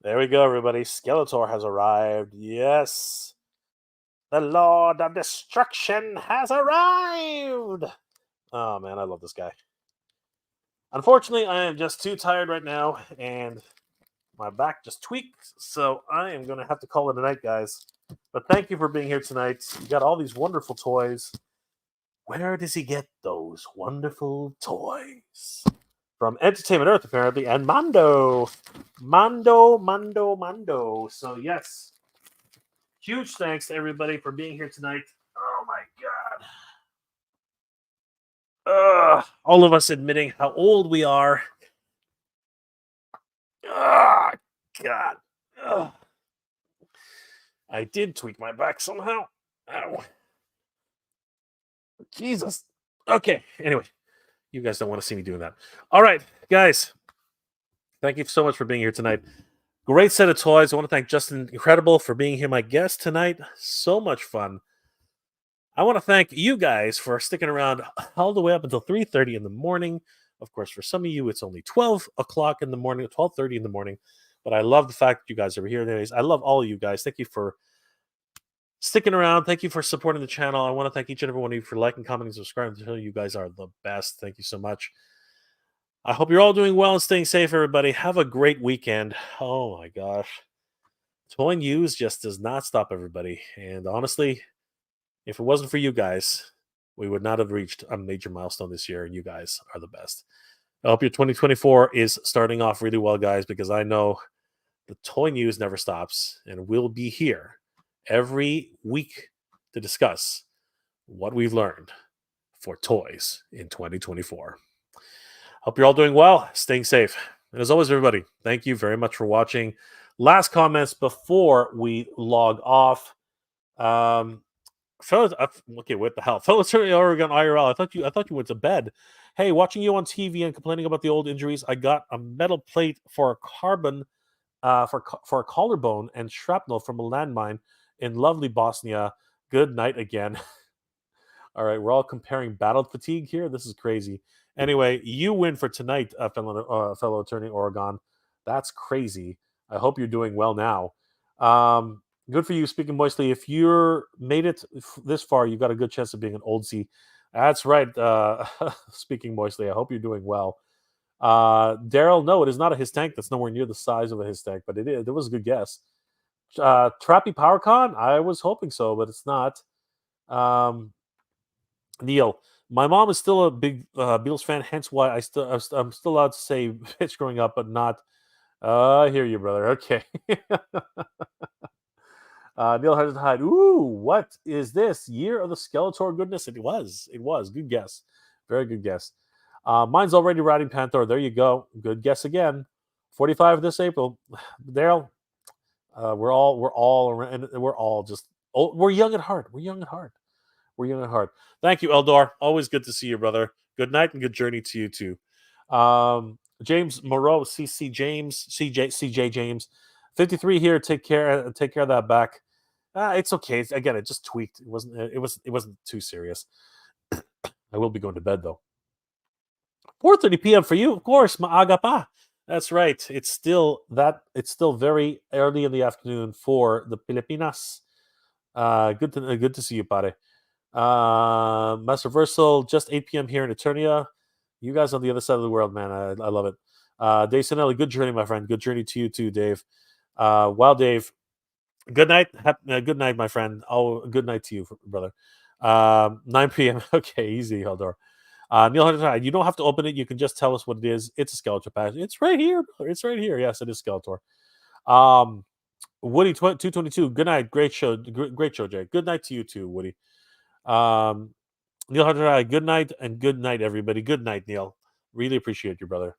There we go, everybody. Skeletor has arrived. Yes. The Lord of Destruction has arrived! Oh, man, I love this guy. Unfortunately, I am just too tired right now, and my back just tweaked, so I am going to have to call it a night, guys. But thank you for being here tonight. You got all these wonderful toys. Where does he get those wonderful toys? From Entertainment Earth, apparently, and Mondo. Mondo. So, yes. Huge thanks to everybody for being here tonight. Oh, my God. All of us admitting how old we are. Oh, God. Ugh. I did tweak my back somehow. Ow. Jesus. Okay. Anyway, you guys don't want to see me doing that. All right, guys. Thank you so much for being here tonight. Great set of toys. I want to thank Justin Incredible for being here, my guest tonight. So much fun. I want to thank you guys for sticking around all the way up until 3:30 in the morning. Of course, for some of you, it's only 12 o'clock in the morning, 12:30 in the morning. But I love the fact that you guys are here. Anyways, I love all of you guys. Thank you for sticking around. Thank you for supporting the channel. I want to thank each and every one of you for liking, commenting, subscribing. You guys are the best. Thank you so much. I hope you're all doing well and staying safe, everybody. Have a great weekend. Oh my gosh. Toy news just does not stop, everybody. And honestly, if it wasn't for you guys, we would not have reached a major milestone this year, and you guys are the best. I hope your 2024 is starting off really well, guys, because I know the toy news never stops, and we'll be here every week to discuss what we've learned for toys in 2024. Hope you're all doing well, staying safe. And as always, everybody, thank you very much for watching. Last comments before we log off. Fellas, okay, what the hell? Fellas, Oregon IRL. I thought you went to bed. Hey, watching you on TV and complaining about the old injuries. I got a metal plate for a carbon, for a collarbone and shrapnel from a landmine in lovely Bosnia. Good night again. All right, we're all comparing battle fatigue here. This is crazy. Anyway, you win for tonight, fellow attorney Oregon. That's crazy. I hope you're doing well now. Good for you, speaking moistly. If you're made it this far, you've got a good chance of being an old C. That's right. Speaking moistly, I hope you're doing well. Daryl, no, it is not a his tank. That's nowhere near the size of a his tank, but it is. It was a good guess. Trappy PowerCon, I was hoping so, but it's not. Neil, my mom is still a big Beatles fan, hence why I'm still allowed to say bitch growing up, but not. I hear you, brother. Okay. Neil Hyde. Ooh, what is this? Year of the Skeletor goodness? It was. Good guess. Very good guess. Mine's already riding Panther. There you go. Good guess again. 45 this April. Daryl, we're all just we're young at heart. We're young at heart. Thank you, Eldor. Always good to see you, brother. Good night and good journey to you too. James Moreau, CC James, CJ James, 53 here. Take care of that back. It's okay. Again, it just tweaked. It wasn't too serious. I will be going to bed though. 4:30 p.m. for you, of course. Maaga pa. That's right. It's still very early in the afternoon for the Pilipinas. Good to see you, pare. Master Versal, just 8 p.m. here in Eternia. You guys on the other side of the world, man. I love it. Dave Sinelli, good journey, my friend. Good journey to you too, Dave. Wow, Dave. Good night. Good night, my friend. Oh, good night to you, brother. 9 p.m. Okay, easy, Haldor. Neil Hunter, you don't have to open it. You can just tell us what it is. It's a Skeletor patch. It's right here. It's right here. Yes, it is Skeletor. Woody 222. Good night. Great show. Great show, Jay. Good night to you too, Woody. Neil Hunter, good night and good night, everybody. Good night, Neil. Really appreciate you, brother.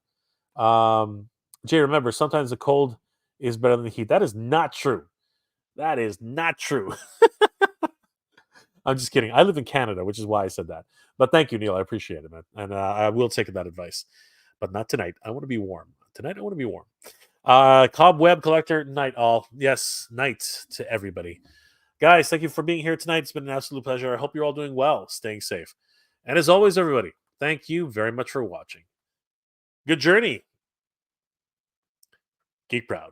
Jay, remember, sometimes the cold is better than the heat. That is not true. That is not true. I'm just kidding. I live in Canada, which is why I said that. But thank you, Neil. I appreciate it, man. And I will take that advice. But not tonight. I want to be warm. Tonight, I want to be warm. Cobweb Collector, night all. Yes, night to everybody. Guys, thank you for being here tonight. It's been an absolute pleasure. I hope you're all doing well, staying safe. And as always, everybody, thank you very much for watching. Good journey. Geek proud.